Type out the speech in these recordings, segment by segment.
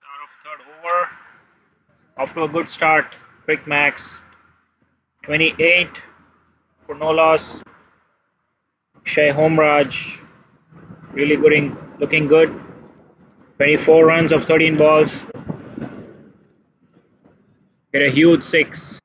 Start of third over. Off to a good start. CricMax 28 for no loss. Shay Homeraj really looking good. 24 runs of 13 balls. Hit a huge six.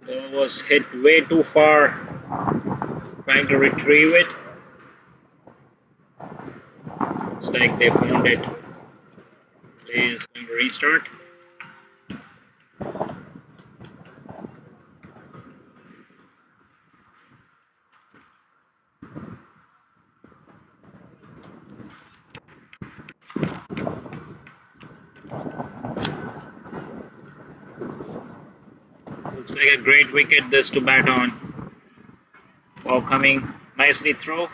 Ball was hit way too far. Trying to retrieve it. Looks like they found it. Play is going to restart. Looks like a great wicket this to bat on. Ball coming nicely through.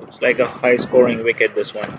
Looks like a high scoring wicket this one.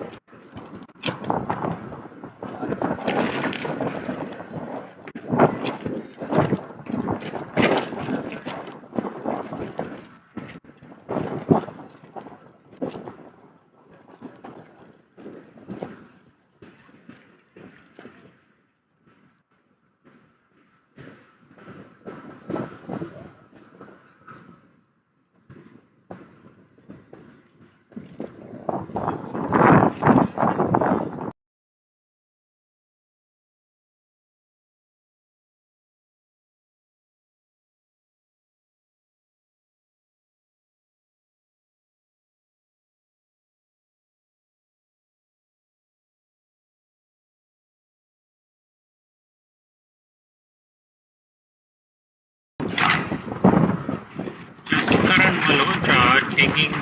Just Karan Malhotra taking.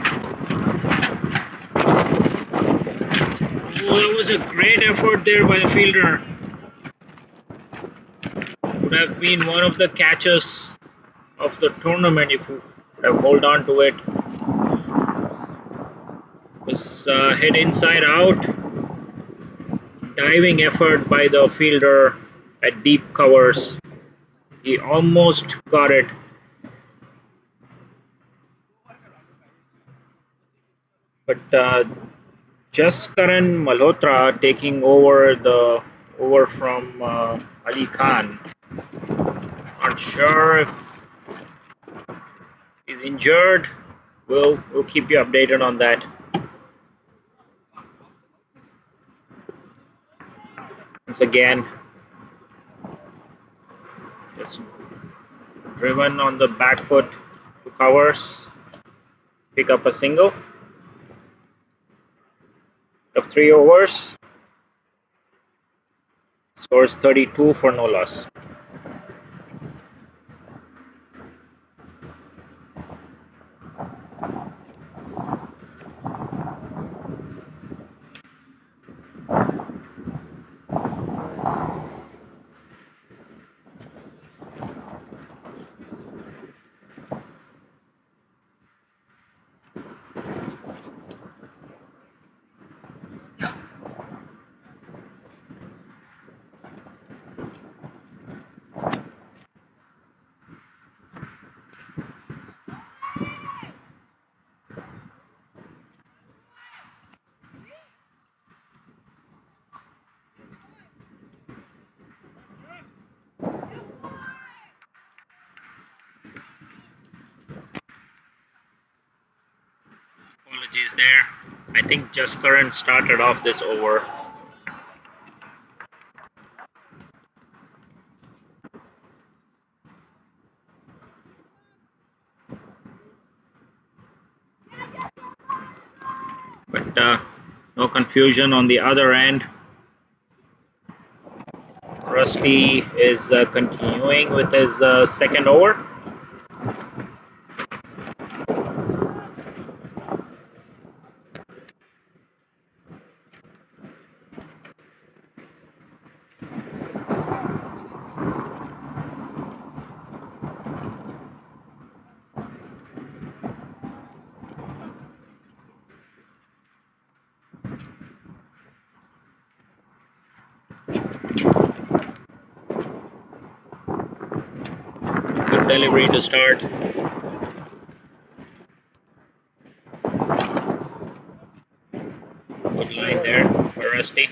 Oh, that was a great effort there by the fielder. Would have been one of the catches of the tournament if you would have hold on to it. Was hit inside out. Diving effort by the fielder at deep covers. He almost got it. But just Karan Malhotra taking over the over from Ali Khan. Not sure if he's injured. We'll keep you updated on that. Once again, just driven on the back foot to covers, pick up a single of 3 overs, scores 32 for no loss. Apologies there. I think just Current started off this over. But no confusion on the other end. Rusty is continuing with his second over. Good delivery to start. Good line there for Rusty.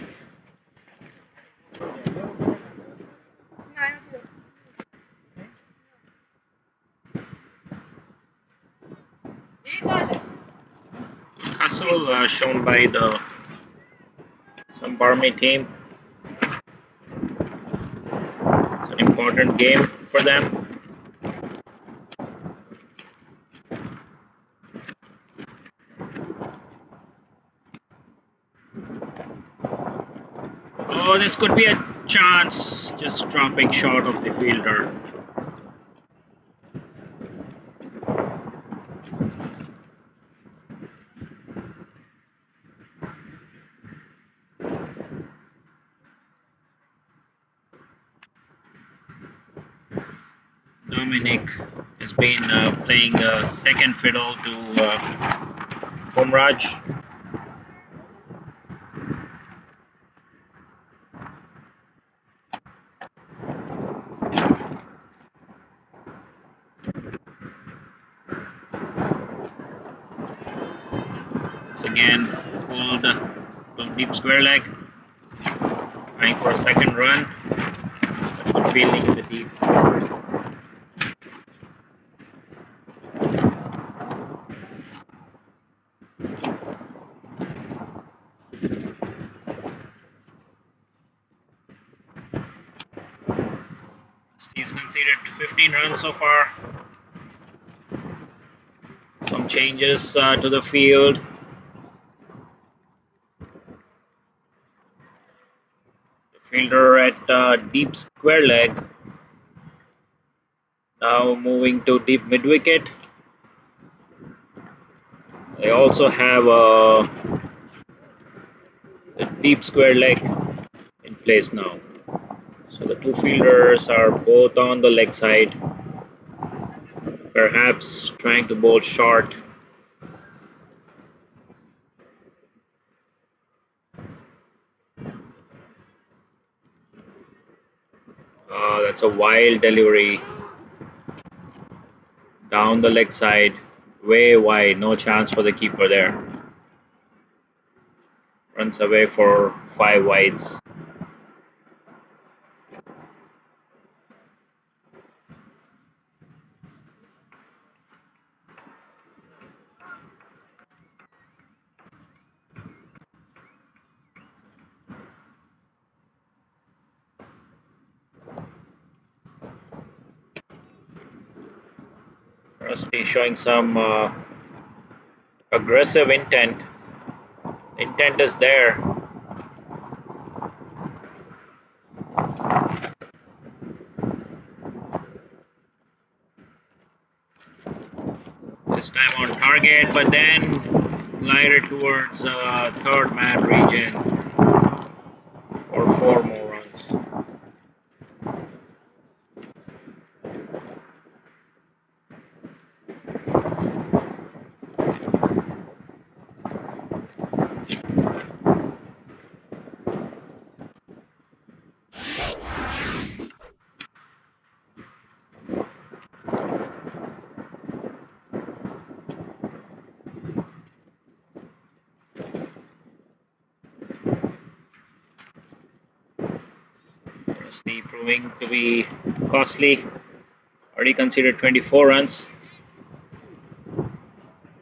Hustle shown by the Samp Army team. It's an important game for them. Oh, this could be a chance. Just dropping short of the fielder. Dominic has been playing second fiddle to Homraj. Once again, pulled deep square leg, trying for a second run. Good fielding in the deep. He's conceded 15 runs so far. Some changes to the field. The fielder at deep square leg. Now moving to deep mid wicket. They also have a deep square leg in place now. So the two fielders are both on the leg side, perhaps trying to bowl short. That's a wild delivery down the leg side, way wide, no chance for the keeper there. Runs away for 5 wides. Rusty showing some aggressive intent. Intent is there. This time on target, but then glided towards third man region for 4 more runs. Rusty proving to be costly. Already considered 24 runs.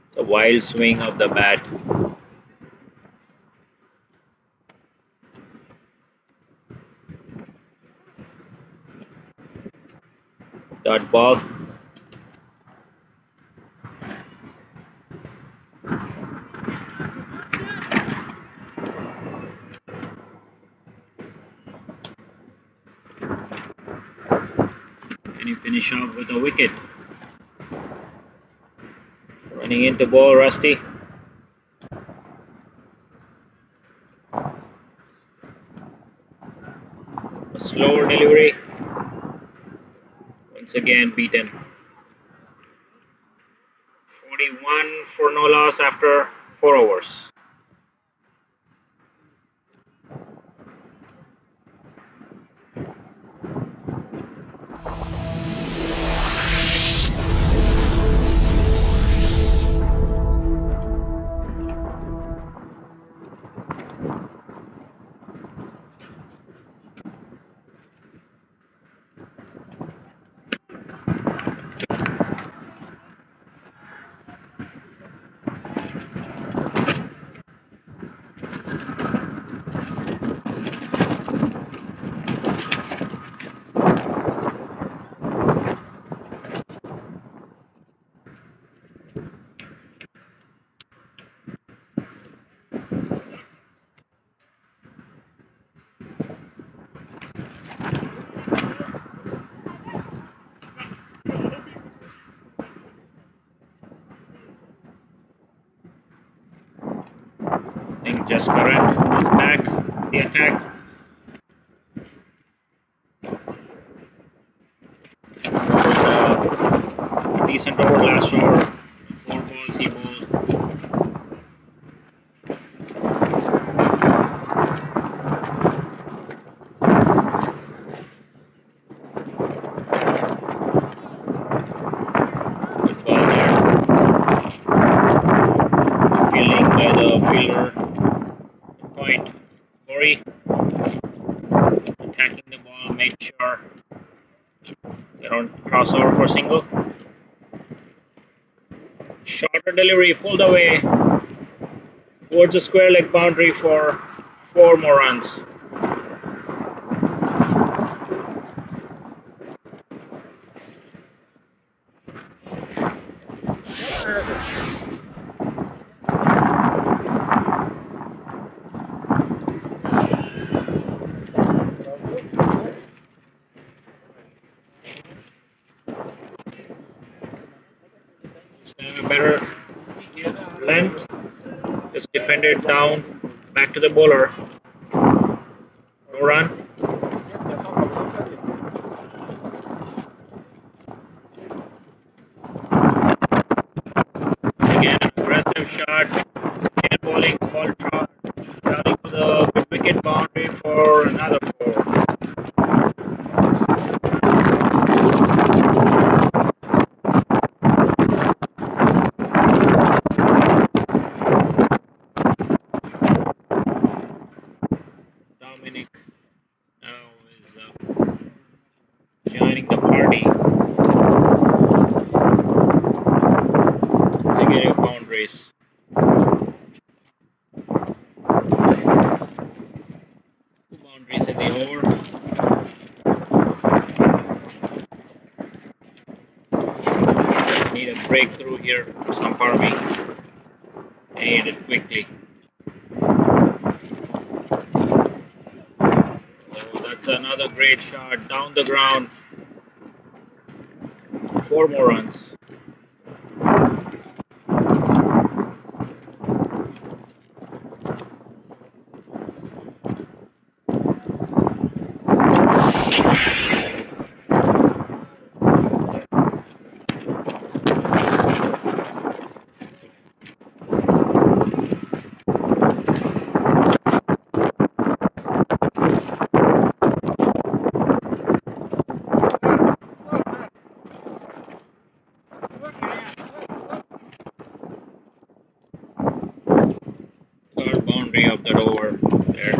It's a wild swing of the bat. Dot ball. Can you finish off with a wicket? Running into ball, Rusty. A slower delivery. Once again beaten. 41 for no loss after 4 overs. Just Current is back. The attack. A decent over last over. 4 balls he bowled. Good ball there. Fielding by the fielder. Good point. Corey attacking the ball, made sure they don't cross over for single. Shorter delivery, pulled away towards the square leg boundary for 4 more runs. A better length, just defended down, back to the bowler. No run. Again, an aggressive shot. Spin bowling, ball trot, traveling to the mid wicket boundary for another 4. Dominic now is joining the party. Consecutive boundaries. Two boundaries in the over. Need a breakthrough here for Samp Army. They need it quickly. Oh, that's another great shot down the ground. 4 more runs. Third boundary of that over there.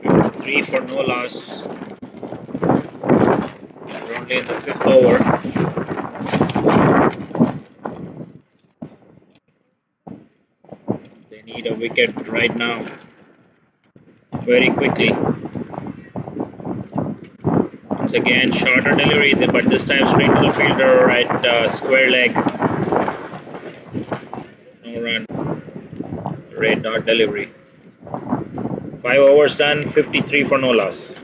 53 for no loss. We're only in the 5th over. They need a wicket right now. Very quickly. Once again, shorter delivery, but this time straight to the fielder at square leg. No run. Red dot delivery. 5 overs done, 53 for no loss.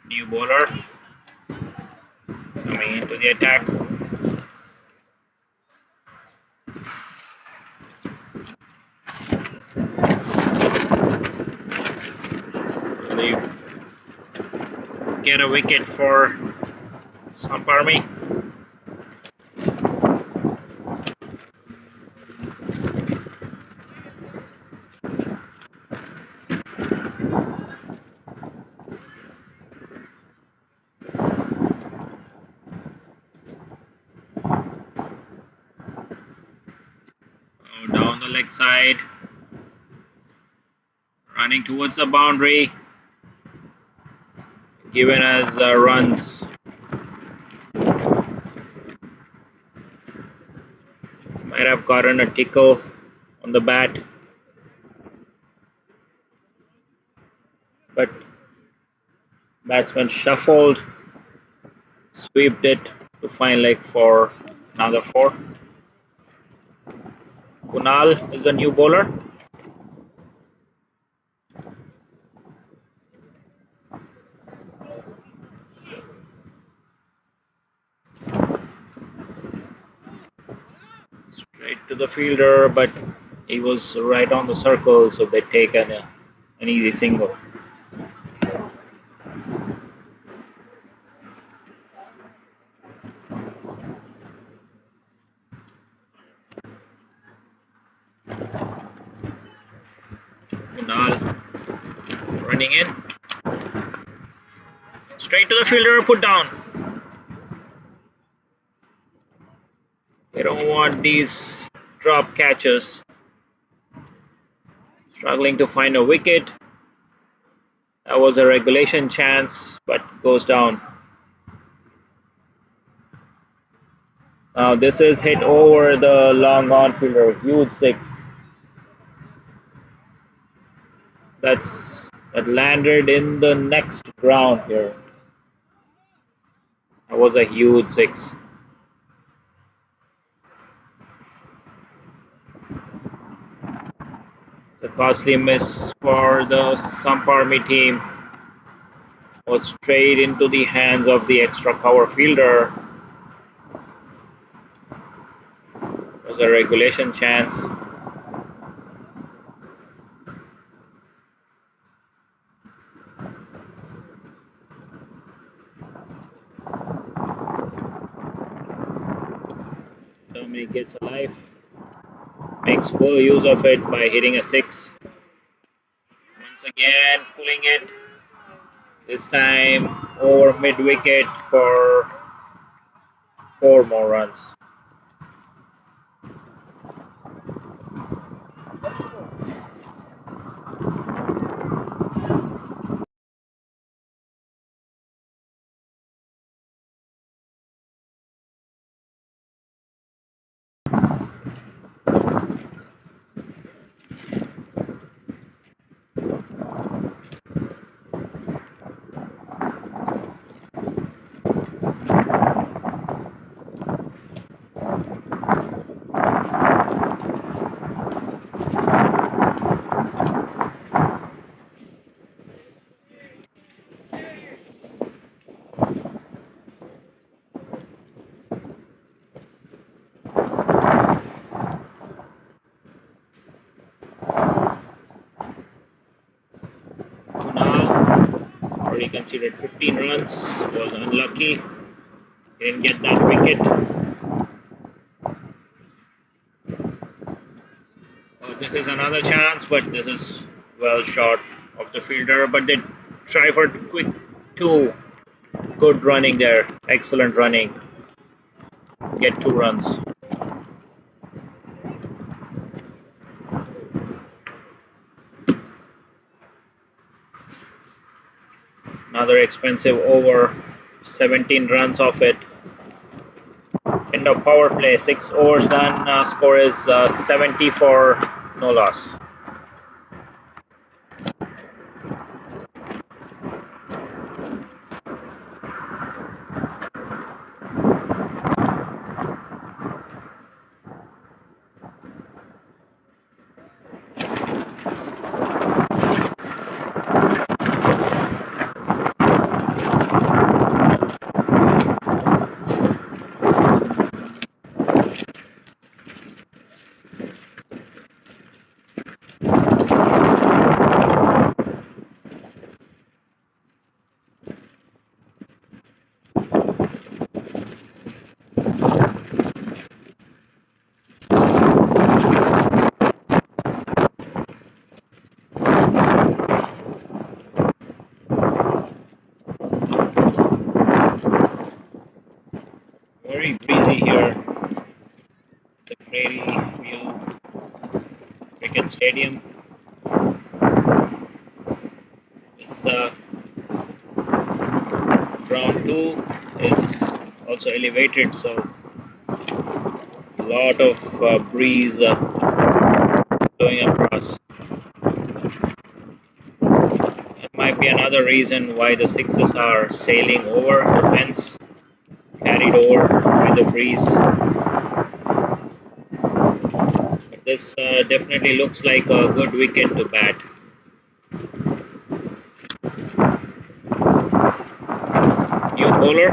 New bowler coming into the attack. They get a wicket for Samp Army. right side, running towards the boundary, giving us runs. Might have gotten a tickle on the bat, but batsman shuffled, swept it to fine leg for another 4. Kunal is a new bowler. Straight to the fielder, but he was right on the circle, so they take an easy single. Kunal running in. Straight to the fielder, put down. They don't want these drop catches. Struggling to find a wicket. That was a regulation chance, but goes down. Now this is hit over the long on fielder, huge 6. That landed in the next ground here. That was a huge 6. The costly miss for the Samp Army team was straight into the hands of the extra cover fielder. It was a regulation chance. Germany gets a life, makes full use of it by hitting a 6. Once again, pulling it. This time over mid wicket for 4 more runs. Already conceded 15 runs, was unlucky, didn't get that wicket. This is another chance, but this is well short of the fielder, but they try for quick 2. Good running there, excellent running, get 2 runs. Another expensive over, 17 runs off it. End of power play, 6 overs done, score is 70 for no loss. stadium. This ground 2 is also elevated, so a lot of breeze blowing across. It might be another reason why the sixes are sailing over the fence, carried over by the breeze. But this definitely looks like a good wicket to bat. New bowler.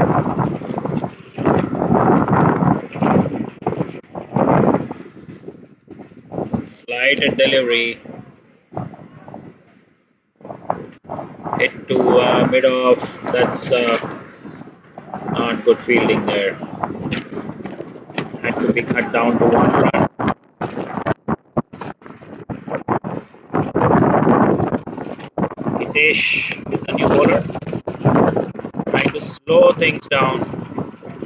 Flighted delivery. Hit to mid-off. That's not good fielding there. Had to be cut down to 1 run. Hitesh is a new bowler. Trying to slow things down.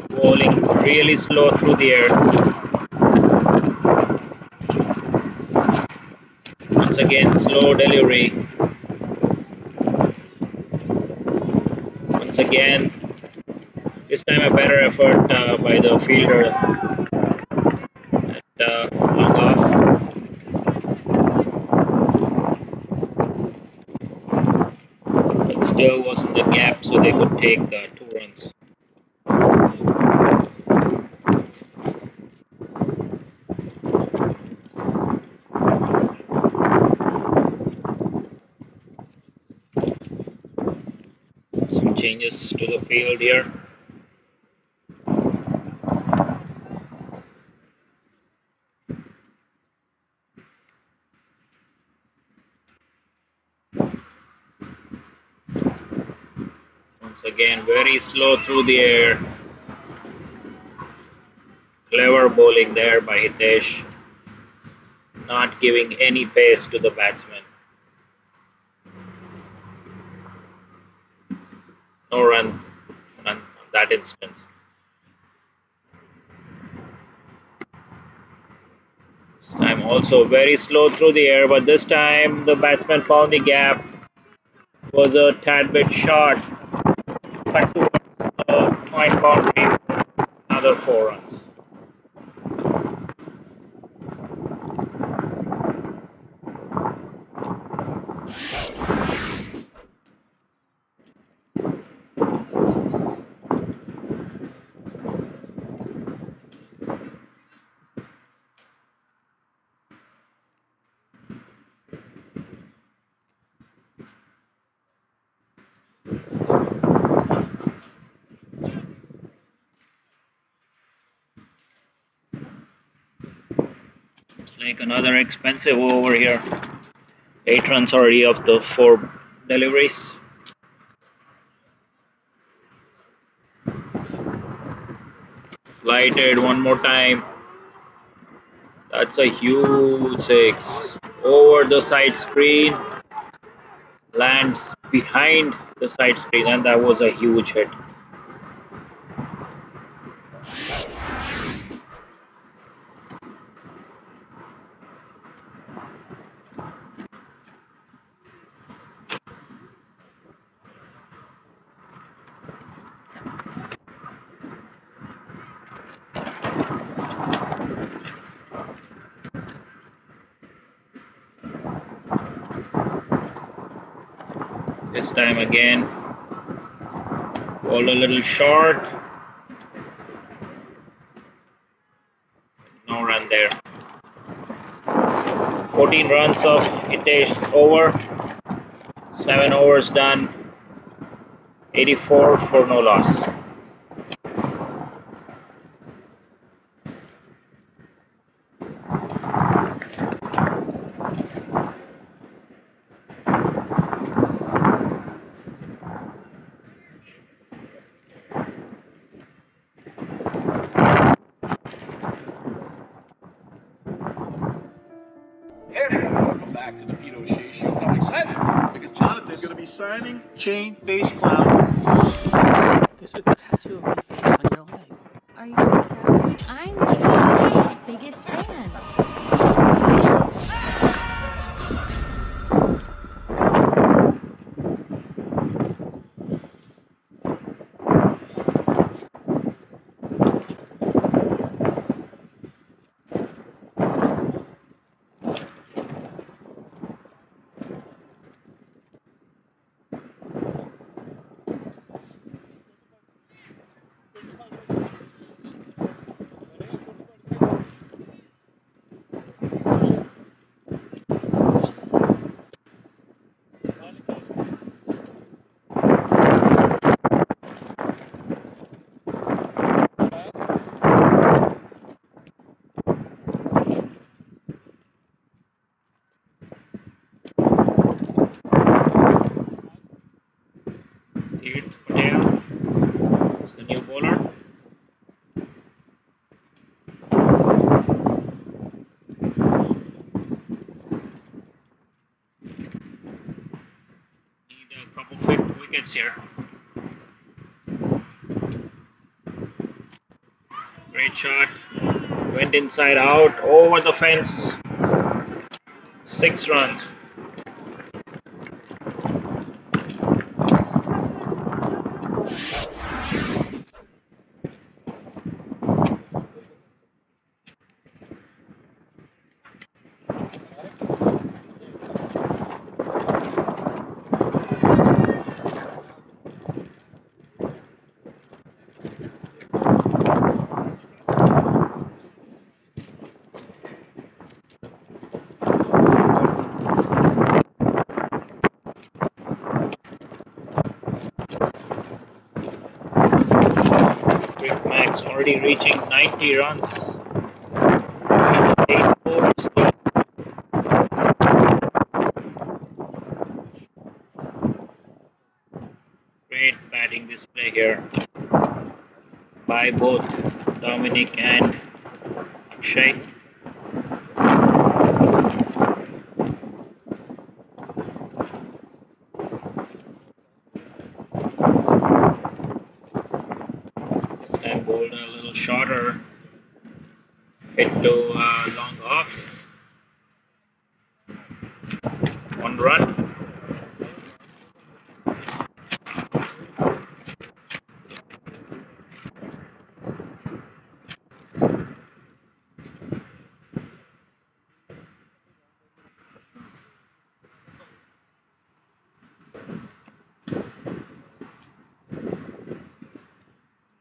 Bowling really slow through the air. Once again, slow delivery. Once again, this time a better effort by the fielder at long off. It still wasn't the gap, so they could take 2 runs. Some changes to the field here. Once again, very slow through the air. Clever bowling there by Hitesh. Not giving any pace to the batsman. No run on that instance. This time also very slow through the air, but this time the batsman found the gap. Was a tad bit short. Cut towards the point boundary for another 4 runs. It's like another expensive over here. 8 runs already of the 4 deliveries. Flighted one more time. That's a huge 6. Over the side screen. Lands behind the side screen, and that was a huge hit. This time again, ball a little short. No run there. 14 runs of Hitesh over. 7 overs done. 84 for no loss. Welcome back to the Pete O'Shea Show. I'm excited because Jonathan's going to be signing Chain Face Clown. There's a tattoo of my face on your leg. Are you freaked out? I'm Chain's biggest fan. bowler. Need a couple quick wickets here. Great shot. Went inside out, over the fence. 6 runs. CricMax already reaching 90 runs. 8 overs. Great batting display here by both Dominic and Akshay. This time bowled a little shorter, hit to long off. 1 run.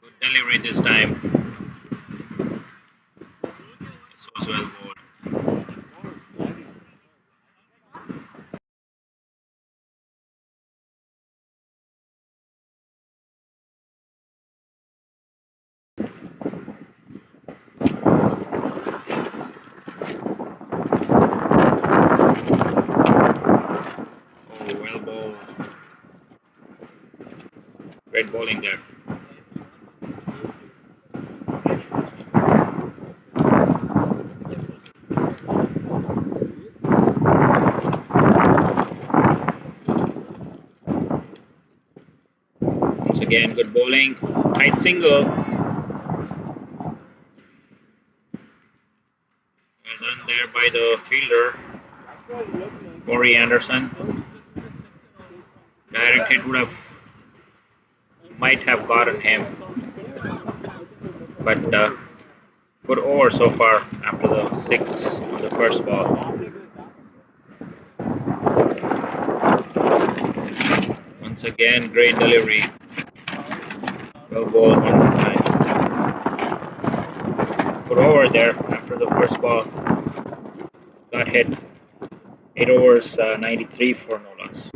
Good delivery this time. This was well bowled. Oh, well bowled. Great bowling there. Once again, good bowling. Tight single. Well done there by the fielder, Corey Anderson. Direct hit might have gotten him, but good over so far after the 6 on the first ball. Once again, great delivery. Well bowled one more time. Good over there after the first ball. Got hit. 8 overs, 93 for no loss.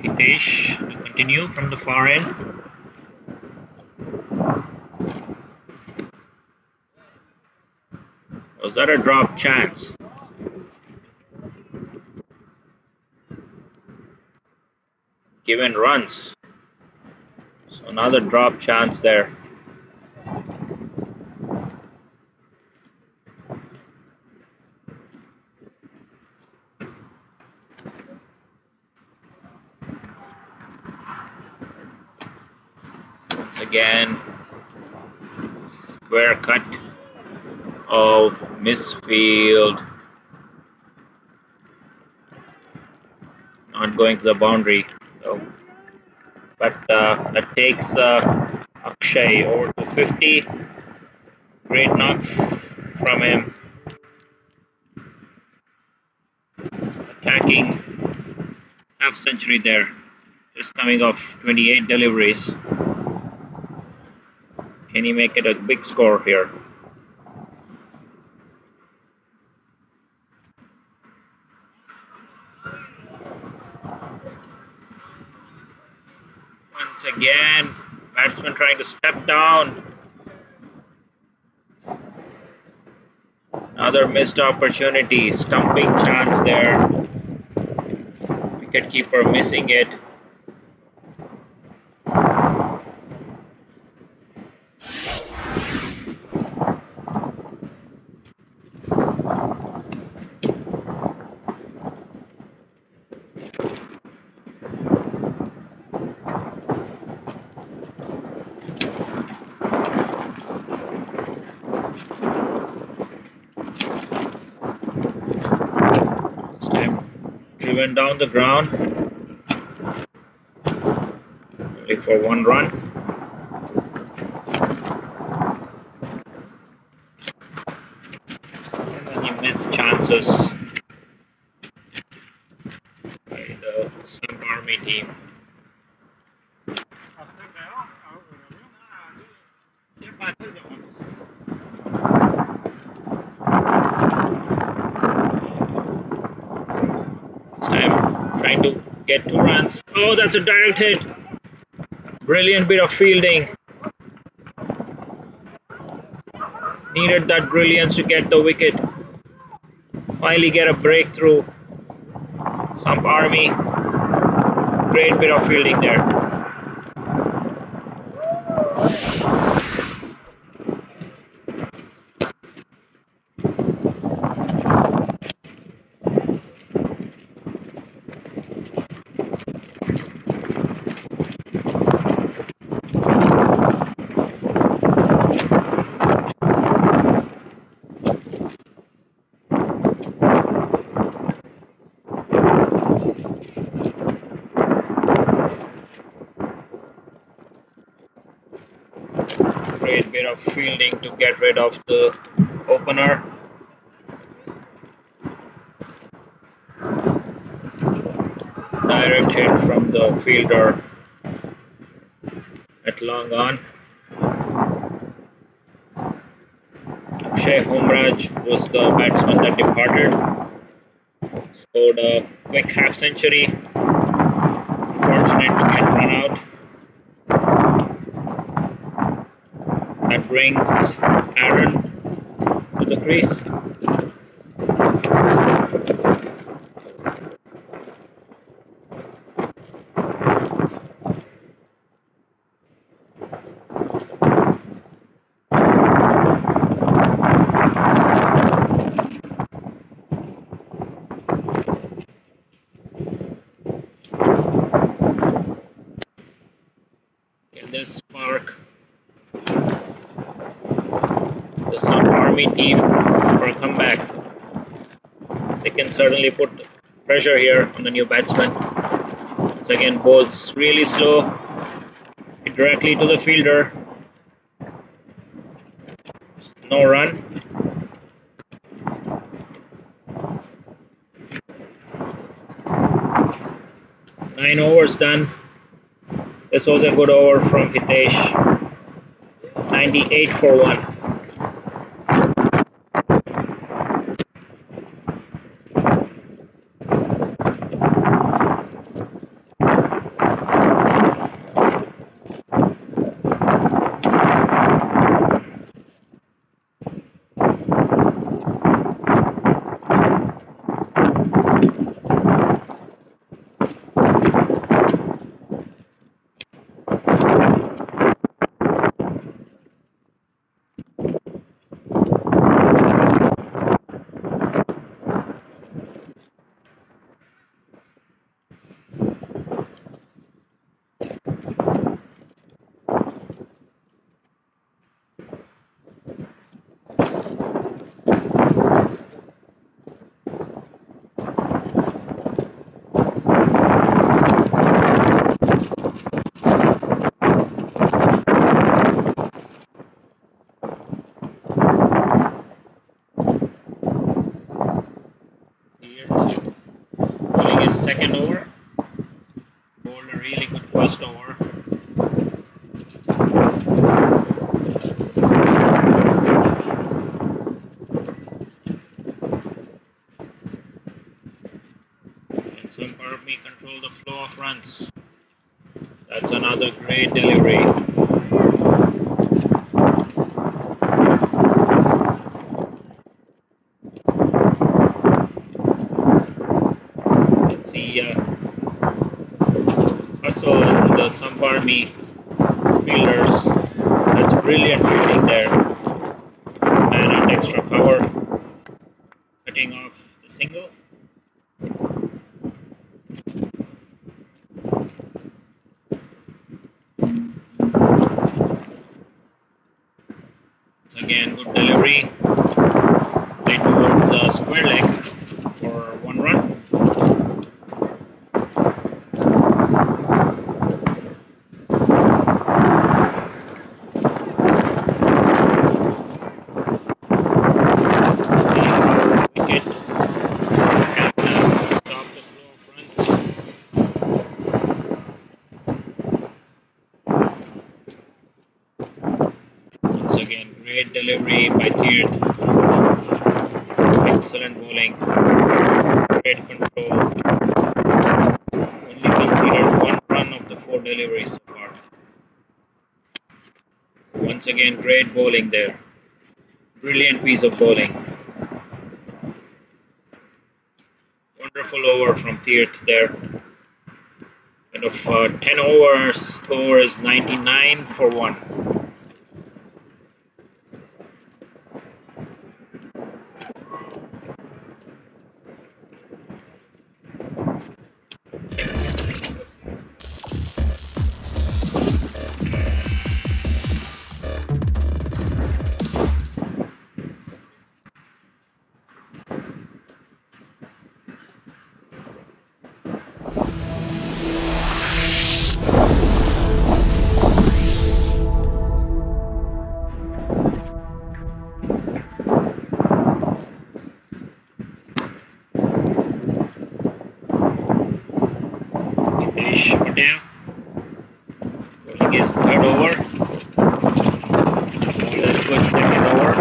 Hitesh to continue from the far end. Was that a drop chance? Given runs. So another drop chance there. Once again, square cut of misfield. not going to the boundary. So, but that takes Akshay over to 50. Great knock from him. Attacking half century there. Just coming off 28 deliveries. Can he make it a big score here? Once again, batsman trying to step down. Another missed opportunity, stumping chance there. Wicketkeeper missing it. This time driven down the ground. Only for 1 run. And he missed chances by the Samp Army team. This time trying to get 2 runs. Oh, that's a direct hit. Brilliant bit of fielding. Needed that brilliance to get the wicket. Finally get a breakthrough. Samp Army. Great bit of fielding there. Great bit of fielding to get rid of the opener. Direct hit from the fielder at long on. Akshay Homraj was the batsman that departed. Scored a quick half century. Fortunate to get run out. That brings Aaron to the crease. Can this spark the Samp Army team for a comeback? They can certainly put pressure here on the new batsman. Once again, bowls really slow, hit directly to the fielder. No run. Nine overs done. This was a good over from Hitesh. 98 for 1. second over. Bowled a really good first over. And Samp Army control the flow of runs. That's another great delivery. You can see hustle in the Samp Army fielders. That's brilliant fielding there. Man at extra cover, cutting off the single. Again, good delivery. Played towards square leg for 1 run. Wicket can stop the flow of runs. Once again, great delivery by Tirth. Excellent bowling. Great control. Only conceded 1 run of the 4 deliveries so far. Once again, great bowling there. Brilliant piece of bowling. Wonderful over from Tirth there. Kind of 10 overs, score is 99 for 1. Bowling his third over. Bowled a good second over.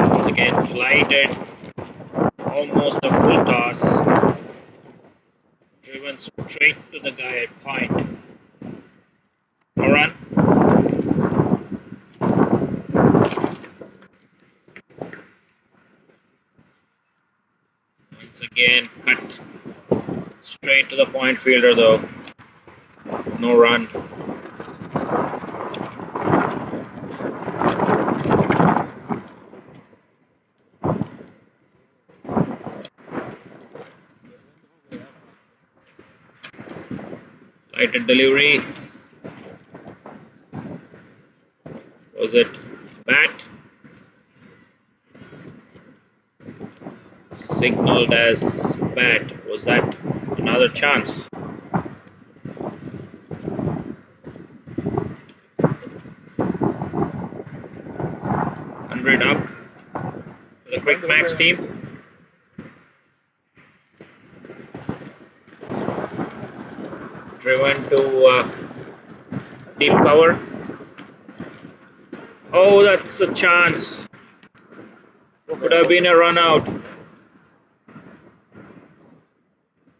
Once again flighted. Almost a full toss. Driven straight to the guy at point. No run. Once again cut straight to the point fielder though. No run. Lighted delivery. Was it bat? Signaled as bat. Was that another chance? Up for the CricMax team. Driven to deep cover. Oh, that's a chance. Could have been a run out.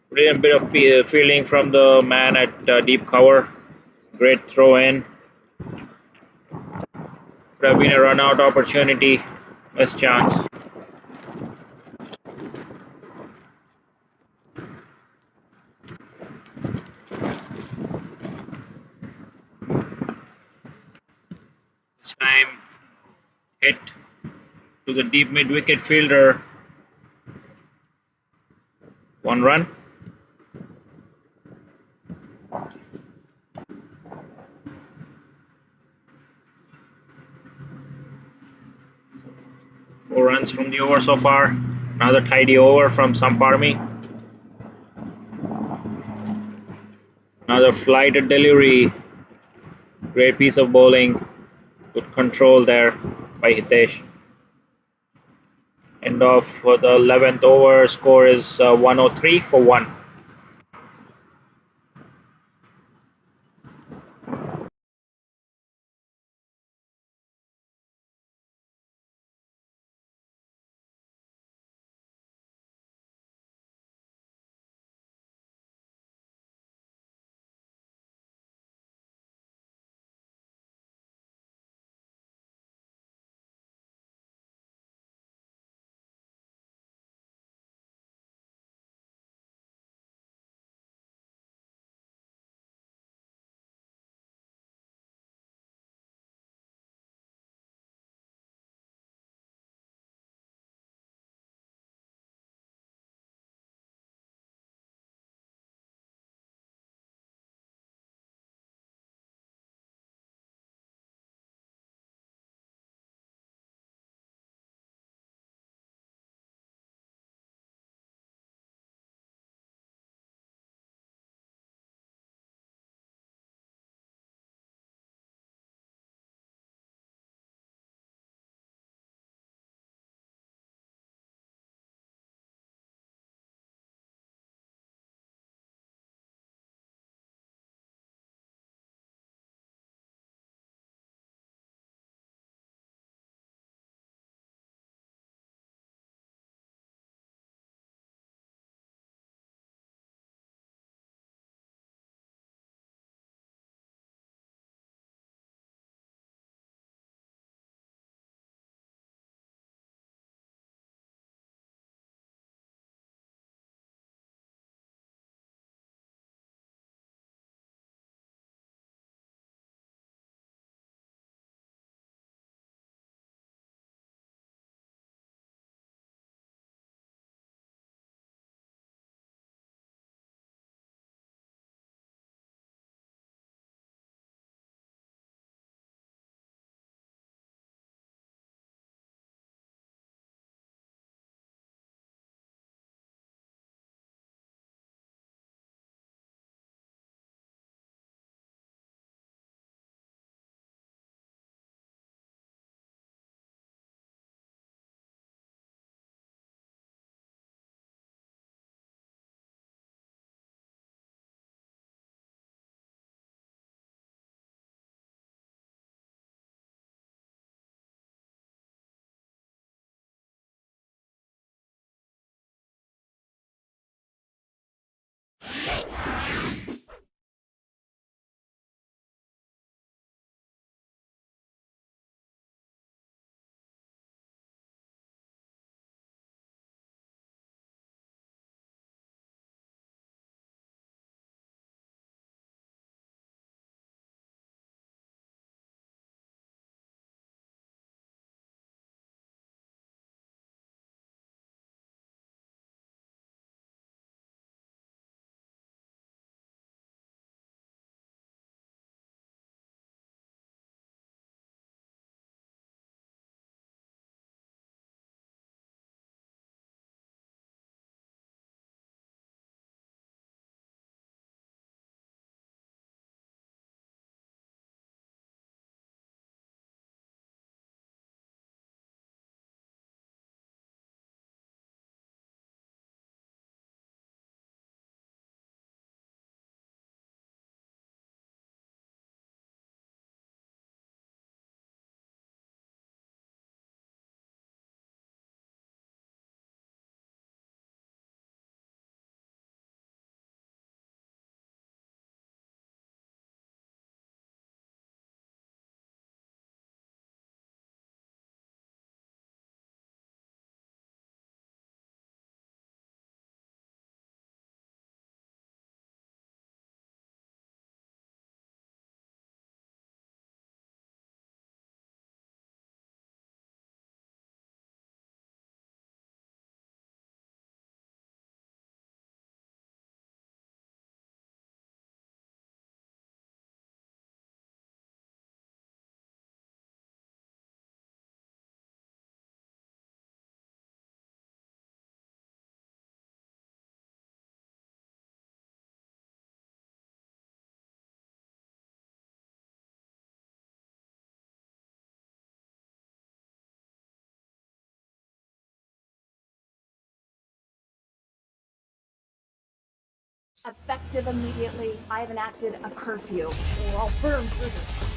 Brilliant bit of fielding from the man at deep cover. Great throw in. Could have been a run out opportunity. Missed chance. This time hit to the deep mid wicket fielder. 1 run. Four runs from the over so far. Another tidy over from Samp Army. Another flighted delivery. Great piece of bowling. Good control there by Hitesh. End of the 11th over. Score is 103 for 1. Effective immediately, I have enacted a curfew, or I'll burn through this.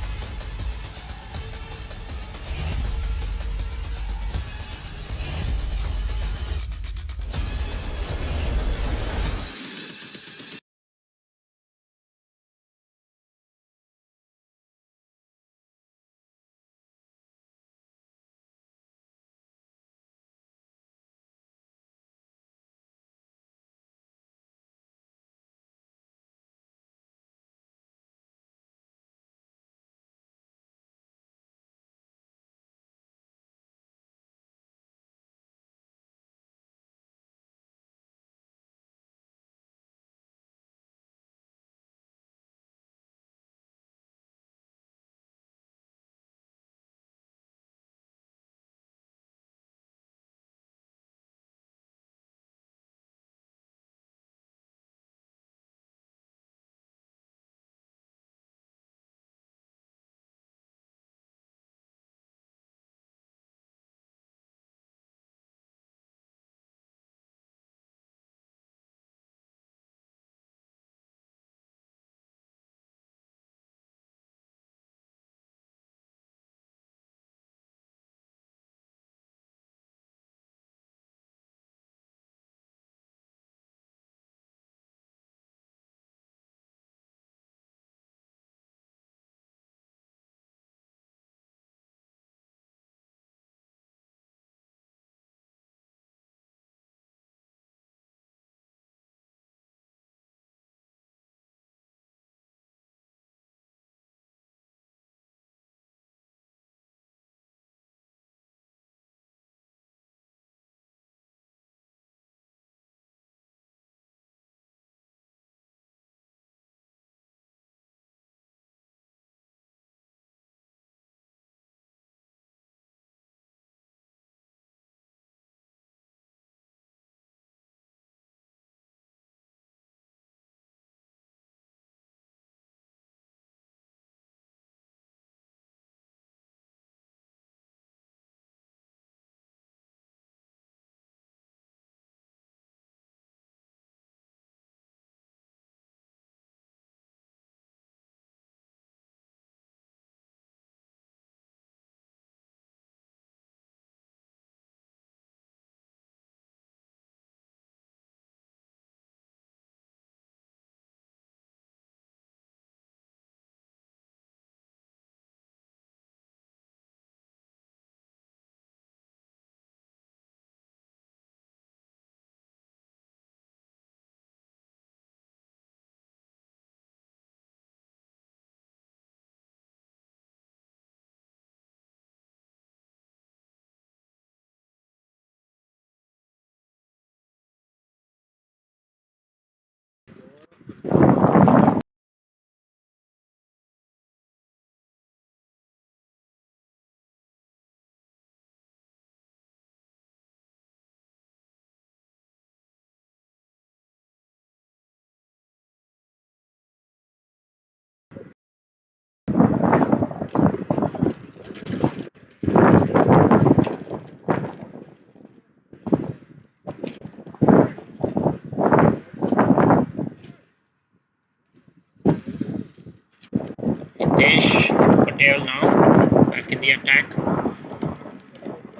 Hitesh Patel now back in the attack.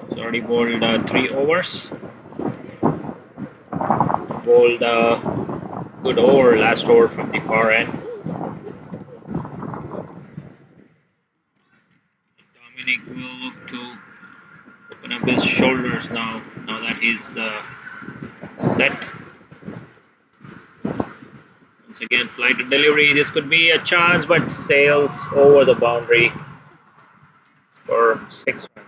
He's already bowled 3 overs. Bowled good over, last over from the far end. Dominic will look to open up his shoulders now that he's set. Once again, flight to delivery. This could be a chance, but sails over the boundary for 6 runs.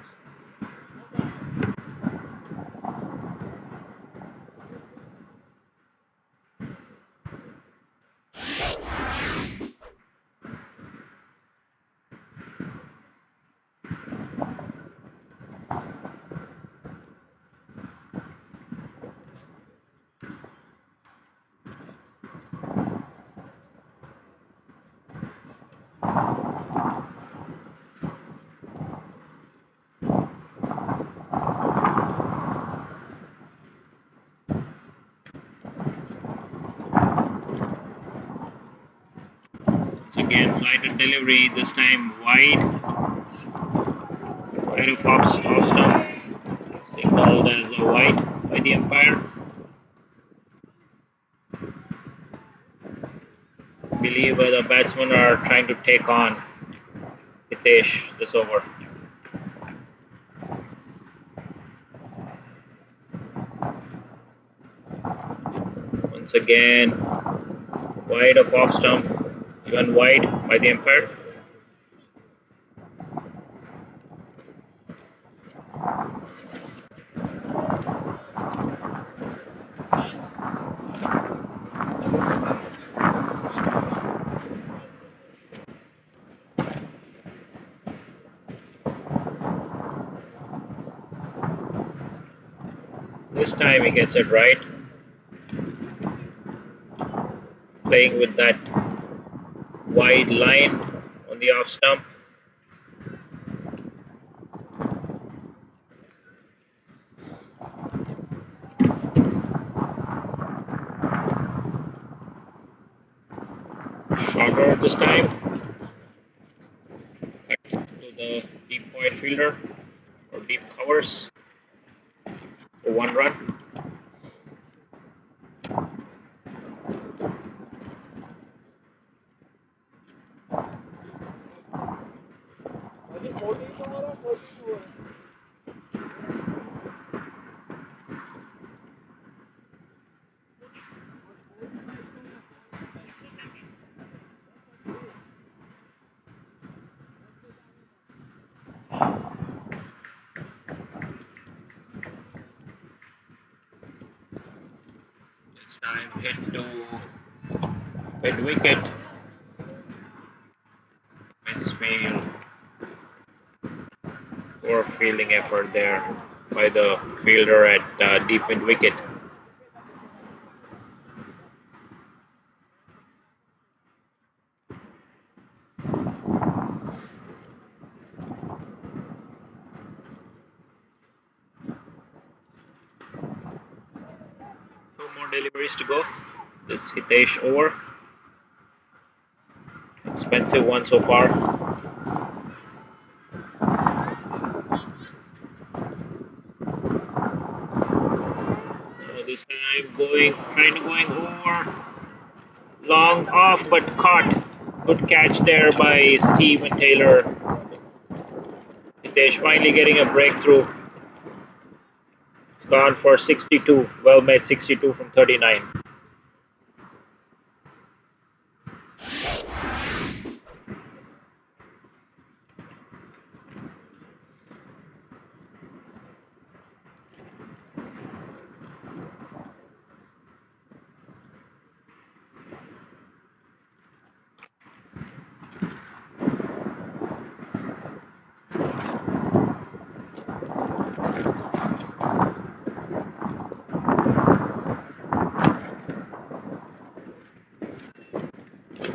again, flight and delivery, this time wide of off stump, signaled as a wide by the umpire. I believe the batsmen are trying to take on Hitesh this over. Once again, wide of off stump, even wide by the umpire. This time he gets it right, playing with that wide line on the off stump. Shorter this time, cut to the deep point fielder or deep covers for 1 run. This time hit to mid wicket. Misfield. Poor fielding effort there by the fielder at deep mid wicket. Two more deliveries to go. This Hitesh over. Expensive one so far. This time trying to going over. Long off but caught. Good catch there by Steve and Taylor. Hitesh finally getting a breakthrough. It's gone for 62. Well made 62 from 39.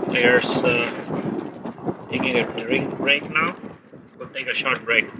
Players taking a drink break now. We'll take a short break.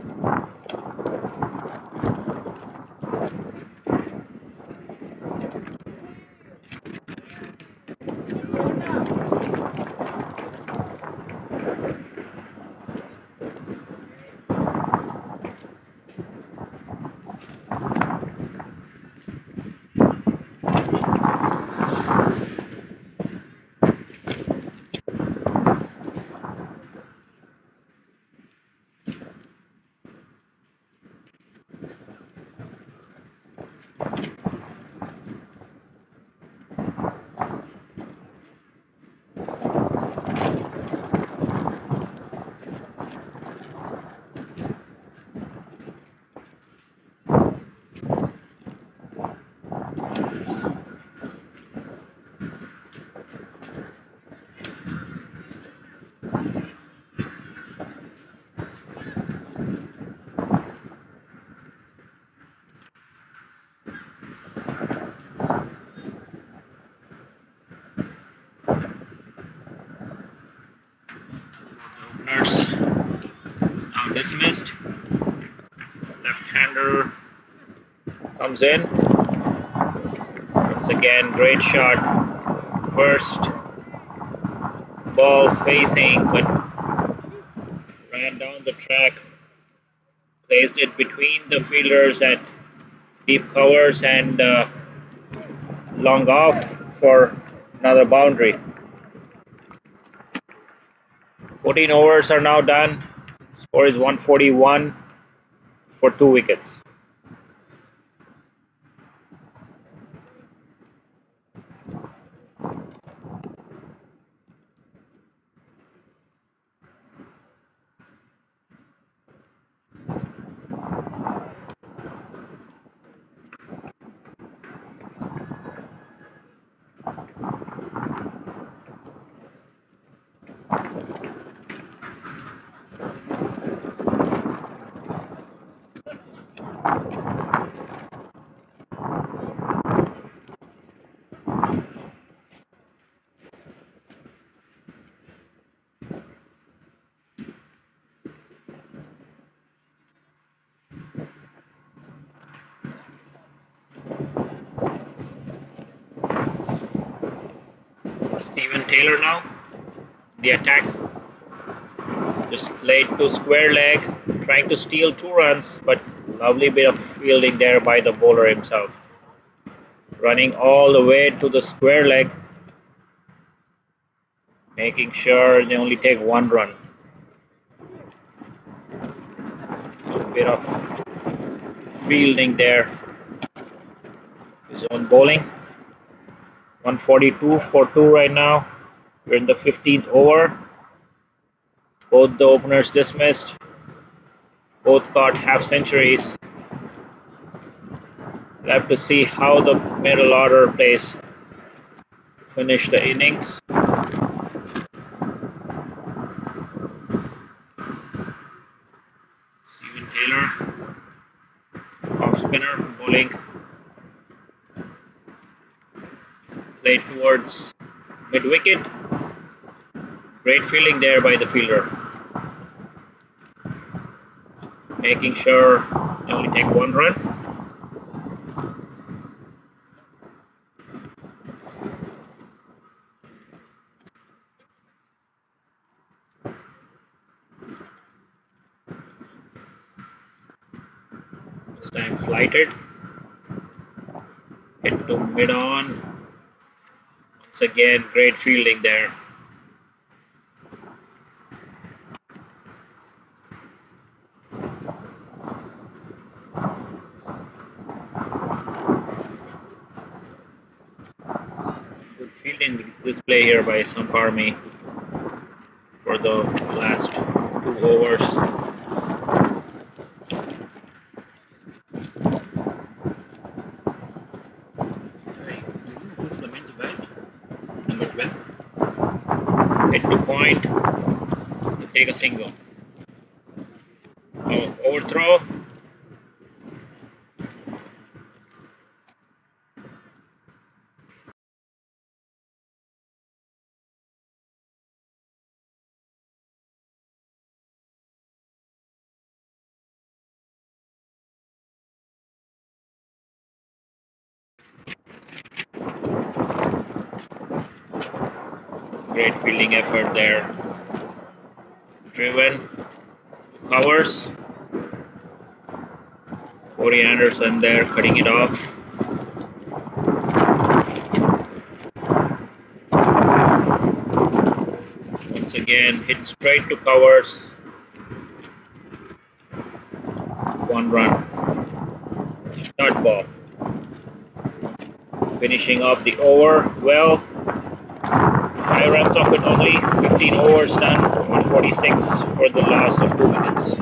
Openers now dismissed. Left-hander comes in. Once again, great shot. First ball facing, but ran down the track, placed it between the fielders at deep covers and long off for another boundary. 14 overs are now done. Score is 141 for 2 wickets. Steven Taylor now, the attack. Just played to square leg, trying to steal 2 runs, but lovely bit of fielding there by the bowler himself. Running all the way to the square leg, making sure they only take 1 run. A bit of fielding there. His own bowling. 142 for 2 right now. We're in the 15th over. Both the openers dismissed. Both got half centuries. We'll have to see how the middle order plays to finish the innings. Steven Taylor, off spinner, bowling. Played towards mid wicket. Great fielding there by the fielder. Making sure they only take 1 run. This time flighted. Hit to mid on. Once again, great fielding there. Good fielding display here by Samp Army for the last 2 overs. Who's coming to bat? Number 12. Hit to point. To take a single. Overthrow. Great fielding effort there. Driven. Covers. Corey Anderson there cutting it off. Once again, hit straight to covers. 1 run. Dot ball. Finishing off the over well. 5 runs off it only. 15 overs done. 146 for the loss of 2 wickets.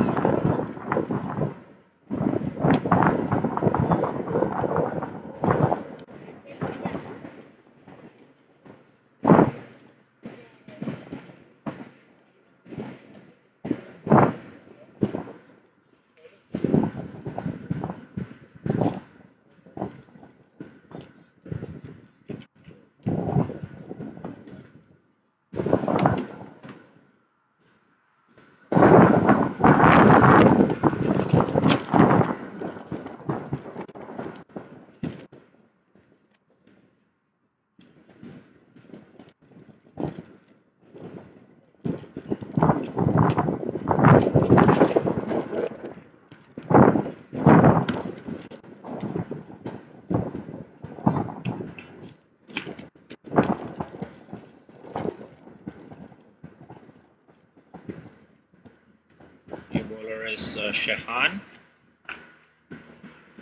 towards Shahan.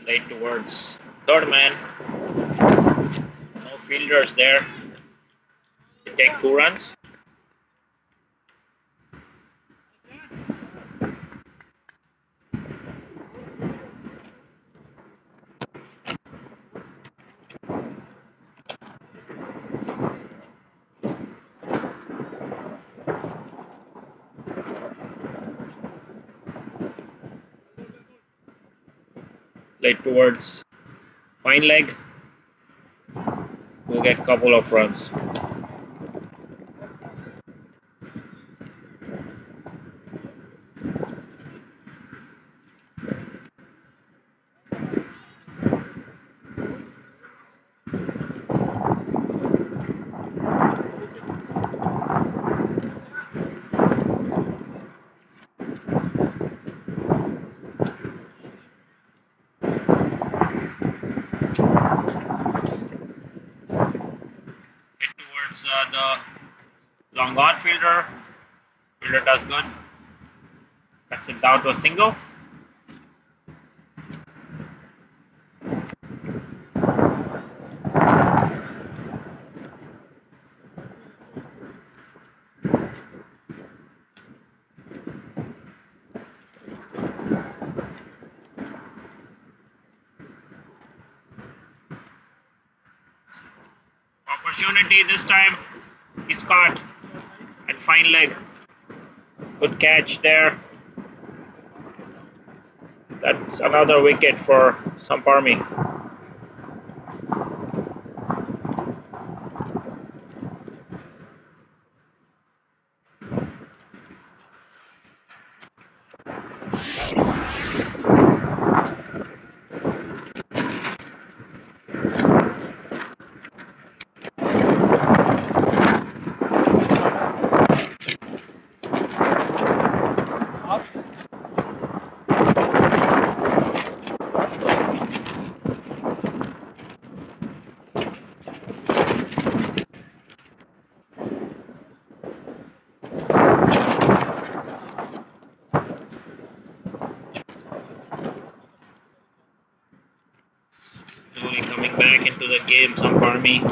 Played towards third man. No fielders there. They take 2 runs. Played towards fine leg. We'll get a couple of runs. The long on fielder. Fielder does good. Cuts it down to a single. Opportunity this time. He's caught at fine leg. Good catch there. That's another wicket for Samp Army. Slowly coming back into the game, Samp Army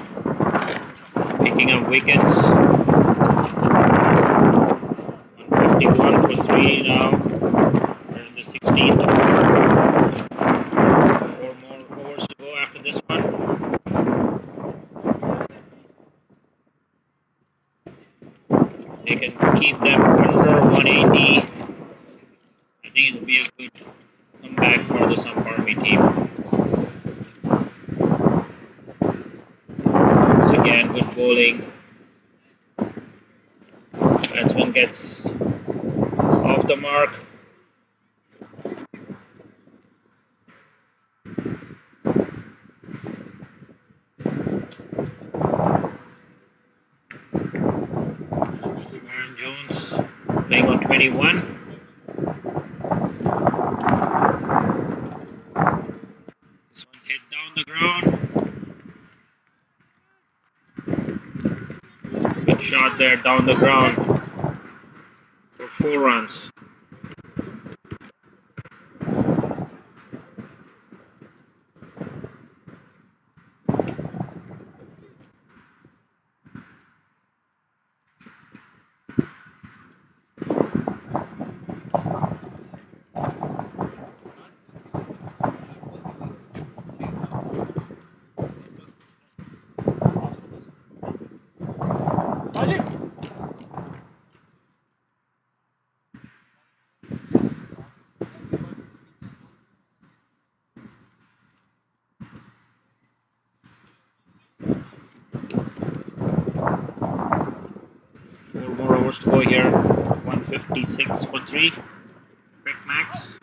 picking up wickets. 151 for 3 now. We're in the 16th. 4 more overs to go after this one. If they can keep them under 180, I think it will be a good comeback for the Samp Army team. Once again, good bowling. Batsman gets off the mark. Aaron Jones playing on 21. This one hit down the ground. Good shot there down the ground for 4 runs. To go here. 156 for 3. CricMax.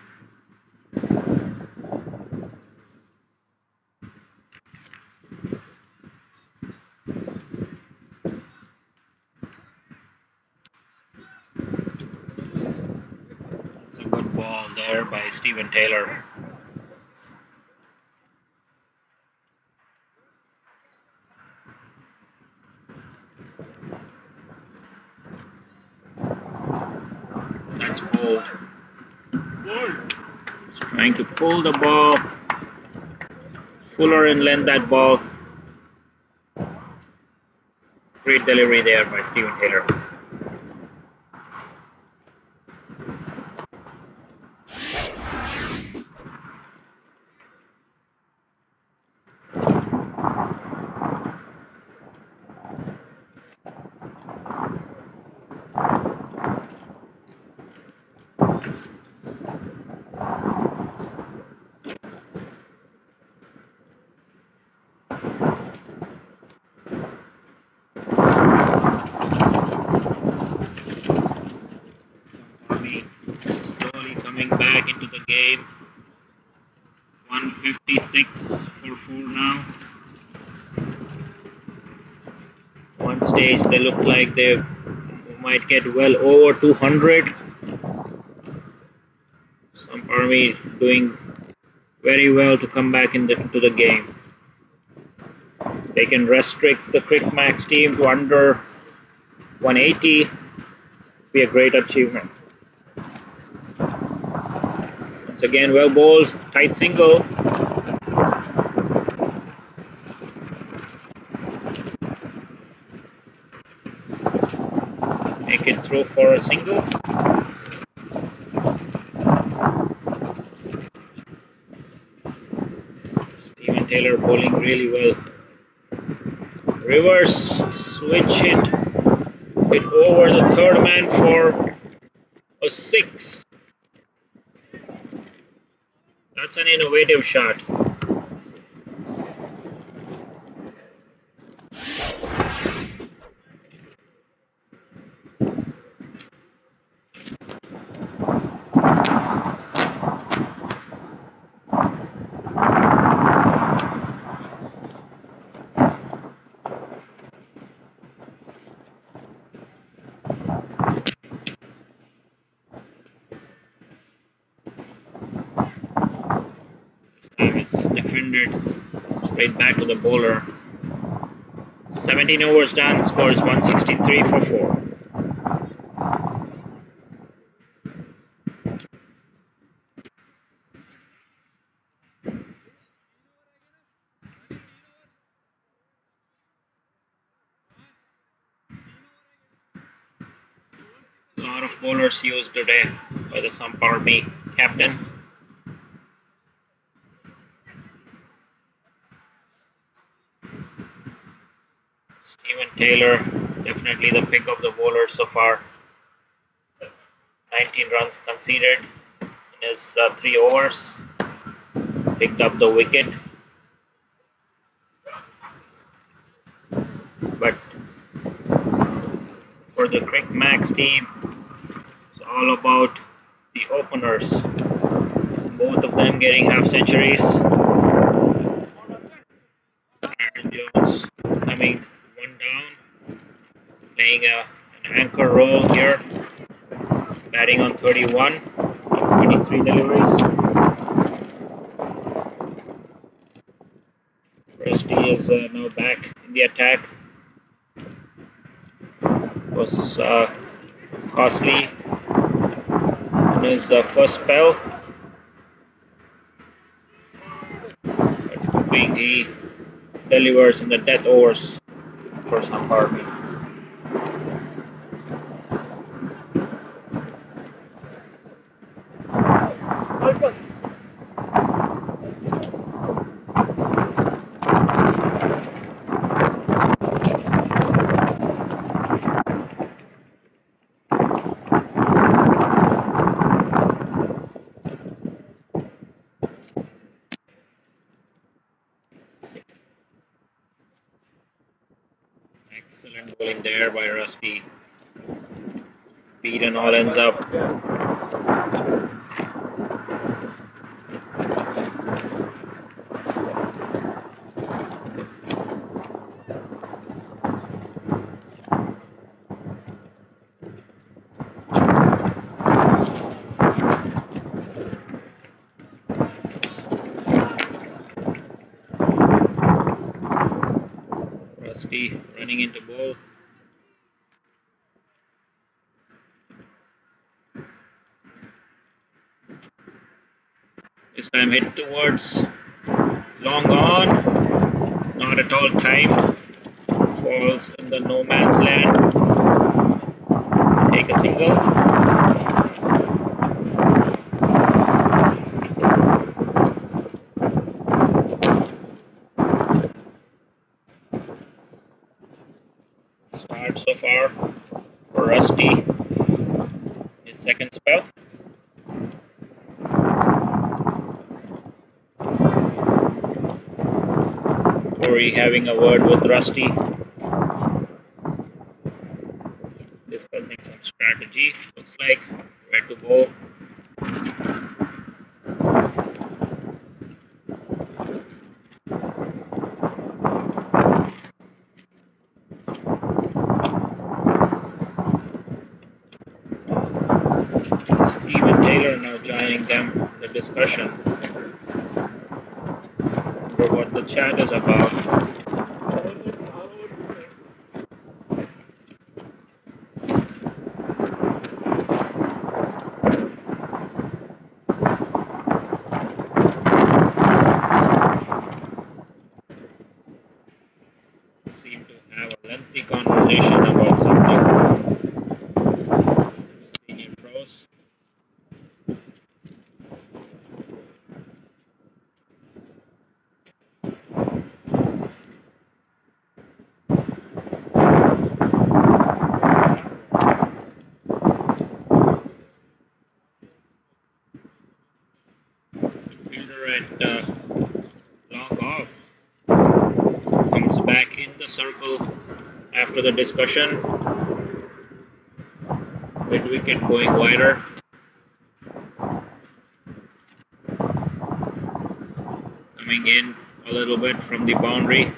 It's a good ball there by Stephen Taylor. That's bold. He's trying to pull the ball. Fuller and length that ball. Great delivery there by Steven Taylor. Slowly coming back into the game. 156 for 4 now. One stage they look like they might get well over 200. Samp Army doing very well to come back into the game. They can restrict the CricMax team to under 180. Be a great achievement. Once again, well bowled, tight single. Make it through for a single. Steven Taylor bowling really well. Reverse switch hit over the third man for a 6. That's an innovative shot. Time is defended straight back to the bowler. 17 overs done, score is 163 for 4. A lot of bowlers used today by the Samp Army captain. Steven Taylor, definitely the pick of the bowlers so far. 19 runs conceded in his 3 overs. Picked up the wicket. But for the CricMax team, it's all about the openers. Both of them getting half centuries. Aaron Jones coming 1 down, playing an anchor role here, batting on 31 of 23 deliveries. Rusty is now back in the attack. Was costly in his first spell, but hoping he delivers in the death overs for Samp Army. Excellent bowling there by Rusty. Beat and all ends up. Rusty running into bowl. Time hit towards long on, not at all timed. Falls in the no man's land. Take a single. Start so far for Rusty. His second spell. Corey having a word with Rusty, discussing some strategy. Looks like where to go. Steve and Taylor now joining them in the discussion for what the chat is about. Seem to have a lengthy conversation about something. The senior pros. Fielder at long off comes back in the circle after the discussion. Mid wicket going wider. Coming in a little bit from the boundary.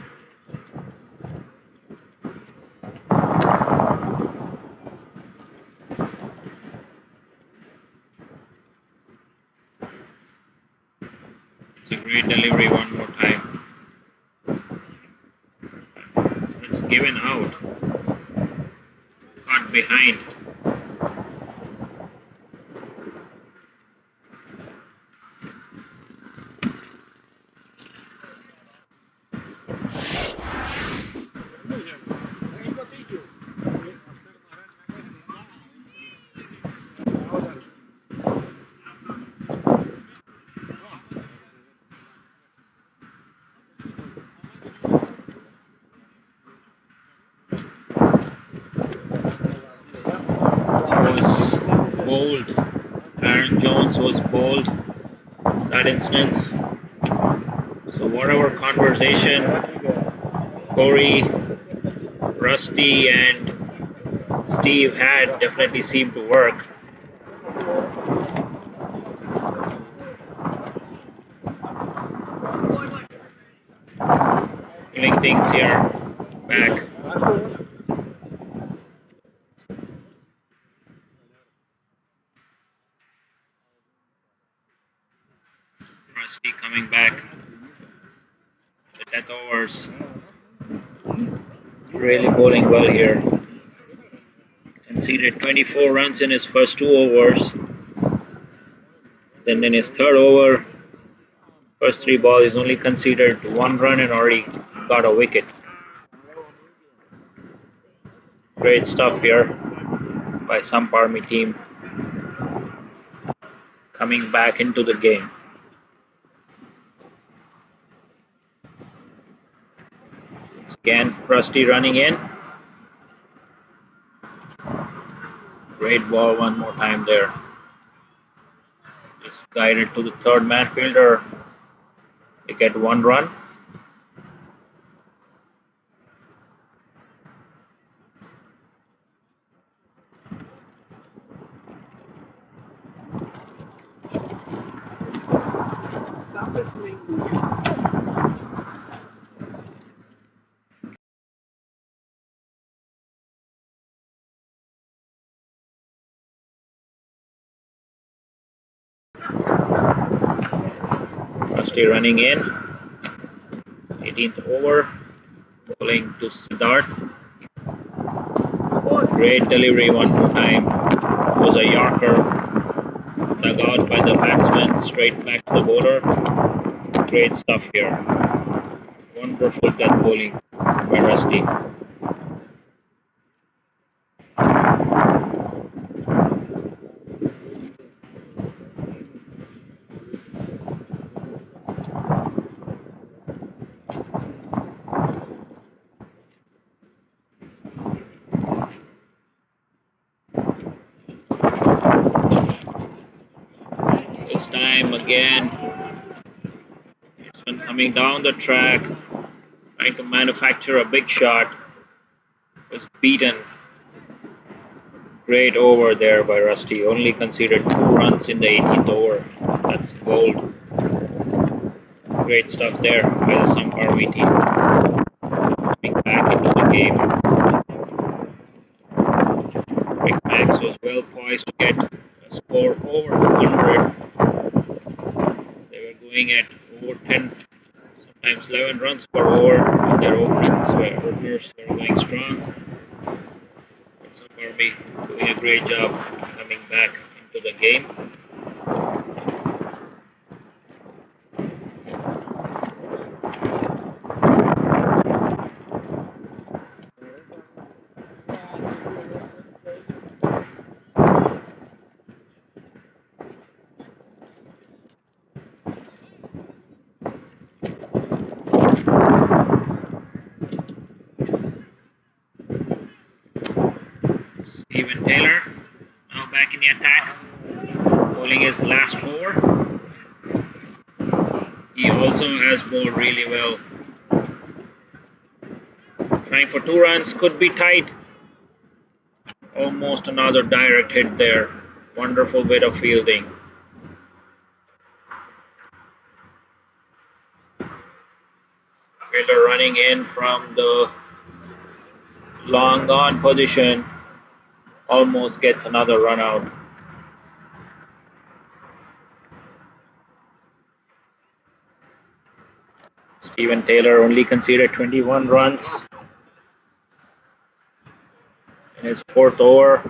It's a great delivery one more time. It's given out. Caught behind. Was bold. Aaron Jones was bold that instance. So whatever conversation Corey, Rusty and Steve had definitely seemed to work. Feeling things here back. Rusty coming back. The death overs. Really bowling well here. Conceded 24 runs in his first 2 overs. Then in his third over, first 3 balls, he's only conceded 1 run and already got a wicket. Great stuff here by Samp Army team. Coming back into the game. Once again, Rusty running in. Great ball one more time there. Just guided to the third man fielder. They get 1 run. Rusty running in. 18th over. Bowling to Siddharth. Great delivery one more time. It was a Yorker. dug out by the batsman, straight back to the bowler. Great stuff here. Wonderful death bowling by Rusty. This time again, batsman coming down the track, trying to manufacture a big shot, was beaten. Great over there by Rusty. Only conceded 2 runs in the 18th over. That's gold. Great stuff there by the Samp Army team. Coming back into the game. CricMax was well poised to get a score over 200. They were going at over 10, sometimes 11 runs per over, and their openers were going strong. Samp Army doing a great job coming back into the game. Steven Taylor now back in the attack, bowling his last over. He also has bowled really well. Trying for 2 runs, could be tight. Almost another direct hit there. Wonderful bit of fielding. Fielder running in from the long on position. Almost gets another run out. Steven Taylor only conceded 21 runs in his 4th over.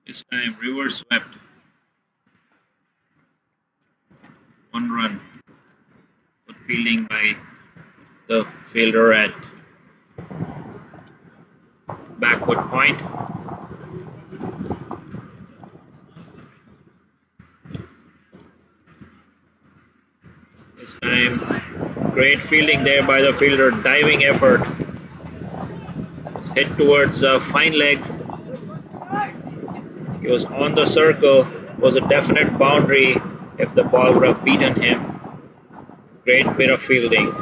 This time reverse swept. 1 run. Good fielding by the fielder at backward point. This time, great fielding there by the fielder, diving effort. It's hit towards a fine leg. He was on the circle. It was a definite boundary if the ball would have beaten him. Great bit of fielding.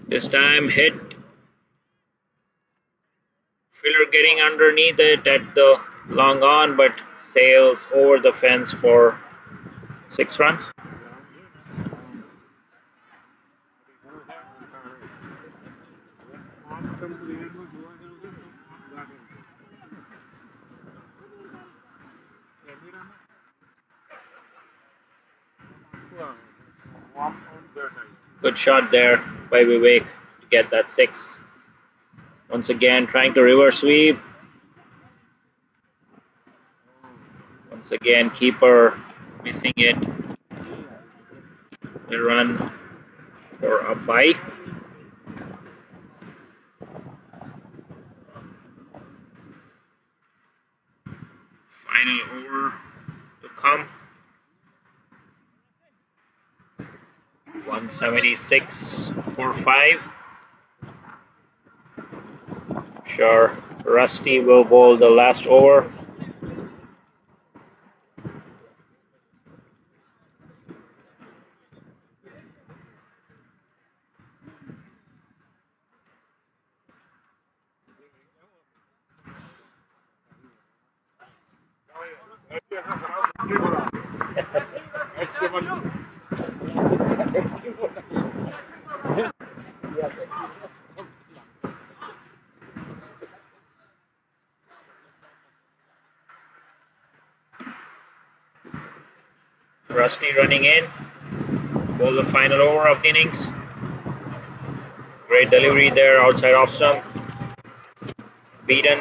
This time hit. Fielder getting underneath it at the long on, but sails over the fence for 6 runs. Good shot there by Vivek to get that 6. Once again, trying to reverse sweep. Once again, keeper missing it. A run for a bye. Final over to come. 176 for 5. Sure, Rusty will bowl the last over. Rusty running in. Ball the final over of the innings. Great delivery there outside off stump. Beaten.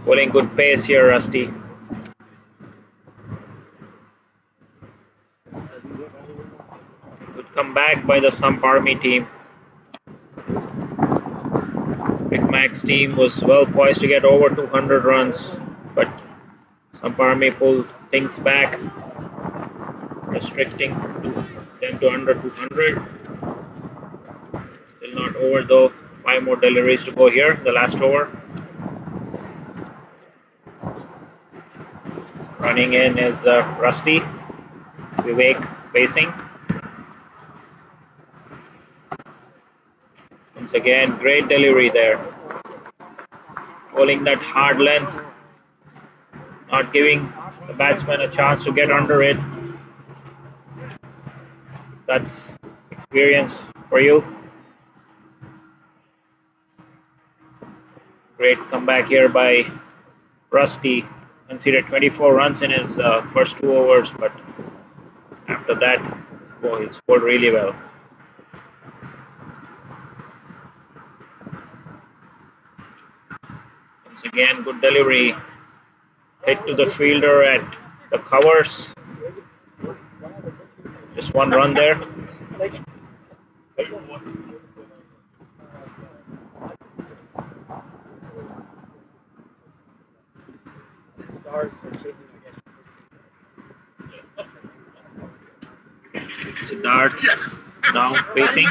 Pulling good pace here, Rusty. Good comeback by the Samp Army team. CricMax team was well poised to get over 200 runs, but Samp Army pulled things back, restricting them to under 200. Still not over though. 5 more deliveries to go here, the last over. Running in is Rusty. Vivek facing. Once again, great delivery there. Bowling that hard length, not giving the batsman a chance to get under it. That's experience for you. Great comeback here by Rusty. Conceded 24 runs in his first 2 overs, but after that, he scored really well. Once again, good delivery. Hit to the fielder at the covers. Just 1 run there. Siddharth now facing.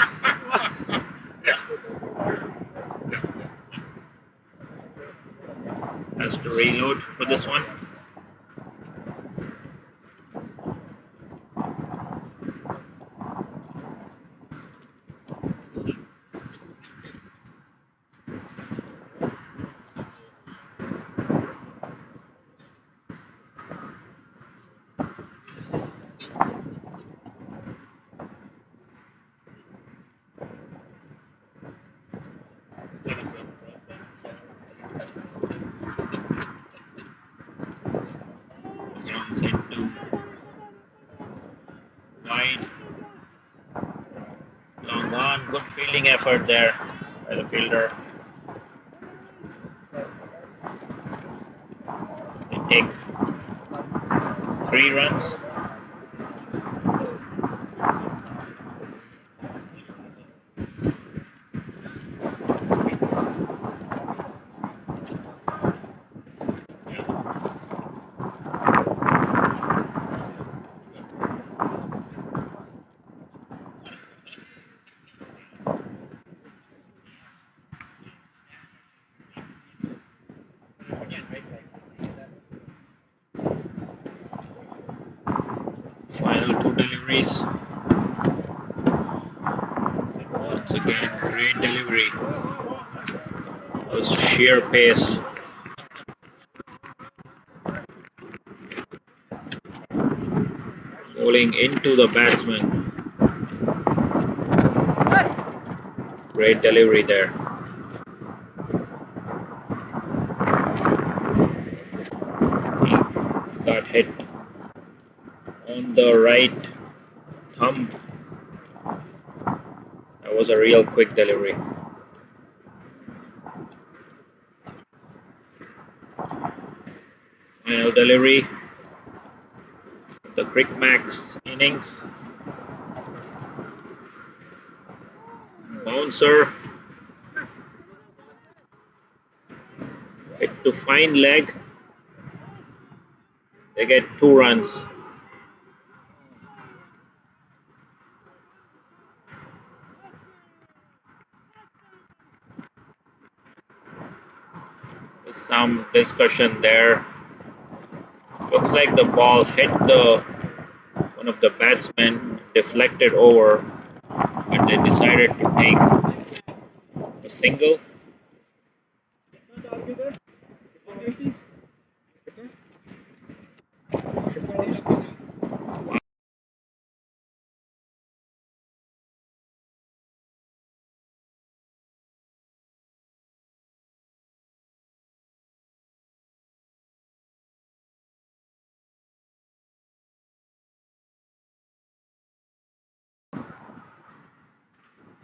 Has to reload for this one. This one's hit to wide. Long on. Good fielding effort there by the fielder. They take 3 runs. Final 2 deliveries. Once again, great delivery. That was sheer pace. Bowling into the batsman. Great delivery there. He got hit on the right thumb. That was a real quick delivery. Final delivery. The CricMax innings. Bouncer. Hit to fine leg. They get 2 runs. There's some discussion there. Looks like the ball hit one of the batsmen, deflected over, but they decided to take a single.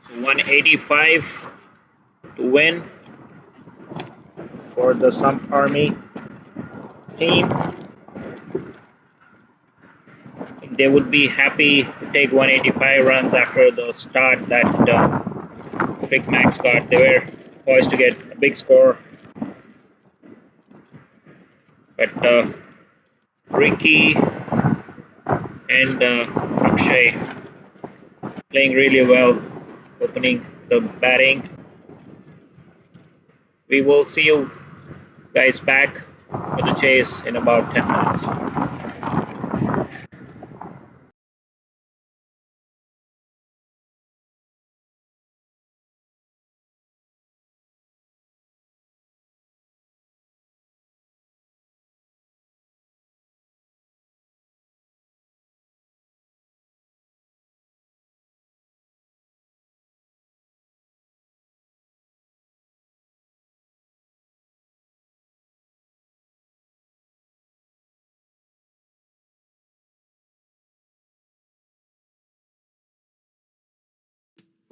So 185 to win for the Samp Army team. I think they would be happy to take 185 runs after the start that CricMax got. They were poised to get a big score, but Ricky and Akshay playing really well, opening the batting. We will see you guys back for the chase in about 10 minutes.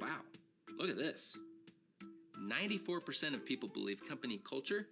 Wow, look at this. 94% of people believe company culture.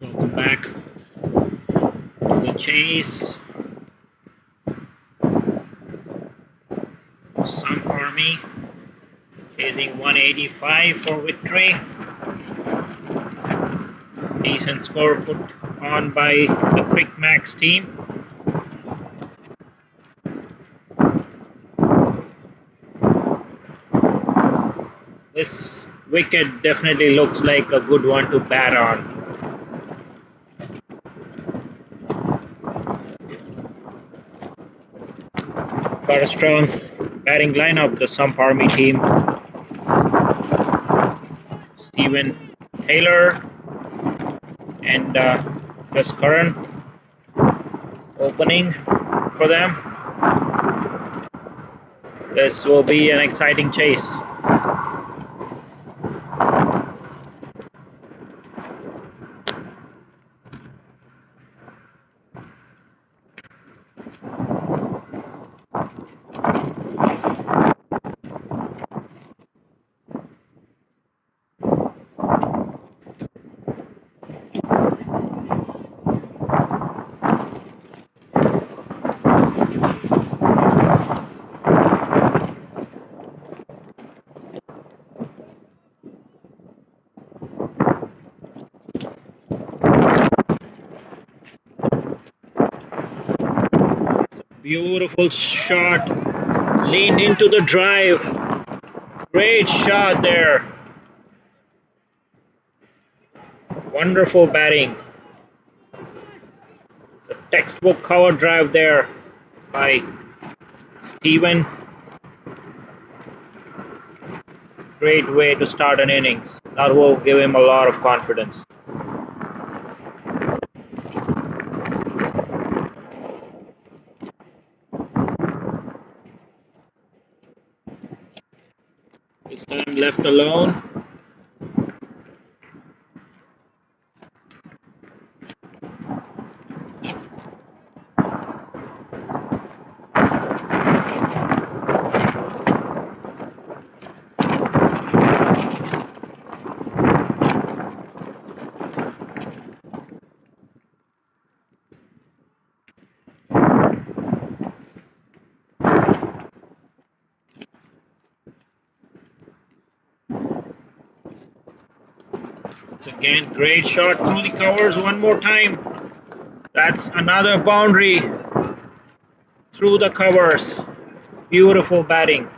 Welcome back to the chase. Samp Army chasing 185 for victory. Decent score put on by the CricMax team. This wicket definitely looks like a good one to bat on. Got a strong batting lineup, the Samp Army team. Stephen Taylor and Gus Curran opening for them. This will be an exciting chase. Beautiful shot, leaned into the drive. Great shot there. Wonderful batting. It's a textbook cover drive there by Stephen. Great way to start an innings. That will give him a lot of confidence. This time left alone. It's again great shot through the covers one more time. That's another boundary through the covers. Beautiful batting.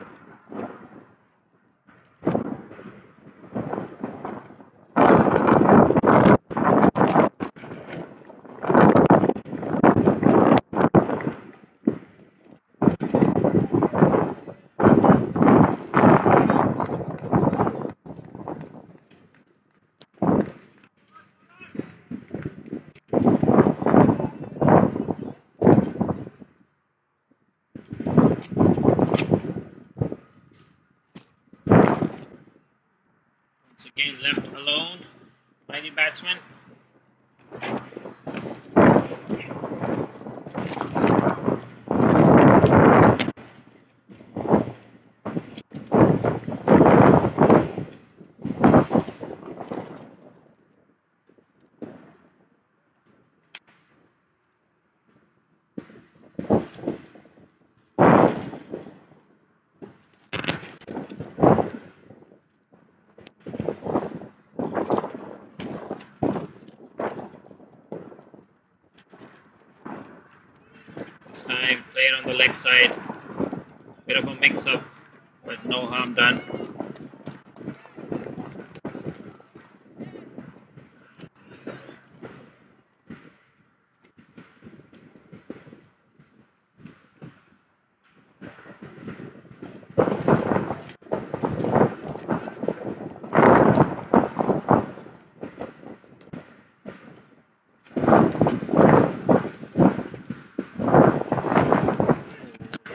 Again, left alone by the batsman. This time played on the leg side. Bit of a mix-up, but no harm done.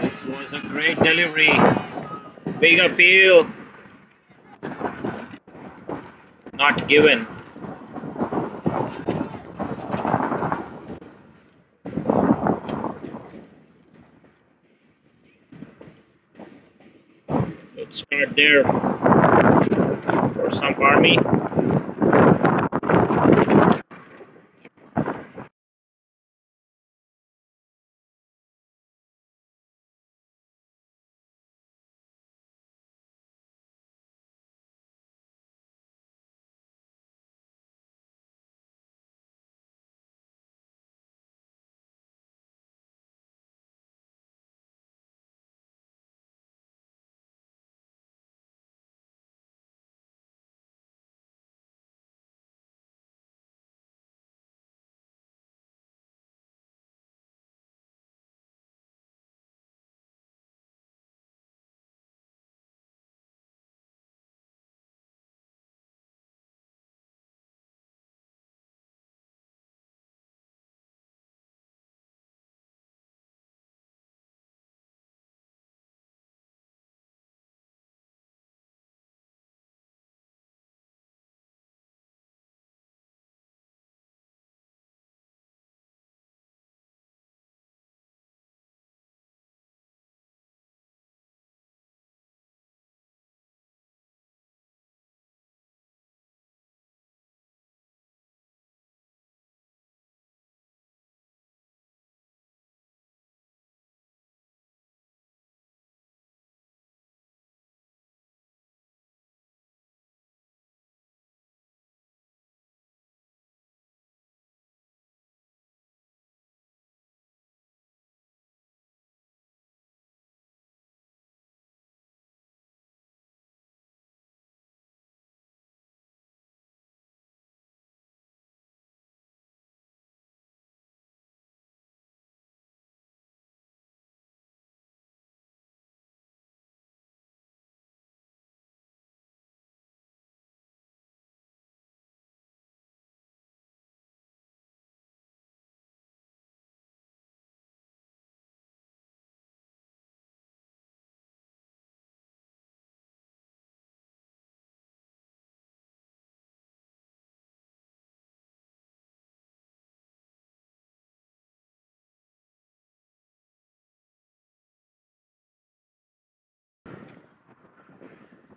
This was a great delivery. Big appeal. Not given. Good start there for Samp Army.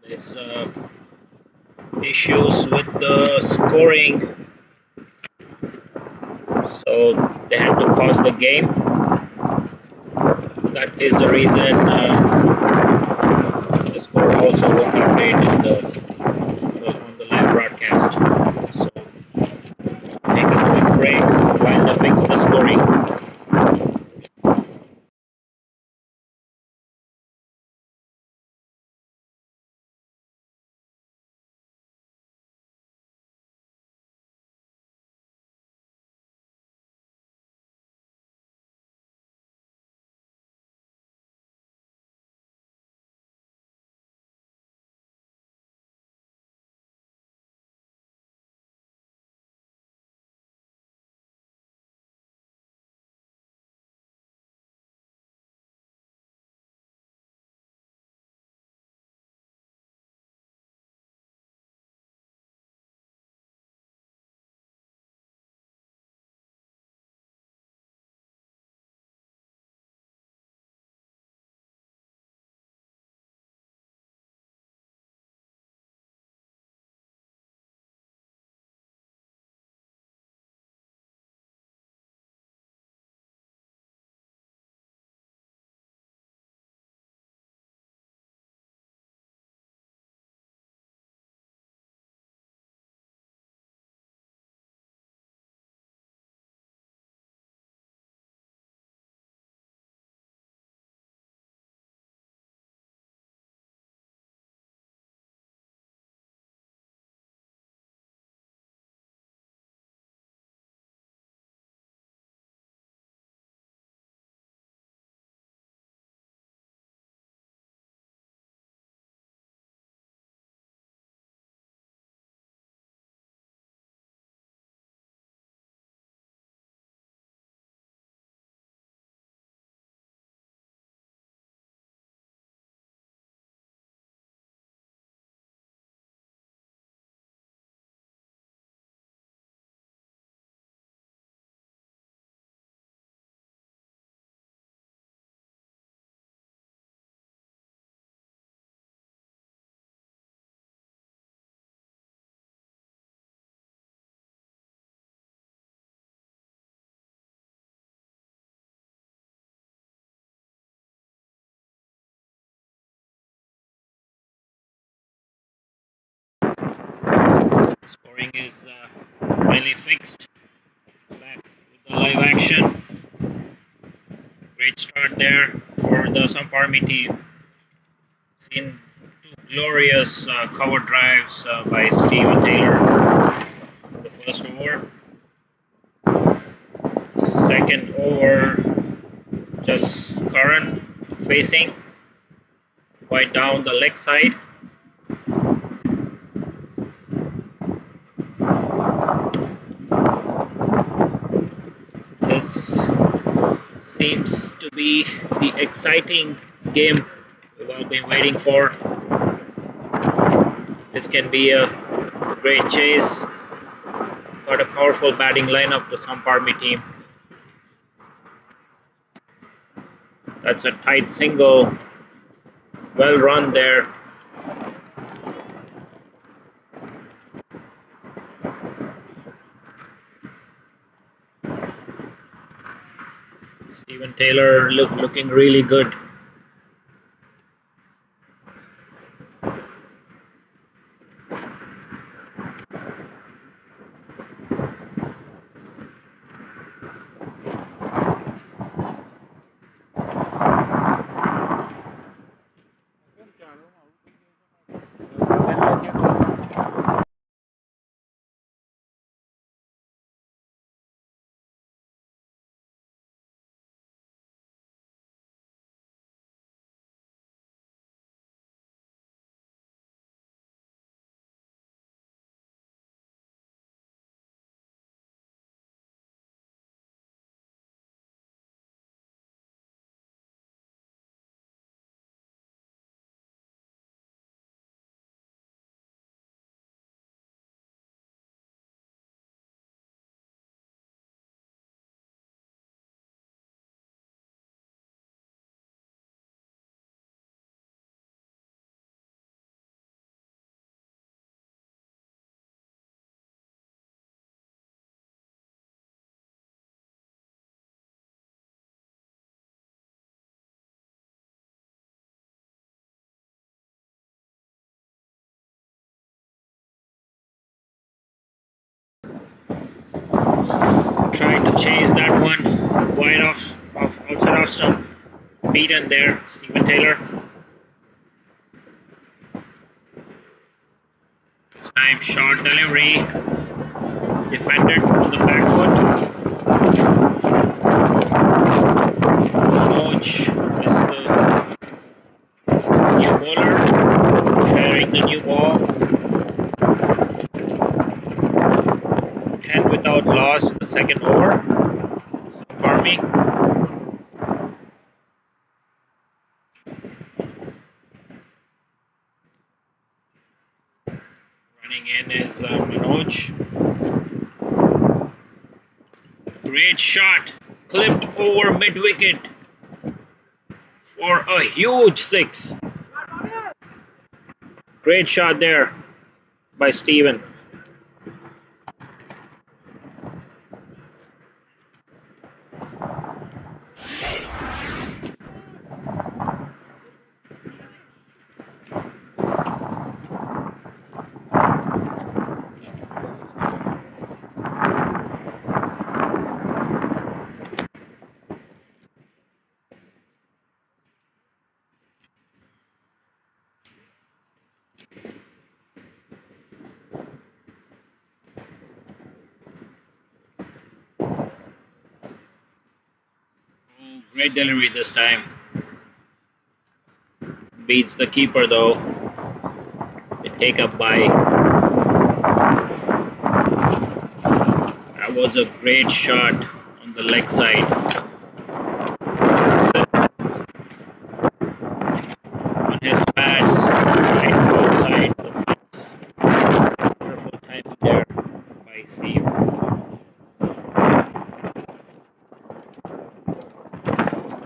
There's issues with the scoring, so they had to pause the game. That is the reason the score also will not read in on the live broadcast. So take a quick break while they fix the scoring. Scoring is finally fixed. Back with the live action. Great start there for the Samp Army team. Seen two glorious cover drives by Steven Taylor in the first over. Second over, just Karan facing quite down the leg side. This seems to be the exciting game we've all been waiting for. This can be a great chase. Got a powerful batting lineup, the Samp Army team. That's a tight single. Well run there. Steven Taylor looking really good. Trying to chase that one wide off outside off stump. Beaten there, Steven Taylor. This time short delivery. Defended on the back foot. Manoj is the new bowler, sharing the new ball. 10 without loss in the second over. Samp Army. Running in is Manoj. Great shot, clipped over mid wicket for a huge six. Great shot there by Steven. Great delivery this time. Beats the keeper though. The take up by. That was a great shot on the leg side. On his pads, right outside the fence. Wonderful time there by Steve.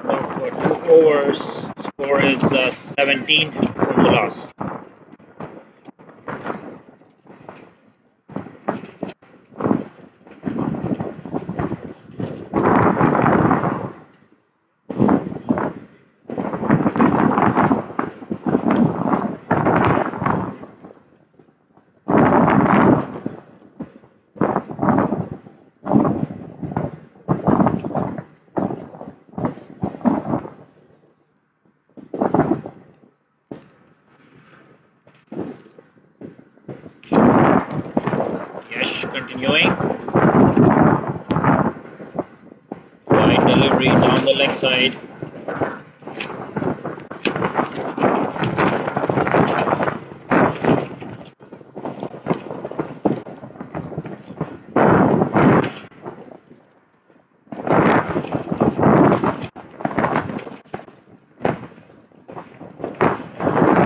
Now for 2 overs, score is 17 for the loss. continuing. Wide delivery down the leg side.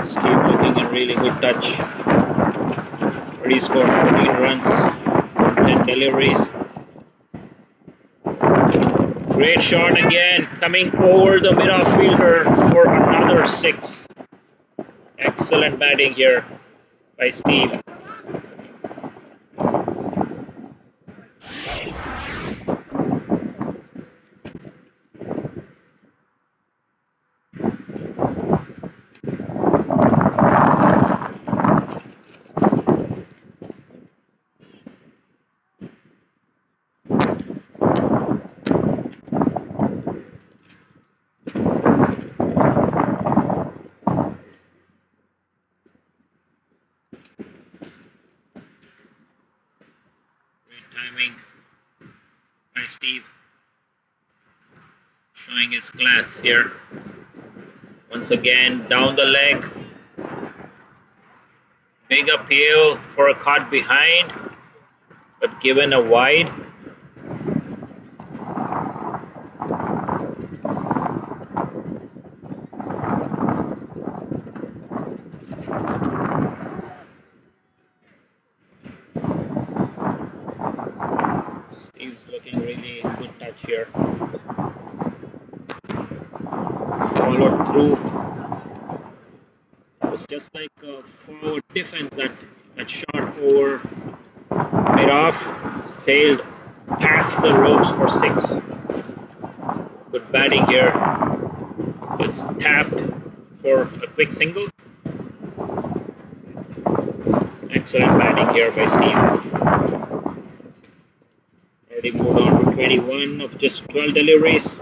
Steve looking in really good touch. Already scored 14 runs from 10 deliveries. Great shot again, coming over the mid-off fielder for another 6. Excellent batting here by Steve. Timing by Steve, showing his class here. Once again, down the leg. Big appeal for a caught behind, but given a wide. Steve's looking really in good touch here. Followed through. It was just like a forward defense that shot over mid-off, sailed past the ropes for 6. Good batting here. Just tapped for a quick single. Excellent batting here by Steve. Already moved on to 21 of just 12 deliveries.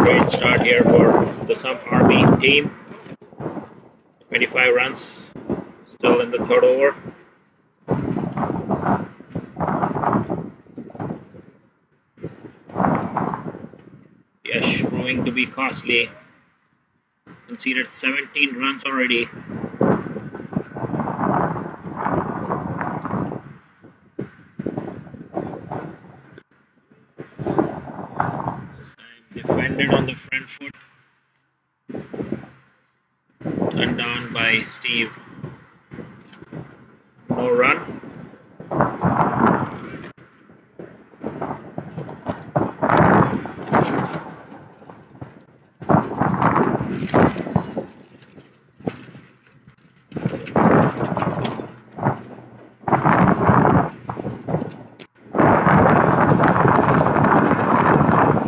Great start here for the Samp Army team. 25 runs, still in the 3rd over. Yes, proving to be costly. Conceded 17 runs already. This time defended on the front foot. Turned down by Steve. No run.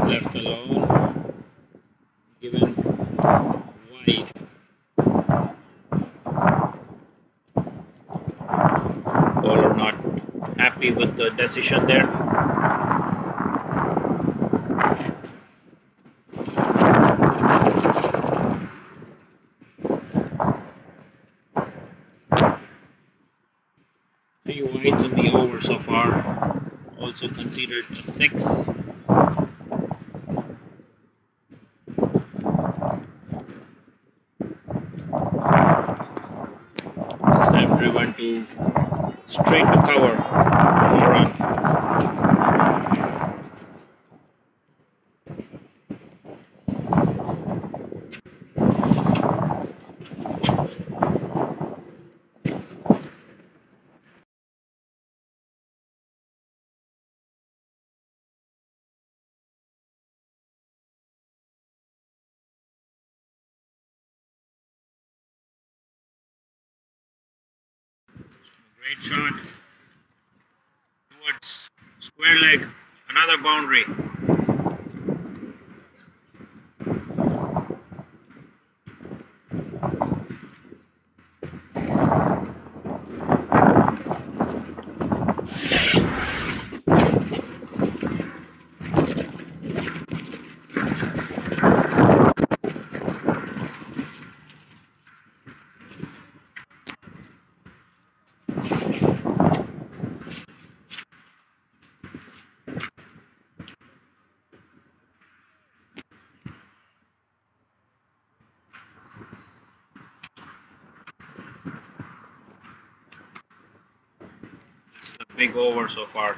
Left alone. Given wide. Bowler not happy with the decision there. Three wides in the over so far. Also considered a 6. This time driven to straight to cover for no run. Great shot towards square leg, another boundary. Big over so far.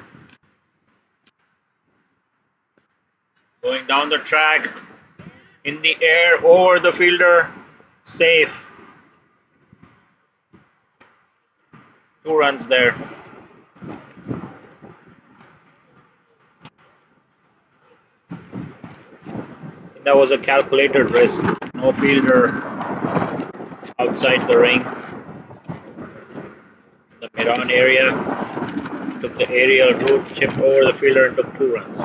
Going down the track, in the air, over the fielder, safe. 2 runs there. That was a calculated risk. No fielder outside the ring. The mid-on area. Took the aerial route, chipped over the fielder and took 2 runs.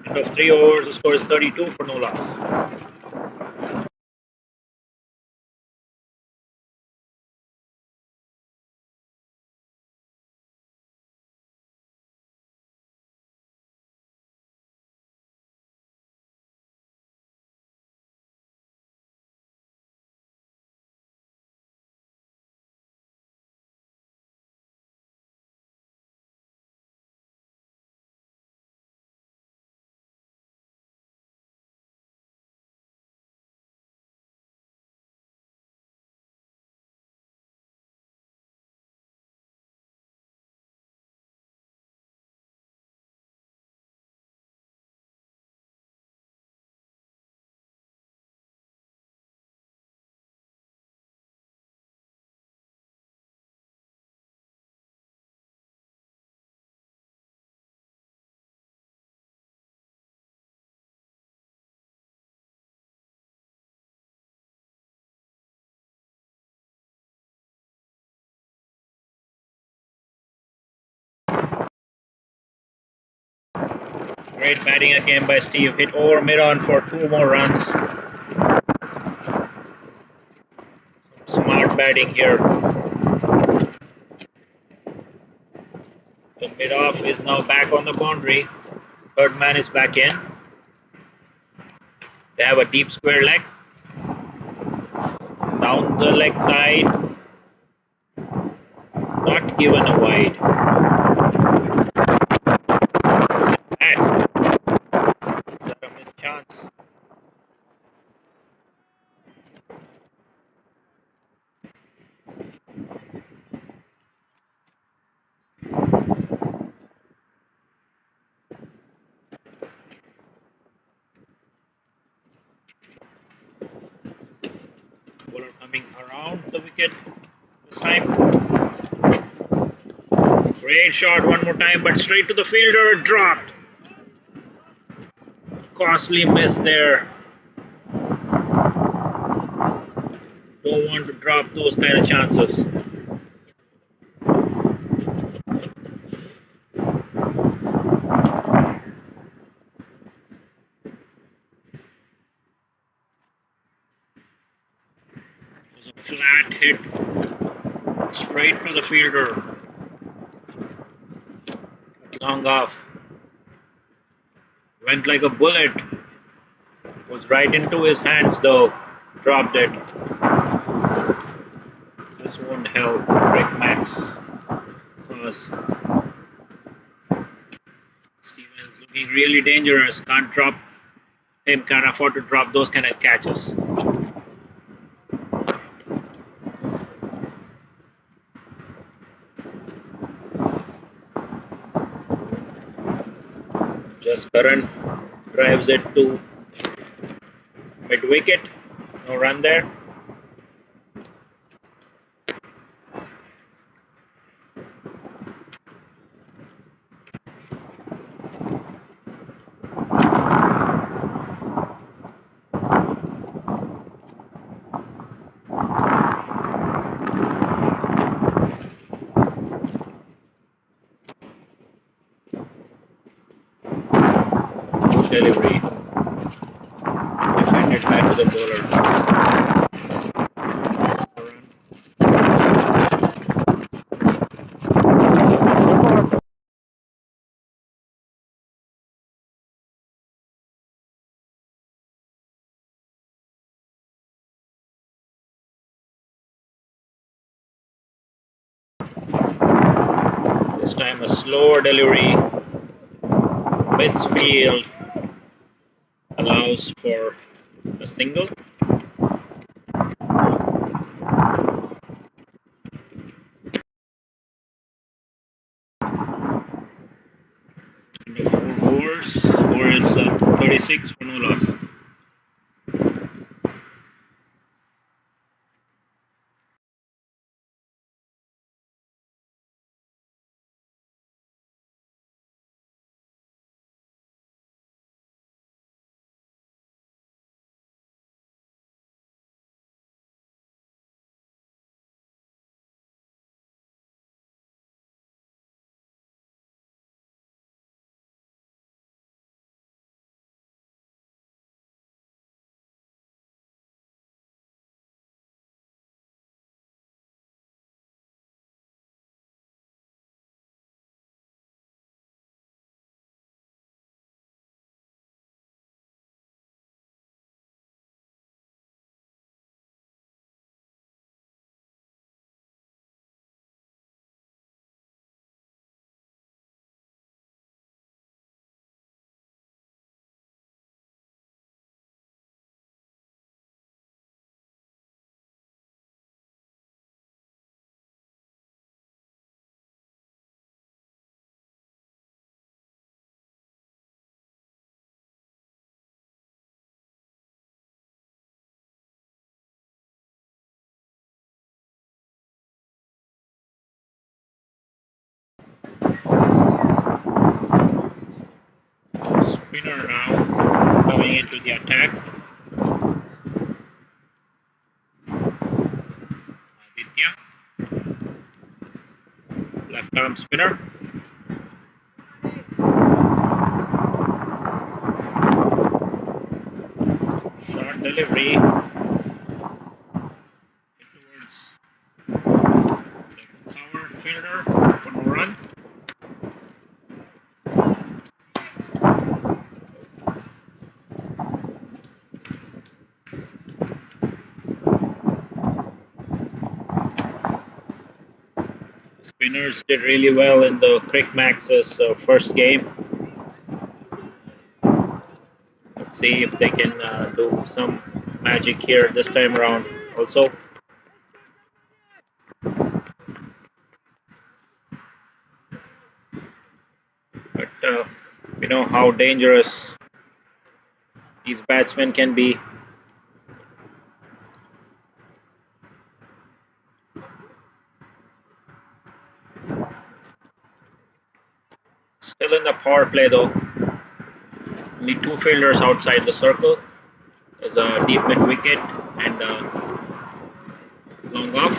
End of 3 overs, the score is 32 for no loss. Great batting again by Steve. Hit over mid-on for 2 more runs. Smart batting here. The mid-off is now back on the boundary. Third man is back in. They have a deep square leg. Down the leg side. Not given a wide. Is that a missed chance? Bowler coming around the wicket this time. Great shot one more time, but straight to the fielder, dropped. Costly miss there. Don't want to drop those kind of chances. It was a flat hit straight to the fielder. Long off. Went like a bullet. Was right into his hands though. Dropped it. This won't help CricMax for us. Stevens looking really dangerous. Can't drop him. Can't afford to drop those kind of catches. Just Karan drives it to mid wicket. No run there. Delivery. Defended back to the bowler. This time a slower delivery. Misfield allows for a single. 6 for no loss. Spinner now coming into the attack. Aditya, left arm spinner. Short delivery towards the cover fielder for no run. Spinners did really well in the CricMax's first game. Let's see if they can do some magic here this time around also. But we know how dangerous these batsmen can be. Still in the power play though. Only 2 fielders outside the circle. There's a deep mid wicket and long off.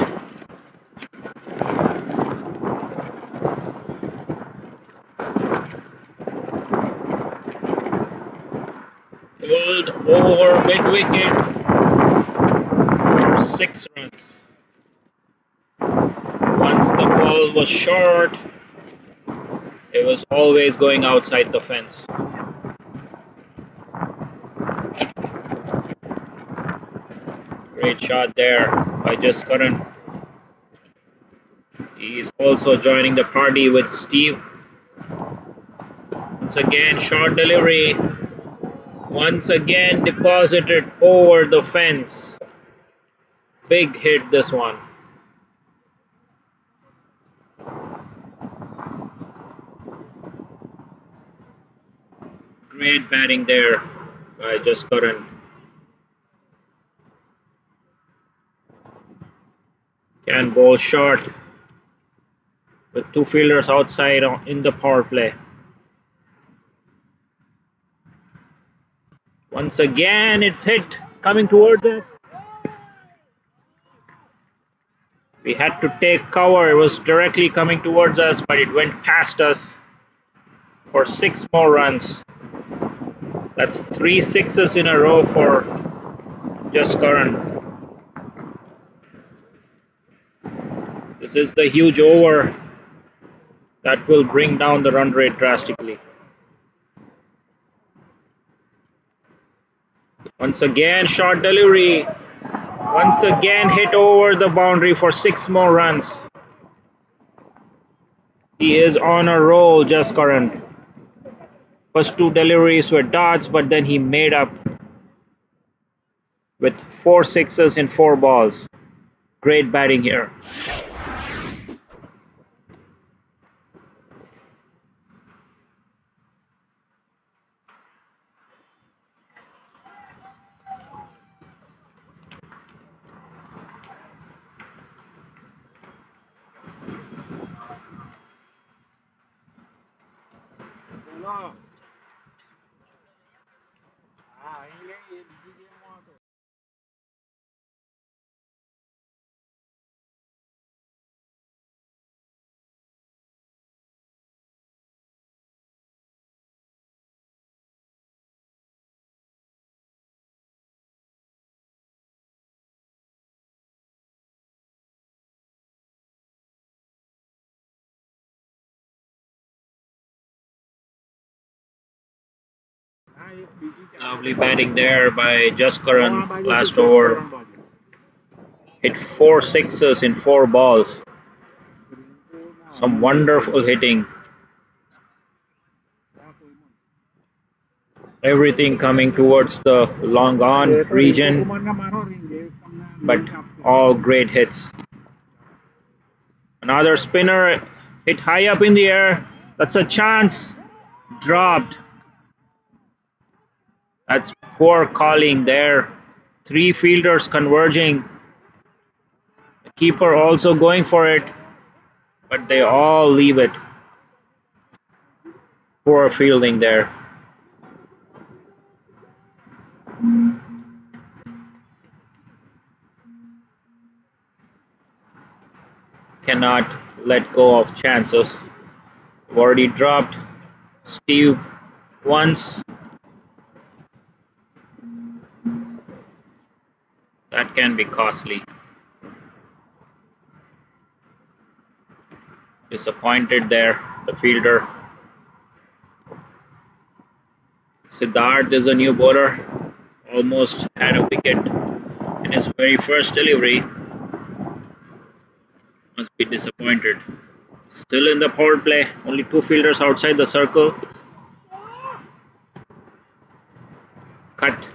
Pulled over mid wicket for 6 runs. Once the ball was short, it was always going outside the fence. Great shot there by Jaskaran. He's also joining the party with Steve. Once again, short delivery. Once again, deposited over the fence. Big hit, this one. Great batting there by Jaskaran. Can bowl short with 2 fielders outside in the power play. Once again, it's hit coming towards us. We had to take cover. It was directly coming towards us, but it went past us for 6 more runs. That's 3 sixes in a row for Jaskaran. This is the huge over that will bring down the run rate drastically. Once again, short delivery. Once again, hit over the boundary for 6 more runs. He is on a roll, Jaskaran. First 2 deliveries were dots, but then he made up with 4 sixes in 4 balls. Great batting here. Lovely batting there by Jaskaran last over. Hit 4 sixes in 4 balls. Some wonderful hitting. Everything coming towards the long on region, but all great hits. Another spinner hit high up in the air. That's a chance. Dropped. That's poor calling there. 3 fielders converging. The keeper also going for it, but they all leave it. Poor fielding there. Cannot let go of chances. Already dropped Steve once. That can be costly. Disappointed there, the fielder. Siddharth is a new bowler. Almost had a wicket in his very first delivery. Must be disappointed. Still in the power play. Only 2 fielders outside the circle. Cut.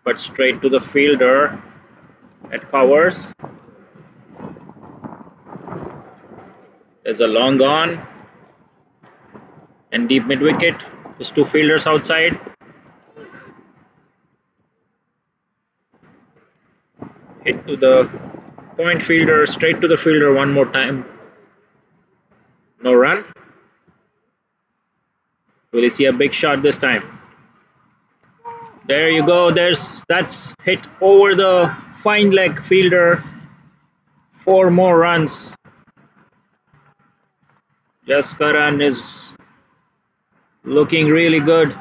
But straight to the fielder at Powers. There's a long on. And deep mid wicket. There's 2 fielders outside. Hit to the point fielder. Straight to the fielder one more time. No run. Will he see a big shot this time? There you go. That's hit over the fine leg fielder. 4 more runs. Jaskaran is looking really good.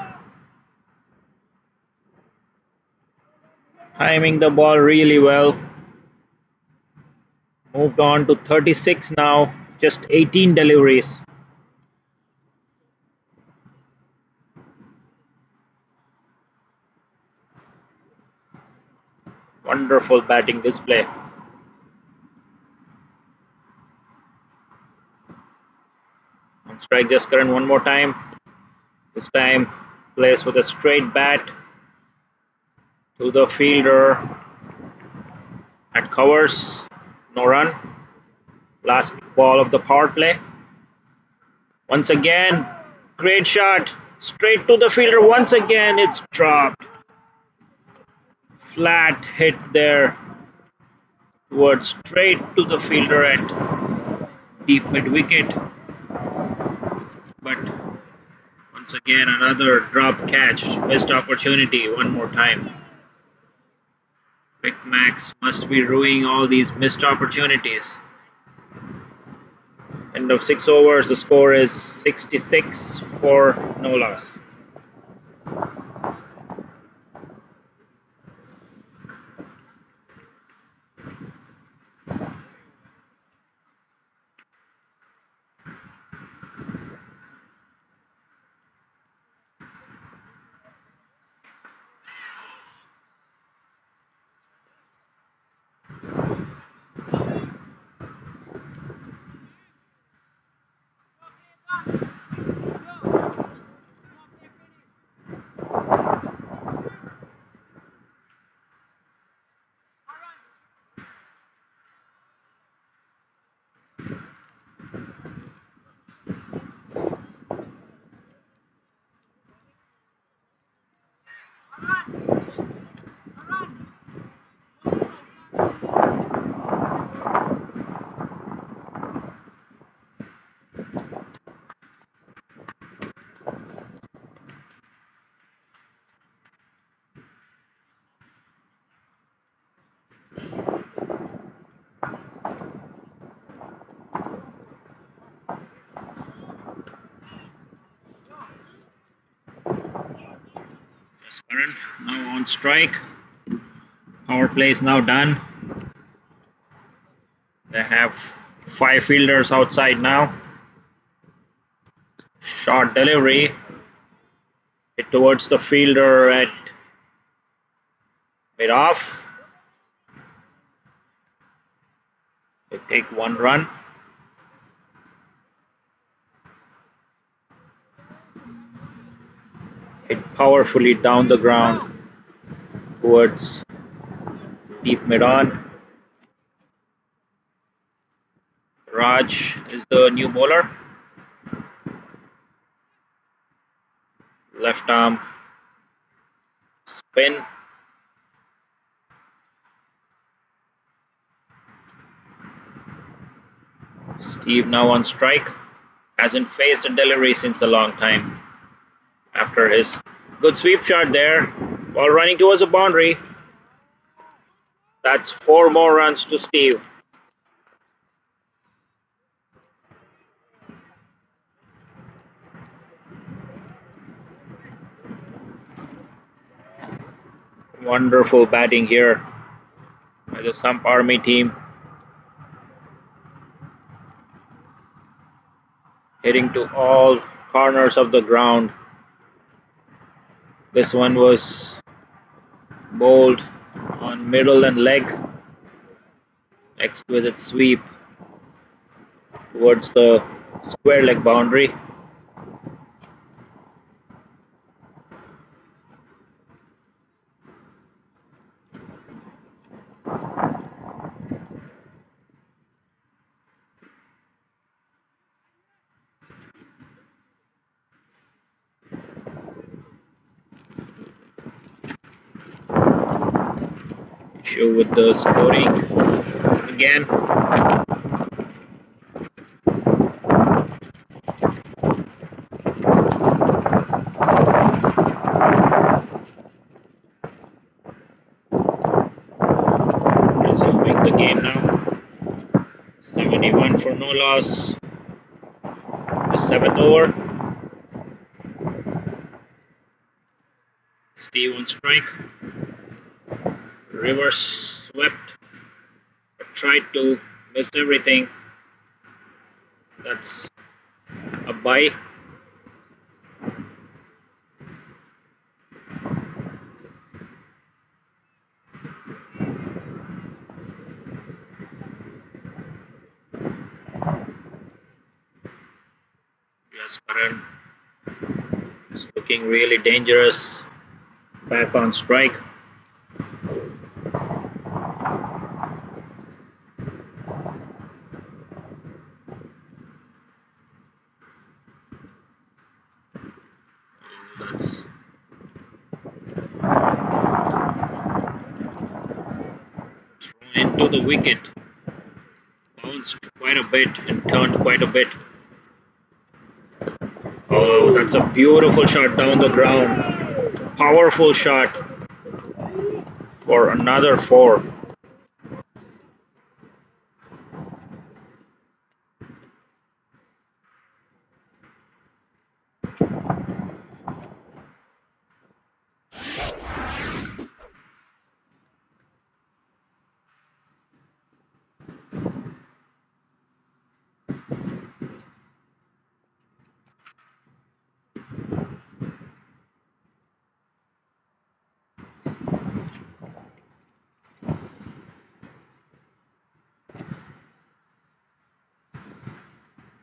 Timing the ball really well. Moved on to 36 now. Just 18 deliveries. Wonderful batting display. On strike Jaskaran one more time. This time plays with a straight bat to the fielder at covers. No run. Last ball of the power play. Once again, great shot. Straight to the fielder. Once again, it's dropped. Flat hit there. Towards straight to the fielder at deep mid wicket. But once again, another drop catch. Missed opportunity one more time. CricMax must be ruining all these missed opportunities. End of 6 overs, the score is 66 for no loss. Curran now on strike. Power play is now done. They have 5 fielders outside now. Short delivery. Hit towards the fielder at mid off. They take 1 run. Hit powerfully down the ground towards deep mid on. Raj is the new bowler. Left arm spin. Steve now on strike. Hasn't faced a delivery since a long time. After his good sweep shot there, ball running towards the boundary. That's 4 more runs to Steve. Wonderful batting here by the Samp Army team. Hitting to all corners of the ground. This one was bowled on middle and leg. Exquisite sweep towards the square leg boundary. Show with the scoring again. Resuming the game now. 71 for no loss. The 7th over. Steve on strike. Reverse swept, but tried to miss everything. That's a bye. Yes, Karan is looking really dangerous. Back on strike. That's thrown into the wicket. Bounced quite a bit and turned quite a bit. Oh, that's a beautiful shot down the ground. Powerful shot for another 4.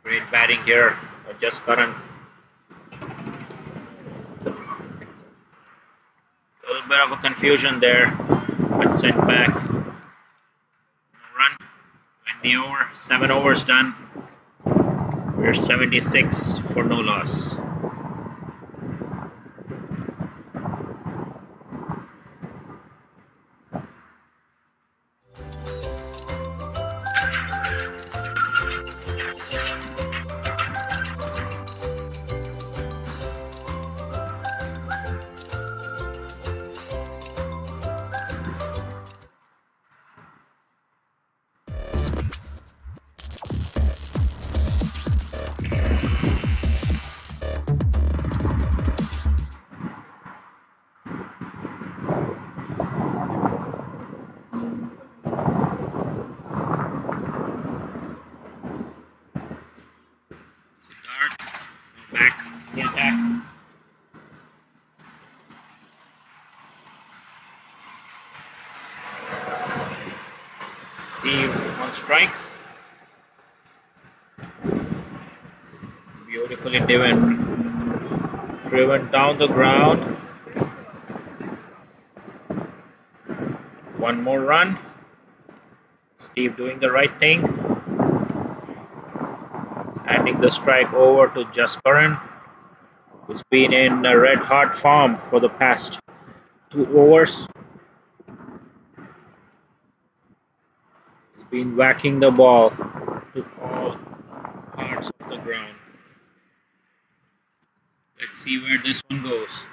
Great batting here, just Karan. A little bit of a confusion there, but sent back. No run. Went the over. 7 overs done. We're 76 for no loss. Steve on strike. Beautifully driven down the ground. One more run. Steve doing the right thing. Handing the strike over to Jaskaran, who's been in a red hot form for the past 2 overs. He's been whacking the ball to all parts of the ground. Let's see where this one goes.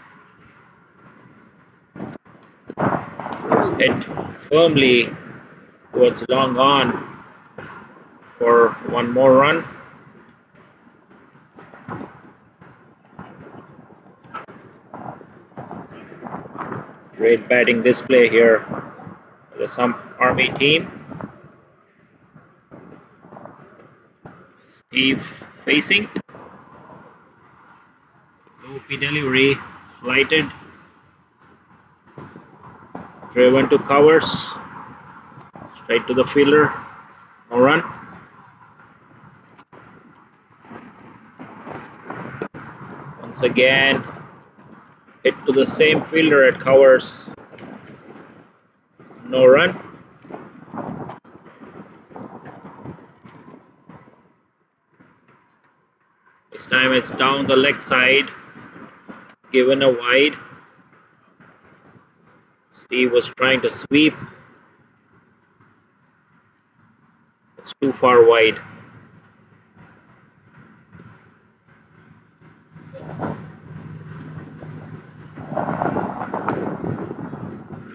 It's hit firmly towards long on for one more run. Great batting display here by the Samp Army team. Steve facing. Low P delivery, flighted. Driven to covers. Straight to the fielder. No run. Once again, hit to the same fielder at covers. No run. This time it's down the leg side, given a wide. Steve was trying to sweep. It's too far wide.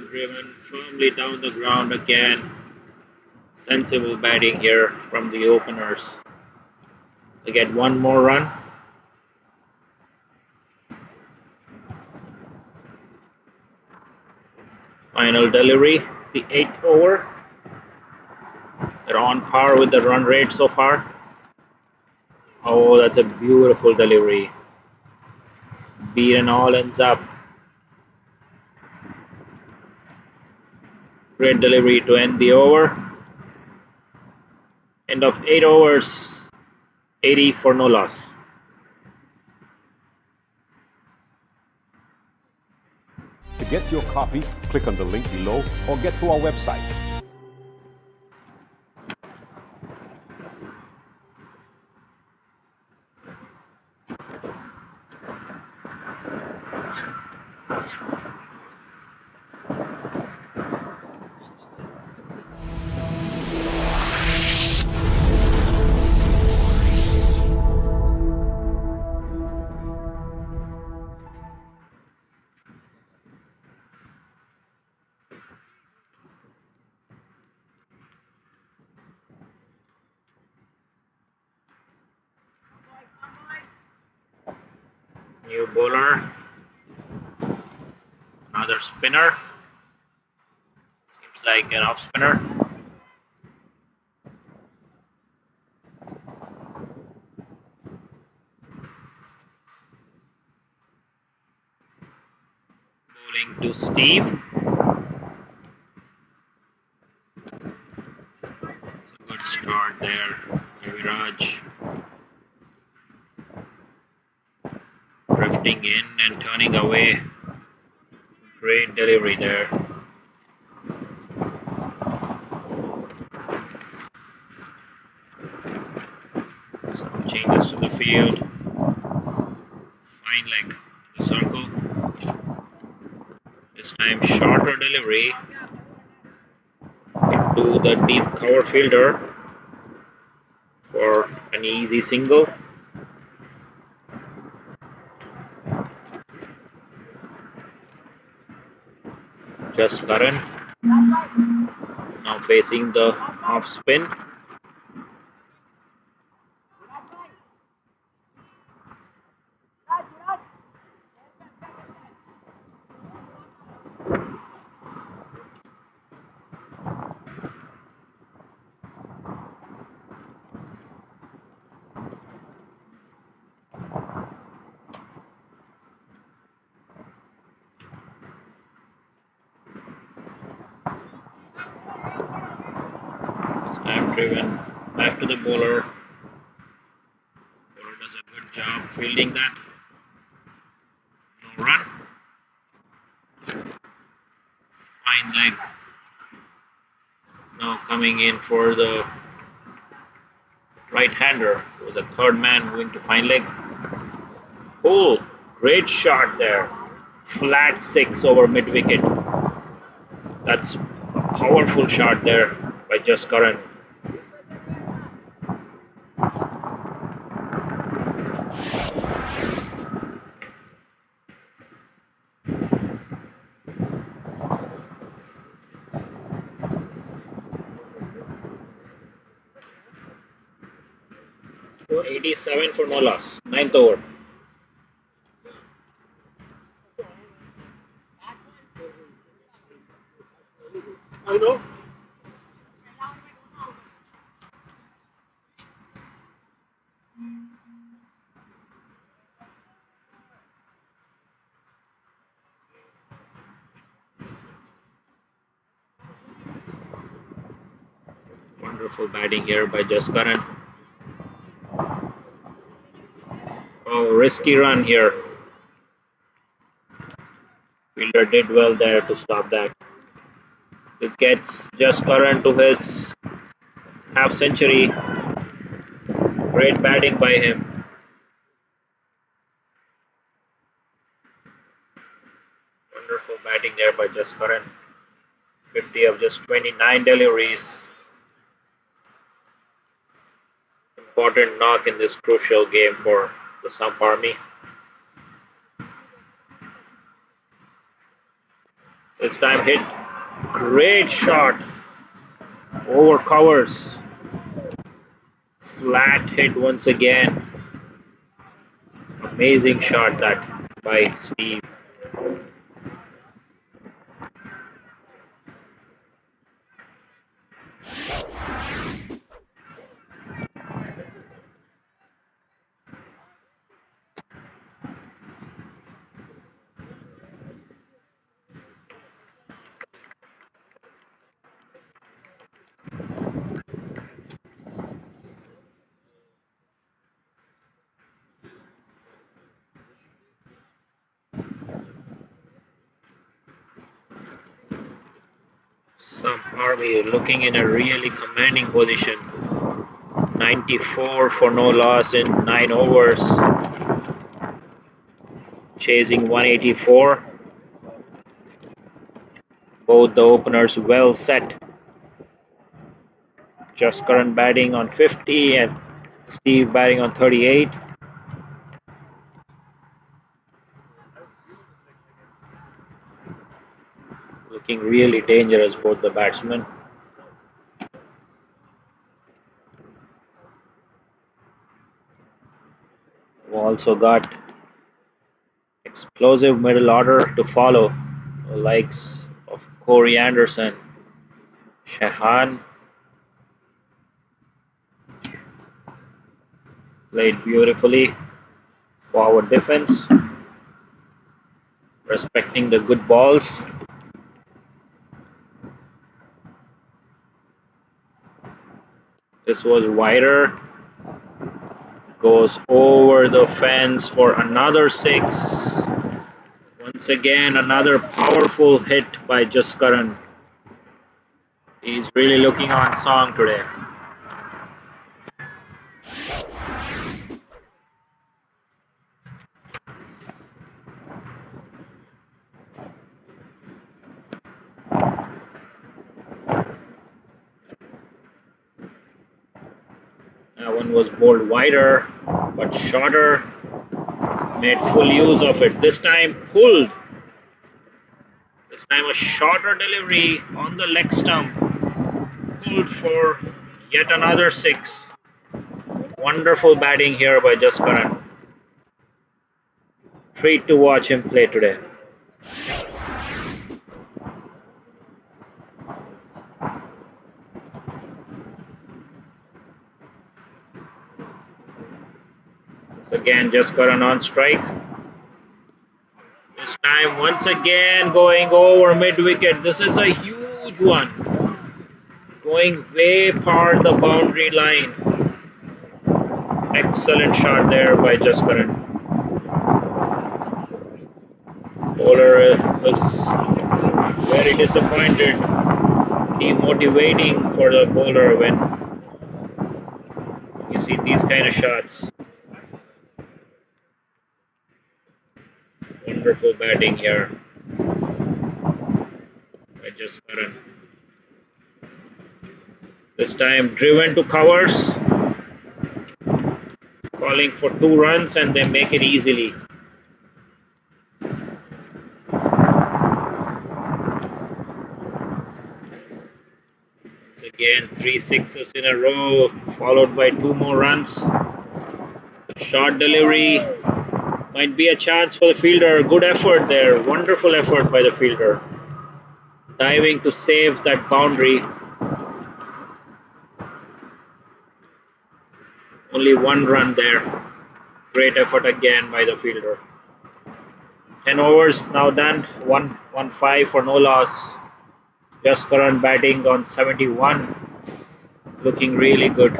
Driven firmly down the ground again. Sensible batting here from the openers. They get one more run. Final delivery, the 8th over. They're on par with the run rate so far. Oh, that's a beautiful delivery. Beaten all ends up. Great delivery to end the over. End of 8 overs, 80 for no loss. To get your copy, click on the link below or get to our website. New bowler. Another spinner. Seems like an off spinner. Bowling to Steve. It's a good start there. Raviraj drifting in and turning away. Great delivery there. Some changes to the field. Fine leg in the circle. This time shorter delivery into the deep cover fielder for an easy single. Jaskaran now facing the off spin. This time driven back to the bowler. Bowler does a good job fielding that. No run. Fine leg. Now coming in for the right-hander. It was a third man moving to fine leg. Oh, great shot there. Flat 6 over mid-wicket. That's a powerful shot there by Jaskaran. Score 87 for no loss. 9th over. I know. Wonderful batting here by Jaskaran. Oh, risky run here. Fielder did well there to stop that. This gets Jaskaran to his half century. Great batting by him. Wonderful batting there by Jaskaran. 50 of just 29 deliveries. Important knock in this crucial game for the Samp Army. This time hit. Great shot. Over covers. Flat hit once again. Amazing shot that by Steve. Samp Army looking in a really commanding position. 94 for no loss in 9 overs. Chasing 184. Both the openers well set. Jaskaran batting on 50 and Steve batting on 38. Looking really dangerous, both the batsmen. We've also got explosive middle order to follow. The likes of Corey Anderson, Shahan. Played beautifully. Forward defense. Respecting the good balls. This was wider. Goes over the fence for another 6. Once again, another powerful hit by Jaskaran. He's really looking on song today. That one was bowled wider, but shorter. Made full use of it. This time pulled. This time a shorter delivery on the leg stump. Pulled for yet another 6. Wonderful batting here by Jaskaran. Treat to watch him play today. Once again, Jaskaran on strike. This time, once again, going over mid wicket. This is a huge one. Going way past the boundary line. Excellent shot there by Jaskaran. Bowler looks very disappointed. Demotivating for the bowler when you see these kind of shots. Wonderful batting here by Jaskaran. This time driven to covers, calling for 2 runs, and they make it easily. It's again 3 sixes in a row, followed by 2 more runs. Short delivery might be a chance for the fielder. Good effort there, wonderful effort by the fielder. Diving to save that boundary. Only 1 run there. Great effort again by the fielder. 10 overs now done. 1-5 for no loss. Jaskaran batting on 71. Looking really good.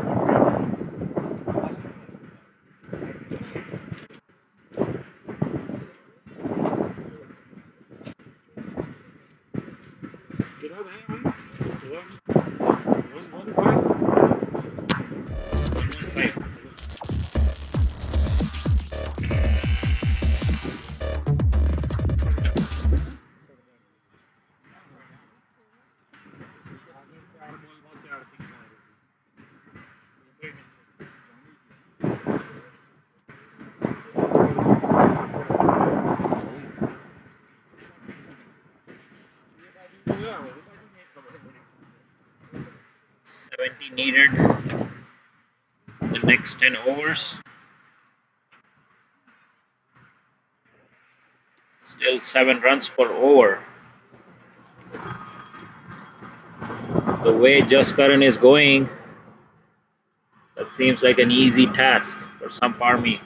Needed the next 10 overs. Still 7 runs per over. The way Jaskaran is going, that seems like an easy task for Samp Army.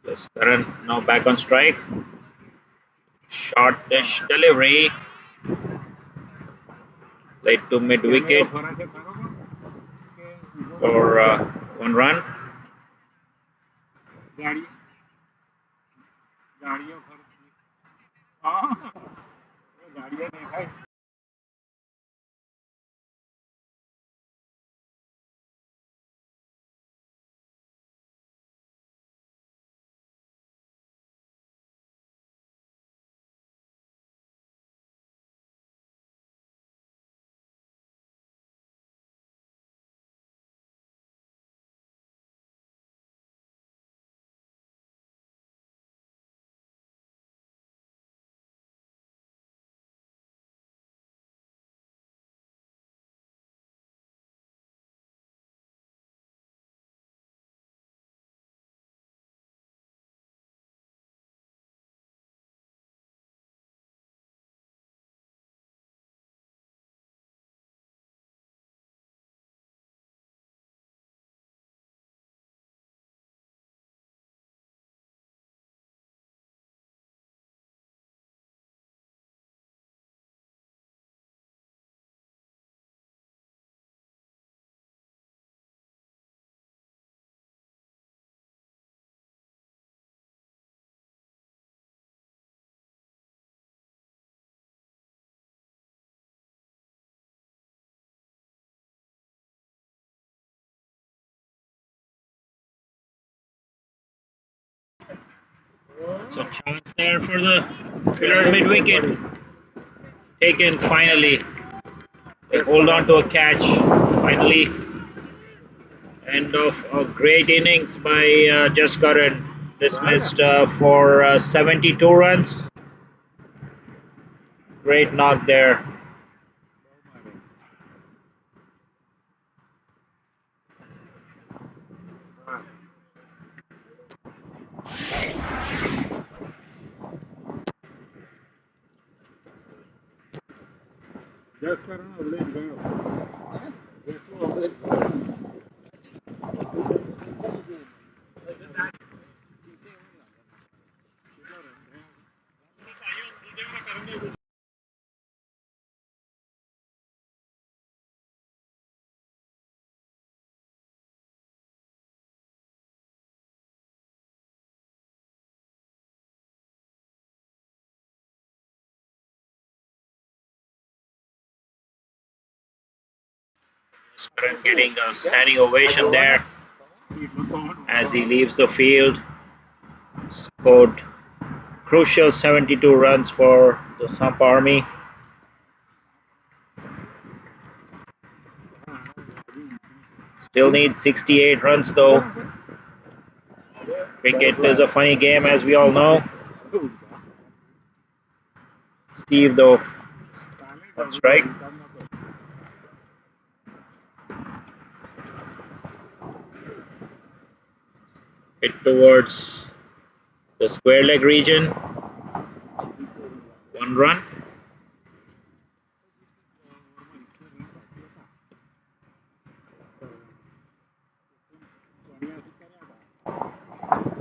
Jaskaran now back on strike. Short-ish delivery. Late to mid wicket for 1 run. So chance there for the fielder mid wicket. Taken finally. They hold on to a catch. Finally. End of a great innings by Jaskaran. Dismissed for 72 runs. Great knock there. Curran getting a standing ovation there as he leaves the field. Scored crucial 72 runs for the Samp Army. Still needs 68 runs though. Cricket is a funny game, as we all know. Steve though on strike. Hit towards the square leg region. 1 run.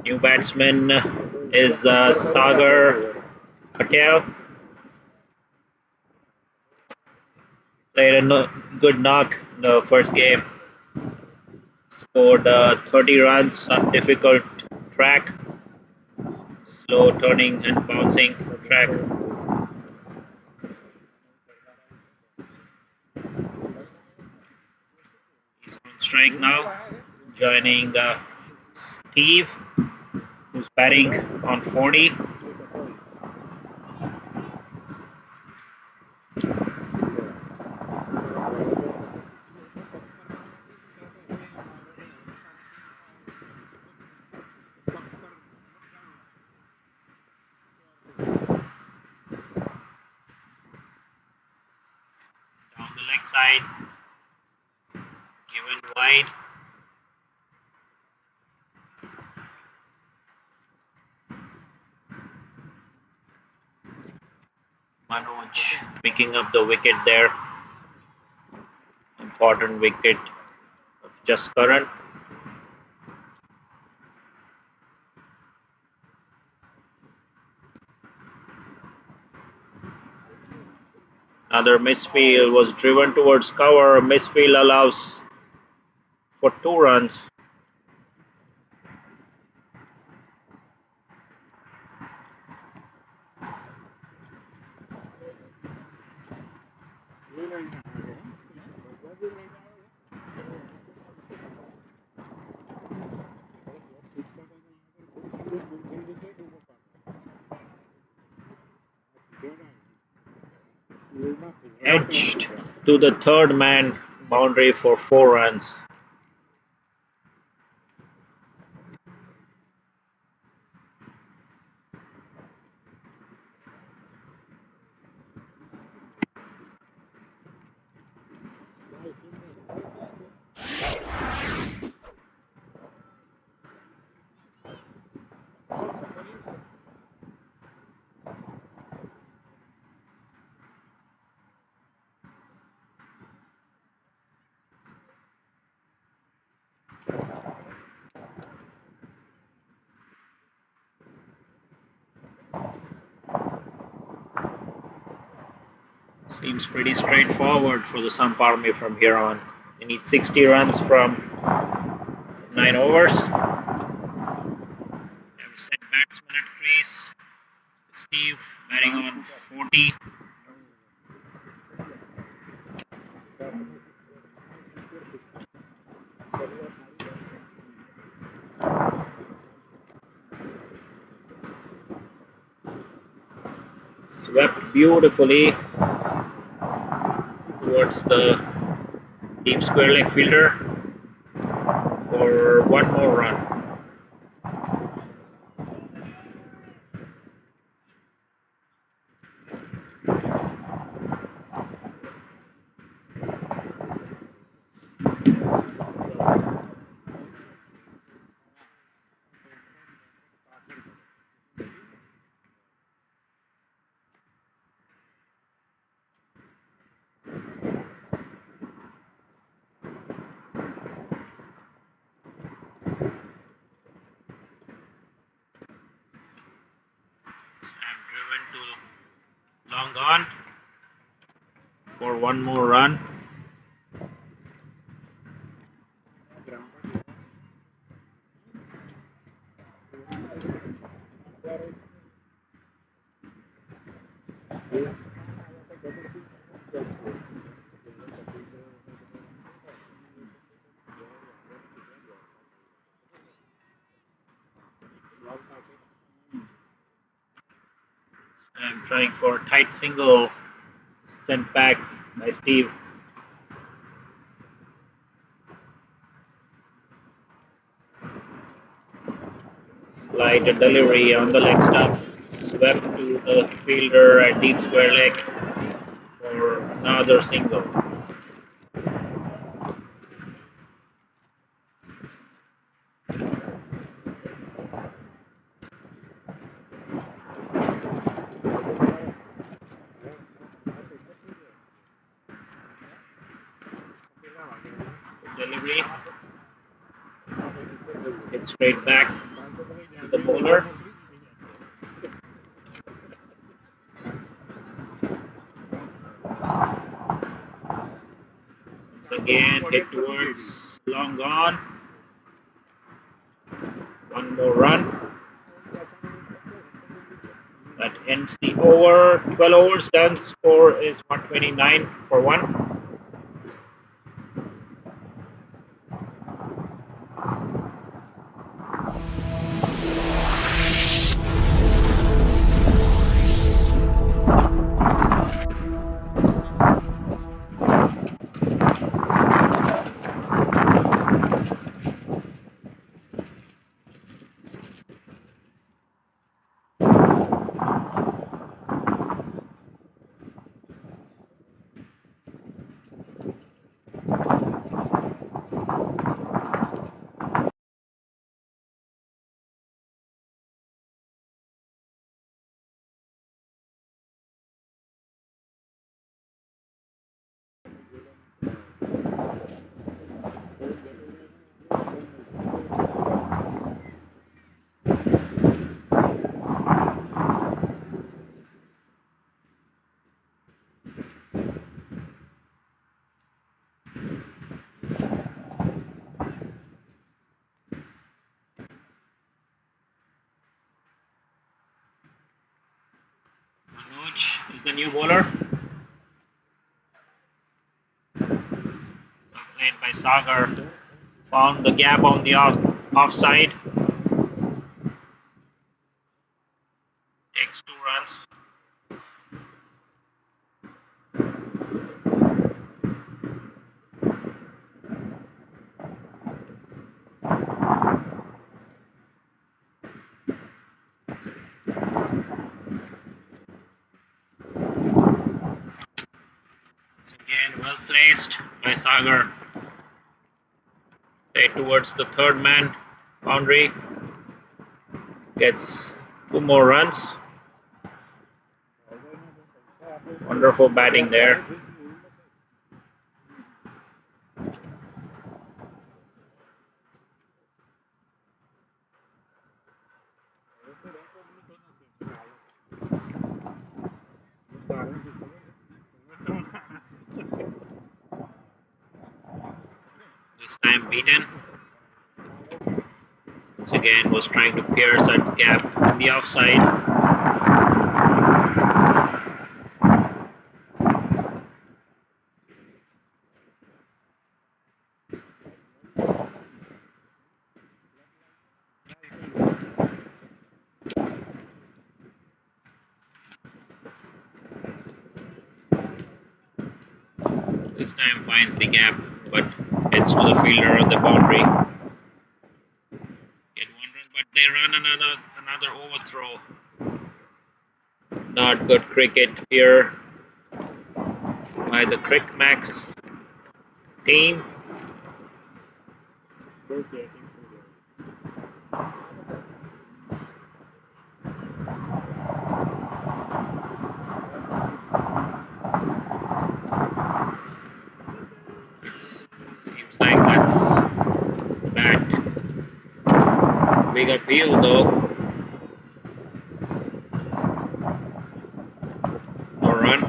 New batsman is Sagar Patel. Played a good knock in the first game. Scored 30 runs on difficult track. Slow turning and bouncing track. He's on strike now, joining Steve, who's batting on 40. Down the leg side, given wide. Manoj picking up the wicket there. Important wicket of just Curran. Another misfield was driven towards cover. Misfield allows for 2 runs. Edged to the third man boundary for 4 runs. Seems pretty straightforward for the Samp Army from here on. They need 60 runs from 9 overs. Have a set batsman at crease. Steve batting on 40. Swept beautifully towards the deep square leg fielder for 1 more run. on for one more run. I'm trying for a tight single sent back by Steve. Flight and delivery on the leg stump, swept to the fielder at deep square leg for another single. Delivery, hit straight back to the bowler. Once again, hit towards long gone. One more run. That ends the over. 12 overs done. Score is 129 for 1. Manoj is the new bowler. Played by Sagar. Found the gap on the offside. Takes 2 runs. Again, well placed by Sagar. Played towards the third man boundary. Gets 2 more runs. Wonderful batting there. This time beaten. Once again was trying to pierce that gap in the offside. This time finds the gap, but heads to the fielder on the boundary. Get 1 run, but they run another overthrow. Not good cricket here by the CricMax team. Seems like that's bad. Big appeal though. No run.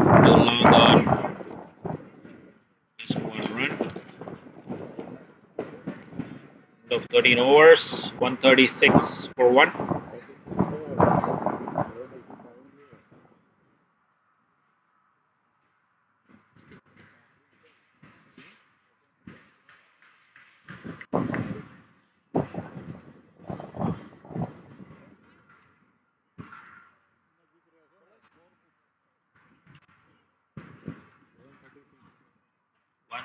Too long on. Just one run. End of 13 overs. 136 for one. One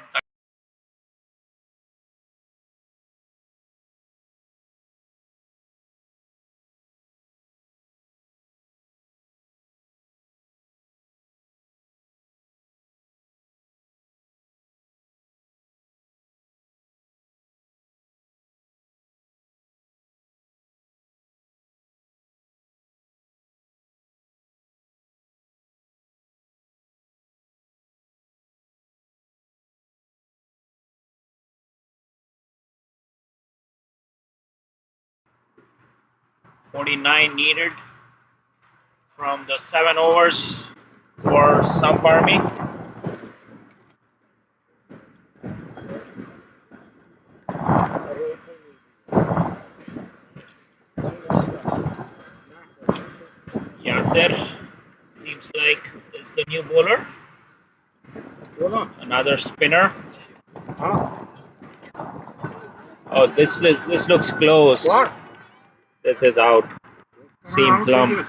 49 needed from the 7 overs for Samp Army. Yasser seems like is the new bowler. Another spinner. Oh, this looks close. This is out. Seam plumb.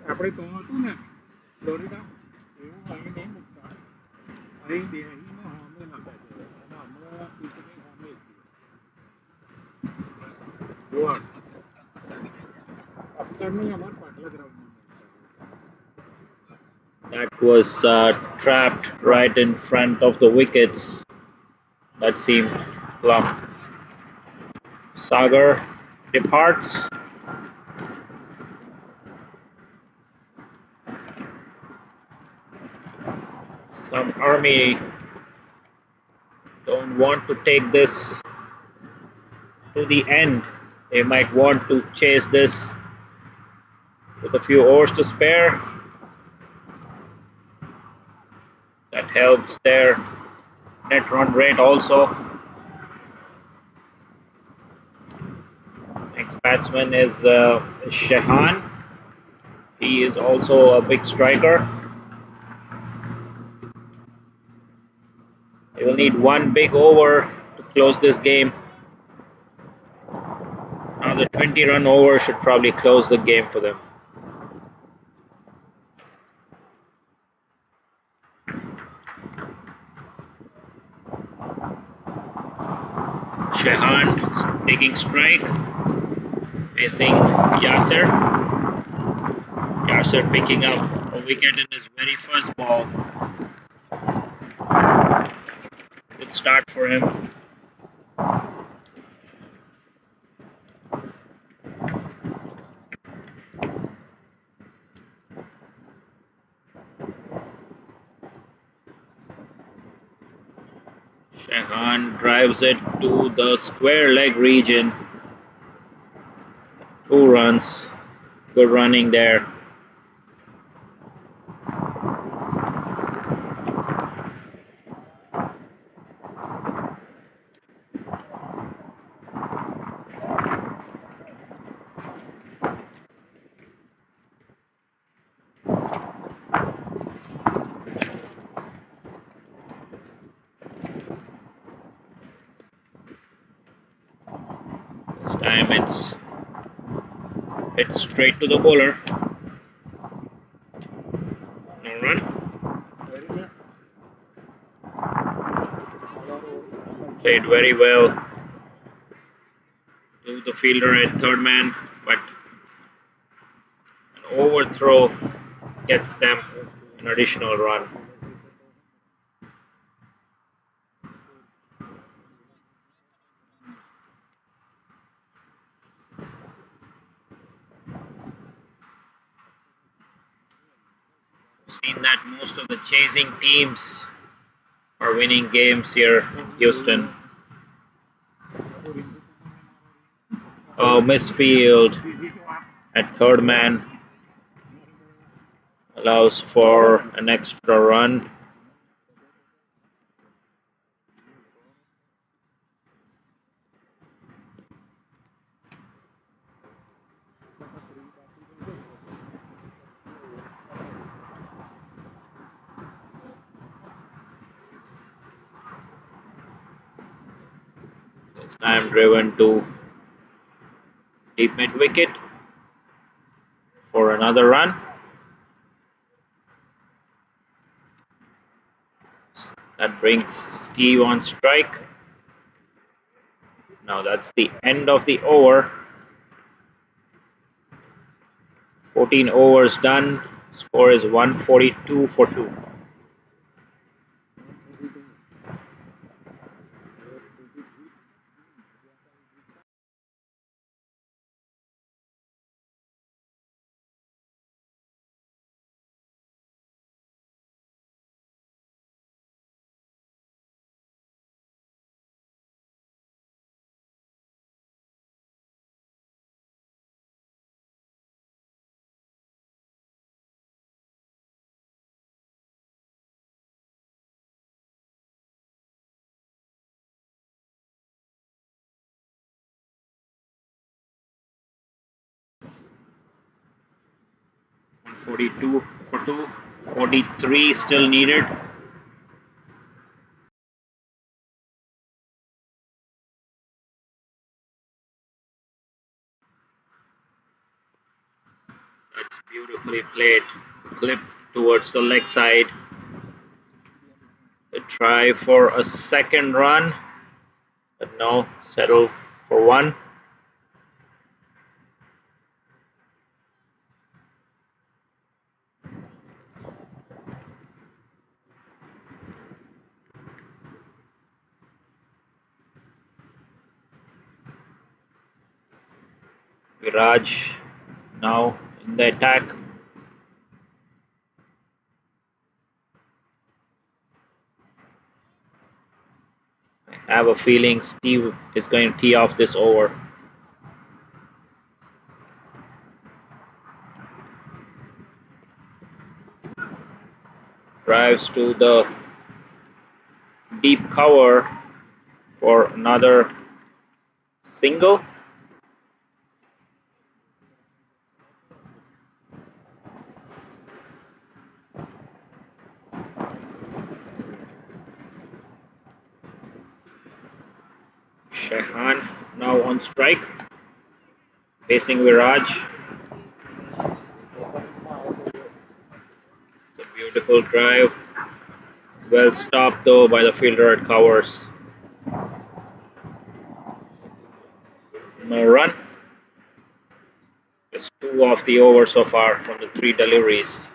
આપણે તો હતું ને Florida એવું અહીં નહીં મૂકતા અહીં બેહીને સામે નાખે છે અને હમણાં પીકની સામે જોવા અત્યારની અમારે પાટલા ગ્રાઉન્ડમાં That was trapped right in front of the wickets. That seemed plumb. Sagar departs. Some Army don't want to take this to the end. They might want to chase this with a few overs to spare. That helps their net run rate also. Next batsman is Shehan. He is also a big striker. They will need one big over to close this game. Now the 20-run over should probably close the game for them. Shehan taking strike, facing Yasser. Yasser picking up a wicket in his very first ball. Good start for him. Shehan drives it to the square leg region. 2 runs. Good running there. This time it's hit straight to the bowler. No run. Played very well to the fielder at third man, but an overthrow gets them an additional run. Seen that most of the chasing teams are winning games here in Houston. Oh, misfield at third man allows for an extra run. This time driven to deep mid wicket for another run. That brings Steve on strike. Now that's the end of the over. 14 overs done. Score is 142 for 2. $142 for 2. 43 still needed. That's beautifully played. Clip towards the leg side. A try for a second run, but no, settle for one. Viraj now in the attack. I have a feeling Steve is going to tee off this over. Drives to the deep cover for another single. Shehan now on strike, facing Viraj. It's a beautiful drive. Well stopped though by the fielder at covers. No run. Just 2 off the over so far from the 3 deliveries.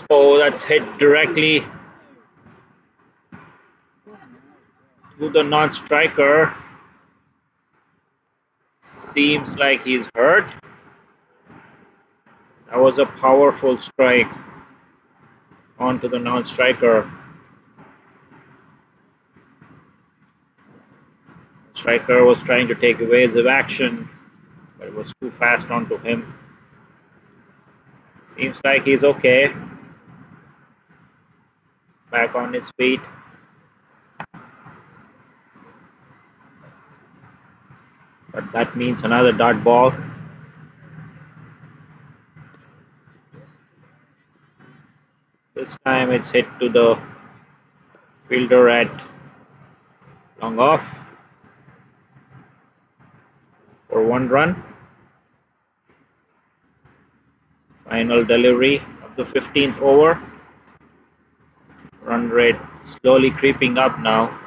Oh, that's hit directly to the non-striker. Seems like he's hurt. That was a powerful strike onto the non-striker. Striker was trying to take evasive action, but it was too fast onto him. Seems like he's okay. Back on his feet. But that means another dot ball. This time it's hit to the fielder at long off for 1 run. Final delivery of the 15th over. Run rate slowly creeping up now.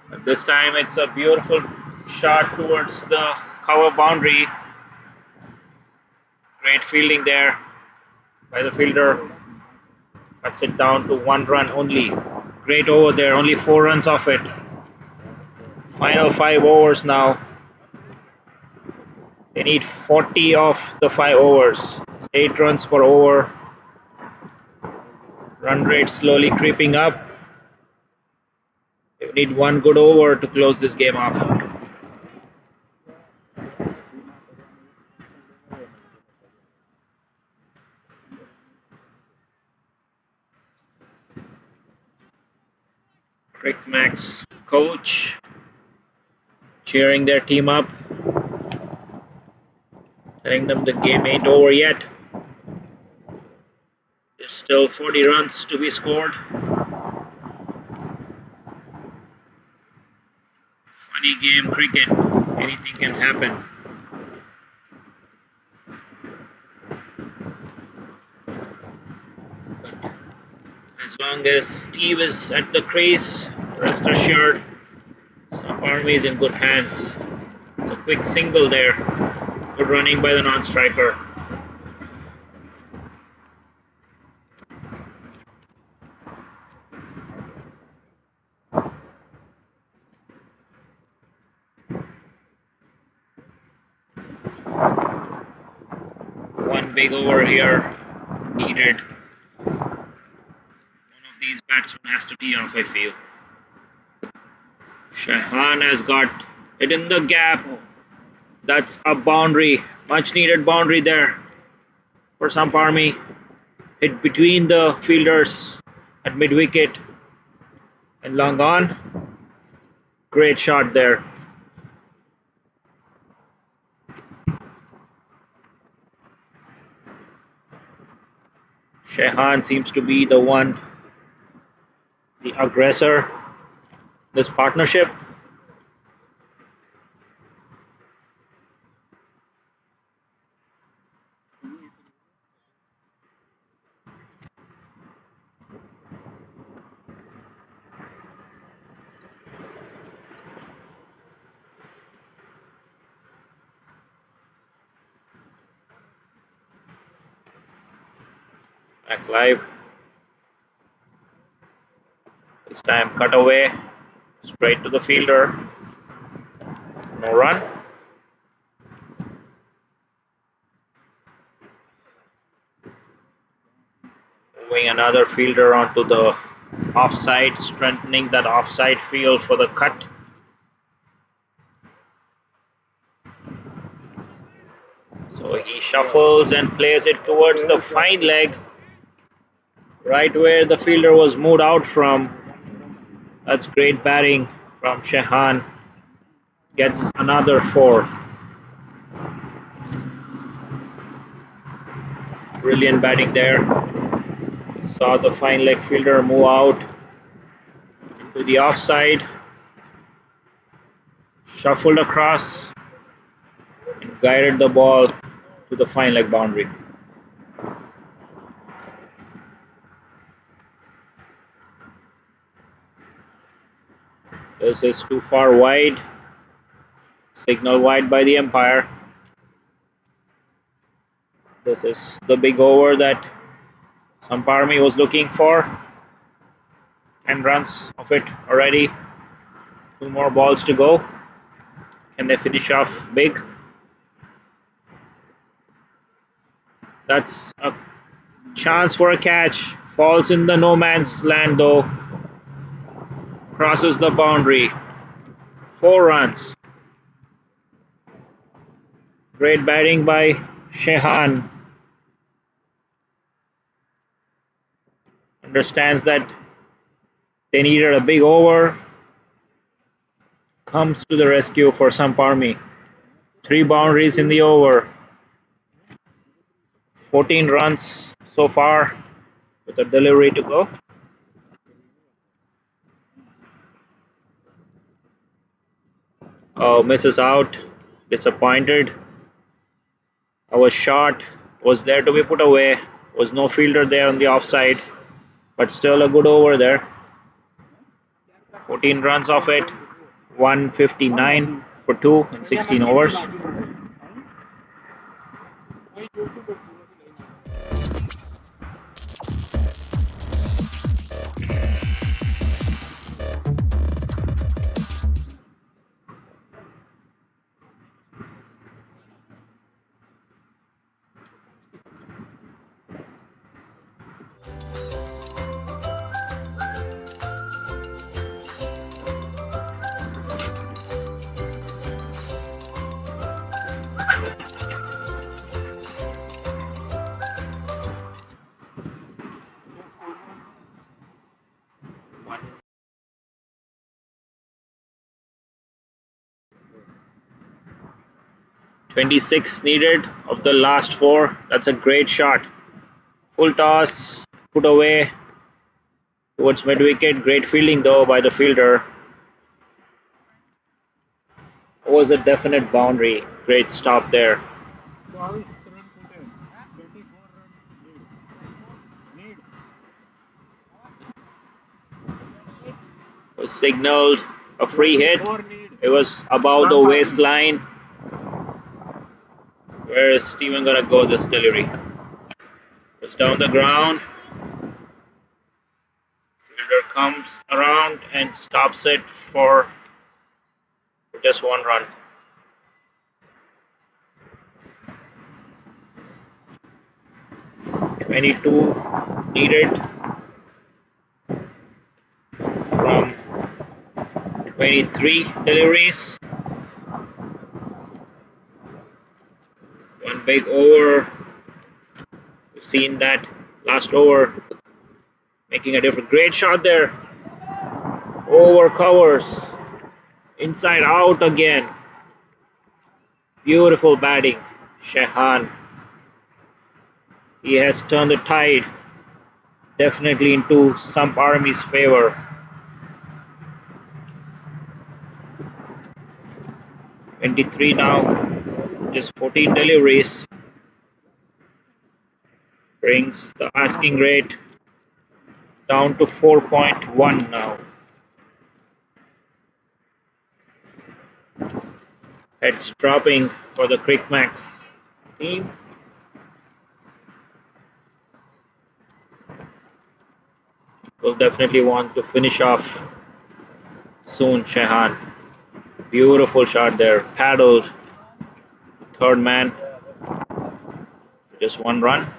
But this time it's a beautiful shot towards the cover boundary. Great fielding there by the fielder. Cuts it down to 1 run only. Great over there, only 4 runs off it. Final 5 overs now. They need 40 of the 5 overs. It's 8 runs per over. Run rate slowly creeping up. They need 1 good over to close this game off. CricMax coach cheering their team up, telling them the game ain't over yet. There's still 40 runs to be scored. Funny game, cricket. Anything can happen. But as long as Steve is at the crease, rest assured, Samp Army is in good hands. It's a quick single there. Good running by the non-striker. One big over here needed. One of these batsmen has to tee off, I feel. Shehan has got it in the gap. That's a boundary. Much needed boundary there for Samp Army. Hit between the fielders at mid wicket and long on. Great shot there. Shehan seems to be the one, the aggressor, this partnership. Back live. This time cut away, straight to the fielder. No run. Moving another fielder onto the offside, strengthening that offside field for the cut. So he shuffles and plays it towards the fine leg, right where the fielder was moved out from. That's great batting from Shehan. Gets another 4. Brilliant batting there. Saw the fine leg fielder move out to the offside. Shuffled across and guided the ball to the fine leg boundary. This is too far wide. Signal wide by the umpire. This is the big over that Samp Army was looking for. 10 runs of it already. 2 more balls to go. Can they finish off big? That's a chance for a catch. Falls in the no man's land though. Crosses the boundary. 4 runs. Great batting by Shehan. Understands that they needed a big over. Comes to the rescue for Samp Army. 3 boundaries in the over. 14 runs so far with a delivery to go. Oh, misses out. Disappointed. I was shot. Was there to be put away. Was no fielder there on the offside. But still a good over there. 14 runs off it. 159 for 2 in 16 overs. 26 needed of the last 4. That's a great shot. Full toss, put away towards mid wicket. Great fielding though by the fielder. Was a definite boundary. Great stop there. 24 run put in. 24 run lead. Was signaled a free hit. 24 need. It was above the waistline. Where is Steven gonna go this delivery? It's down the ground. Fielder comes around and stops it for just 1 run. "22 needed from 23 deliveries. 1 big over. We've seen that last over making a difference. Great shot there. Over covers. Inside out again. Beautiful batting. Shehan. He has turned the tide definitely into Samp Army's favor. 23 now. Just 14 deliveries. Brings the asking rate down to 4.1 now. Heads dropping for the CricMax team. Will definitely want to finish off soon, Shehan. Beautiful shot there. Paddled. Third man. Just 1 run.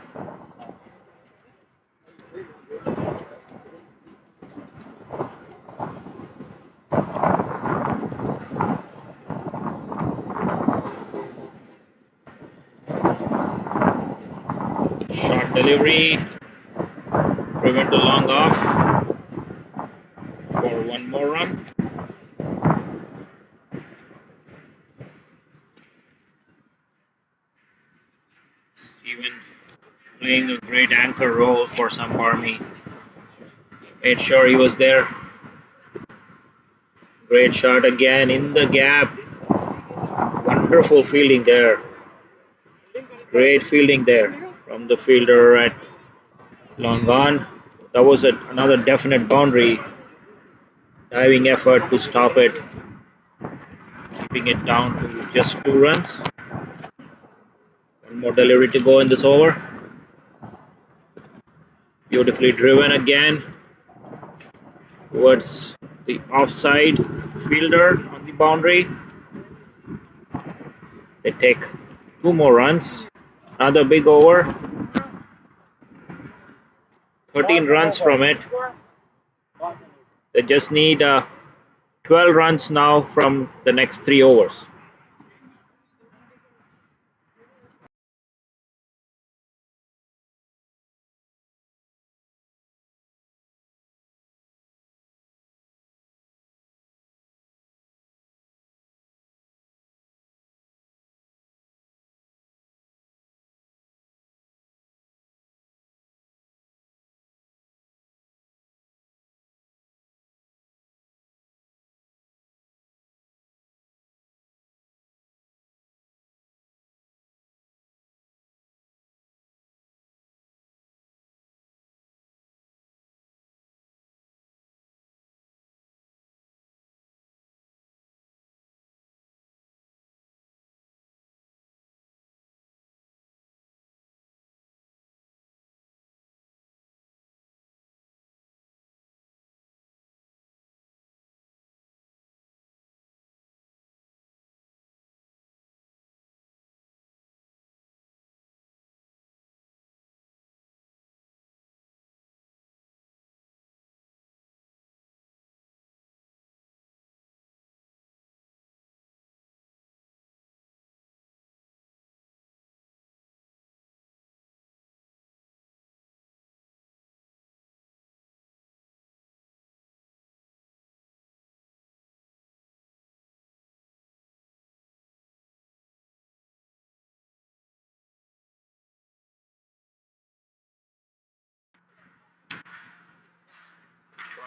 Short delivery. Prevent the long off for 1 more run. Steven playing a great anchor role for Samp Army. Made sure he was there. Great shot again in the gap. Wonderful fielding there. Great fielding there from the fielder at long on. That was another definite boundary. Diving effort to stop it. Keeping it down to just 2 runs. 1 more delivery to go in this over. Beautifully driven again towards the offside fielder on the boundary. They take 2 more runs. Another big over. 13 runs from it. They just need 12 runs now from the next 3 overs.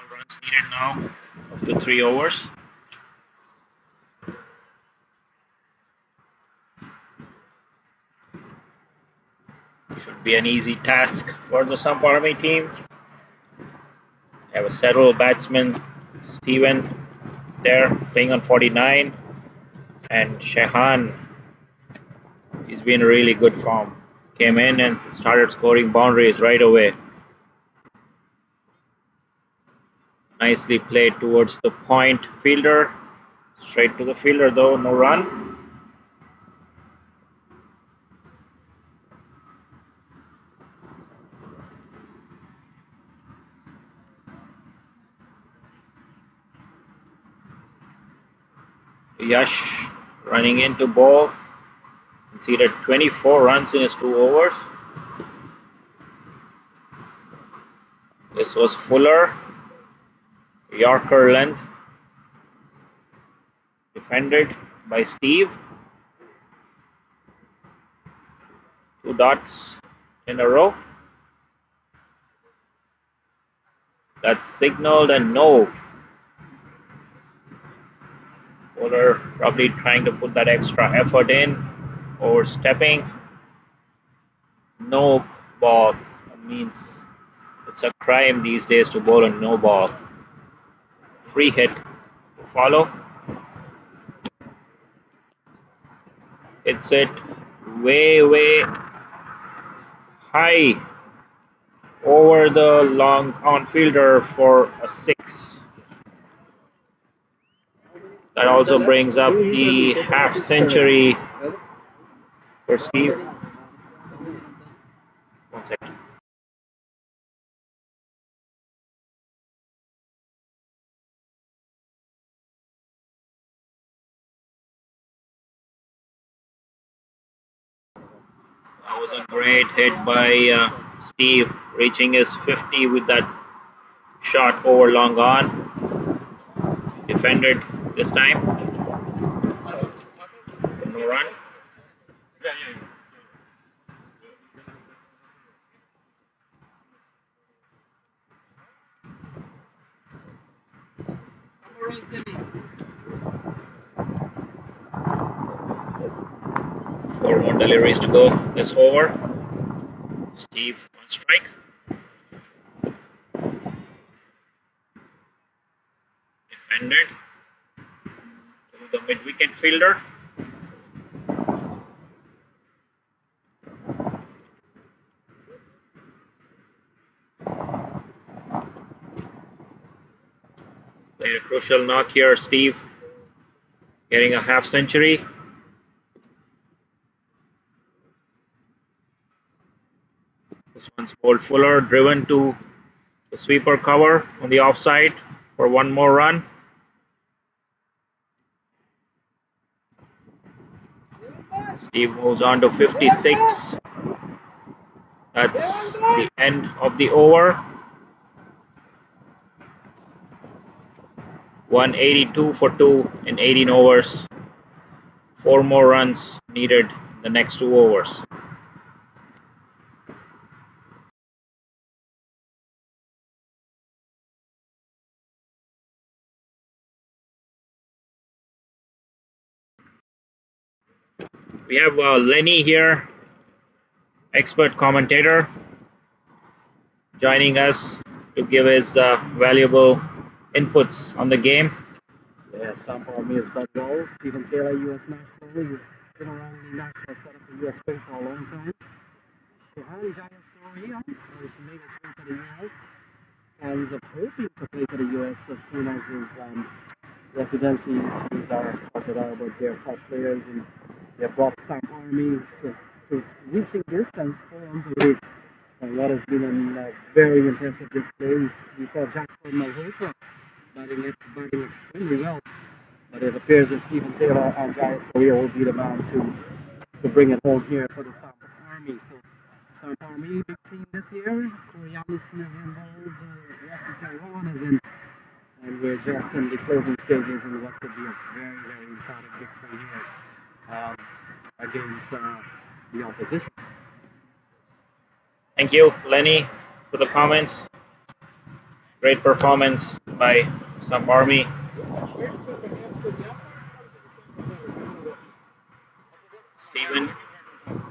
12 runs needed now after 3 overs. Should be an easy task for the Samp Army team. They have a several batsmen, Steven there playing on 49, and Shehan. He's been in really good form. Came in and started scoring boundaries right away. Nicely played towards the point fielder. Straight to the fielder though, no run. Yash running into ball. Conceded 24 runs in his 2 overs. This was Fuller. Yorker length. Defended by Steve. 2 dots in a row. That's signaled and no. Bowler probably trying to put that extra effort in, overstepping. No ball. That means it's a crime these days to bowl a no ball. Free hit to follow. Hits it way high over the long on fielder for a 6. That also brings up the half century for Steve. 1 second. That was a great hit by Steve, reaching his 50 with that shot over long on. Defended this time. No run. Four more deliveries to go this over. Steve on strike. Defended to the mid-wicket fielder. Played a crucial knock here, Steve. Getting a half century. This one's bowled Fuller, driven to the sweeper cover on the offside for 1 more run. Steve moves on to 56. That's the end of the over. 182 for 2 in 18 overs. 4 more runs needed in the next 2 overs. We have Lenny here, expert commentator, joining us to give his valuable inputs on the game. Yeah, Samp Army has done well. Stephen Taylor, U.S. national. He's been around the national setup for U.S. play for a long time. Shehan Jayasuriya has made his way to the U.S. and is hoping to play for the U.S. as soon as his residency issues are sorted out. But they're top players and they brought Samp Army to reaching distance 4 runs away. And what has been a very impressive display. We saw Jasper Malhotra batting extremely well. But it appears that Stephen Taylor and Jayasuriya will be the man to bring it home here for the Samp Army. So Samp Army, big team this year. Koreanis is involved, Rasta Taiwan is in, and we're just in the closing stages in what could be a very important victory here against the opposition. Thank you, Lenny, for the comments. Great performance by Samp Army. Steven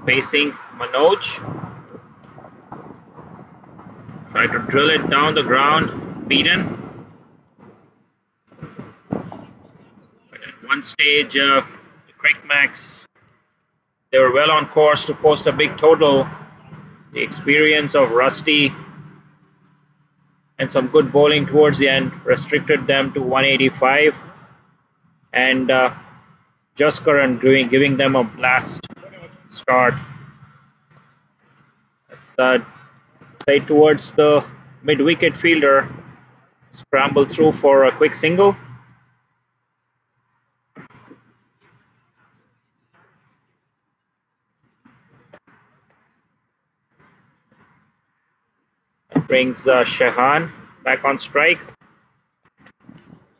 facing Manoj. Try to drill it down the ground. Beaten. But at one stage, the CricMax, they were well on course to post a big total. The experience of Rusty and some good bowling towards the end restricted them to 185. And Jaskaran giving them a blast start. That's played towards the mid-wicket fielder. Scramble through for a quick single. That brings Shehan back on strike.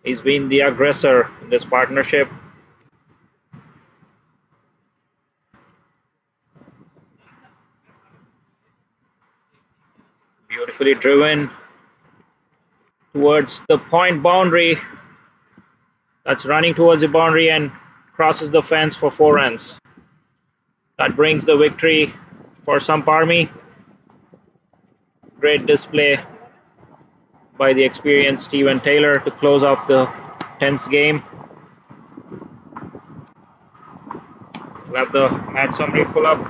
He's been the aggressor in this partnership. Beautifully driven towards the point boundary. That's running towards the boundary and crosses the fence for 4 runs. That brings the victory for Samp Army. Great display by the experienced Steven Taylor to close off the tense game. We'll have the match summary pull up.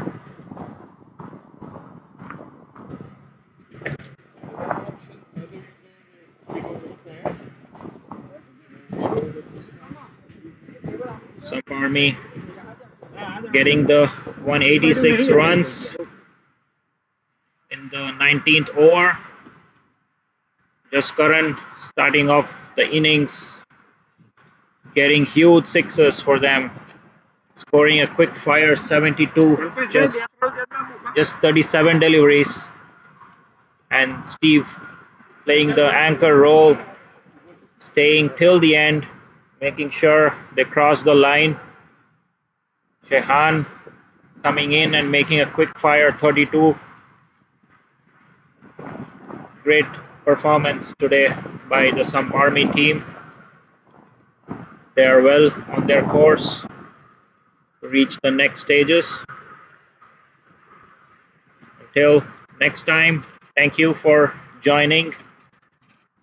Samp Army getting the 186 runs in the 19th over. Jaskaran starting off the innings, getting huge sixes for them, scoring a quick fire 72, just 37 deliveries. And Steve playing the anchor role, staying till the end, making sure they cross the line. Shehan coming in and making a quick fire 32. Great performance today by the Samp Army team. They are well on their course to reach the next stages. Until next time, thank you for joining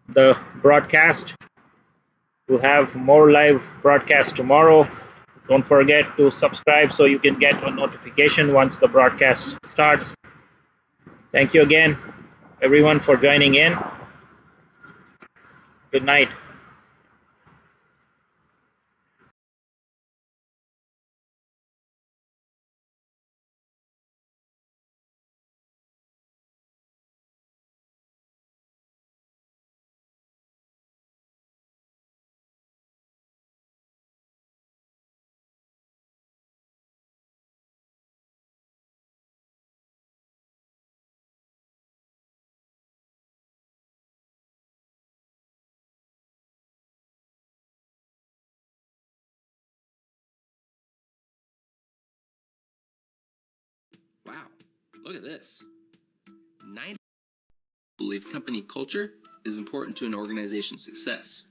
the broadcast. We'll have more live broadcasts tomorrow. Don't forget to subscribe so you can get a notification once the broadcast starts. Thank you again, everyone, for joining in. Good night. Wow, look at this. 90 believe company culture is important to an organization's success.